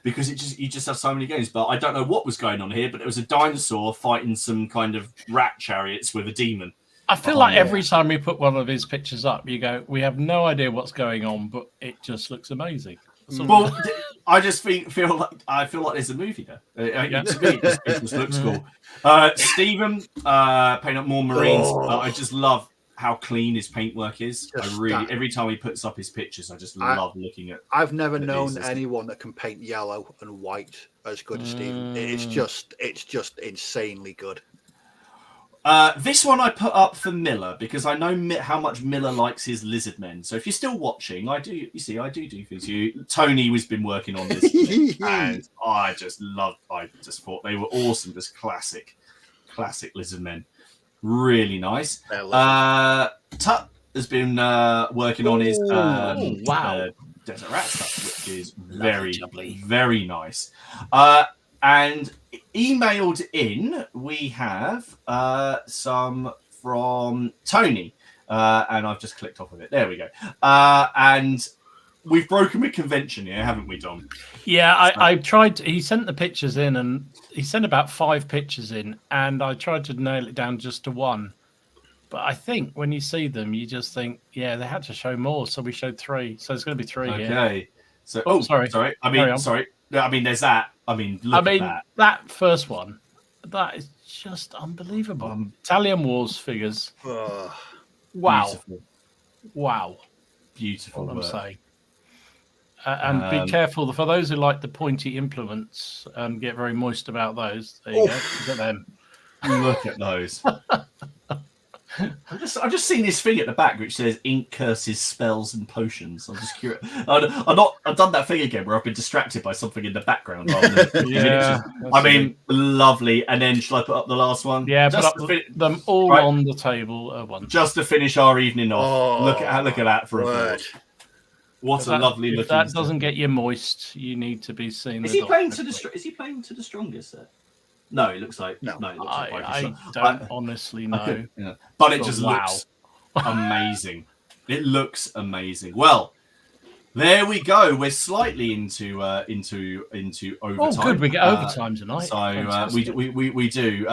because you just have so many games. But I don't know what was going on here, but it was a dinosaur fighting some kind of rat chariots with a demon. I feel like every time we put one of his pictures up, you go, we have no idea what's going on, but it just looks amazing. Well, I just feel like there's a movie there. To me, it just looks cool. Stephen painting up more Marines. I just love how clean his paintwork is. Every time he puts up his pictures, I just love looking at. I've never known anyone that can paint yellow and white as good as Stephen. It's just insanely good. This one I put up for Miller because I know how much Miller likes his lizard men. So if you're still watching, I do things. Tony has been working on this, and I just thought they were awesome. Just classic lizard men, really nice. Tut has been working on his desert rat stuff, which is very very nice. And emailed in, we have some from Tony, and I've just clicked off of it. There we go. And we've broken with convention here, haven't we, Dom? Yeah, I tried. He sent the pictures in, and he sent about 5 pictures in, and I tried to nail it down just to one. But I think when you see them, you just think, yeah, they had to show more, so we showed 3. So it's going to be 3 here. Okay. So, sorry. Sorry. I mean, there's that. Look at that. That first one, that is just unbelievable. Italian Wars figures. Wow. Beautiful. Wow. Beautiful. What I'm saying. And be careful. For those who like the pointy implements and get very moist about those, there you go. Look at them. Look at those. I've just seen this thing at the back which says ink, curses, spells, and potions. I'm just curious. I've done that thing again where I've been distracted by something in the background. Lovely. And then shall I put up the last one? Yeah, put up them all on the table at once. Just to finish our evening off. Look at that for a word. What a lovely looking. If that doesn't get you moist, you need to be seen. Is he playing to the strongest set? No, it looks like no. It looks I don't honestly know. Okay. Yeah. But it just looks amazing. It looks amazing. Well, There we go. We're slightly into overtime. Oh, good. We get overtime tonight. So we do.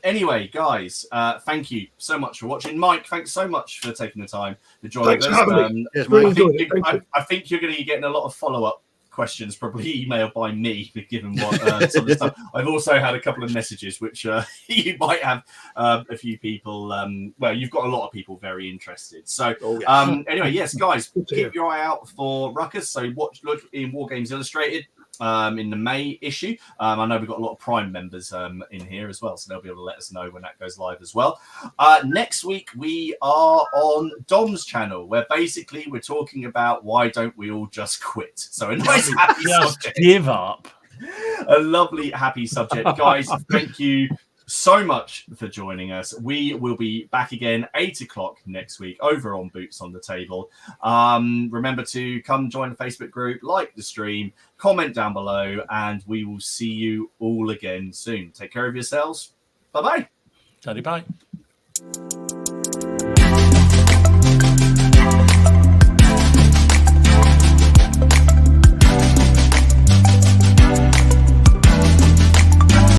Anyway, guys, thank you so much for watching. Mike, thanks so much for taking the time to join us. I think you're going to be getting a lot of follow-up questions, probably emailed by me, given what sort of stuff. I've also had a couple of messages which you might have a few people. Well, you've got a lot of people very interested. So anyway, yes, guys, keep your eye out for Ruckus. So look in Wargames Illustrated in the May issue. I know we've got a lot of Prime members in here as well, so they'll be able to let us know when that goes live as well. Next week we are on Dom's channel, where basically we're talking about why don't we all just quit. So a nice happy subject. Give up. A lovely happy subject, guys. Thank you so much for joining us. We will be back again 8 o'clock next week over on Boots on the Table. Remember to come join the Facebook group, like the stream, comment down below, and we will see you all again soon. Take care of yourselves. Bye-bye. Bye.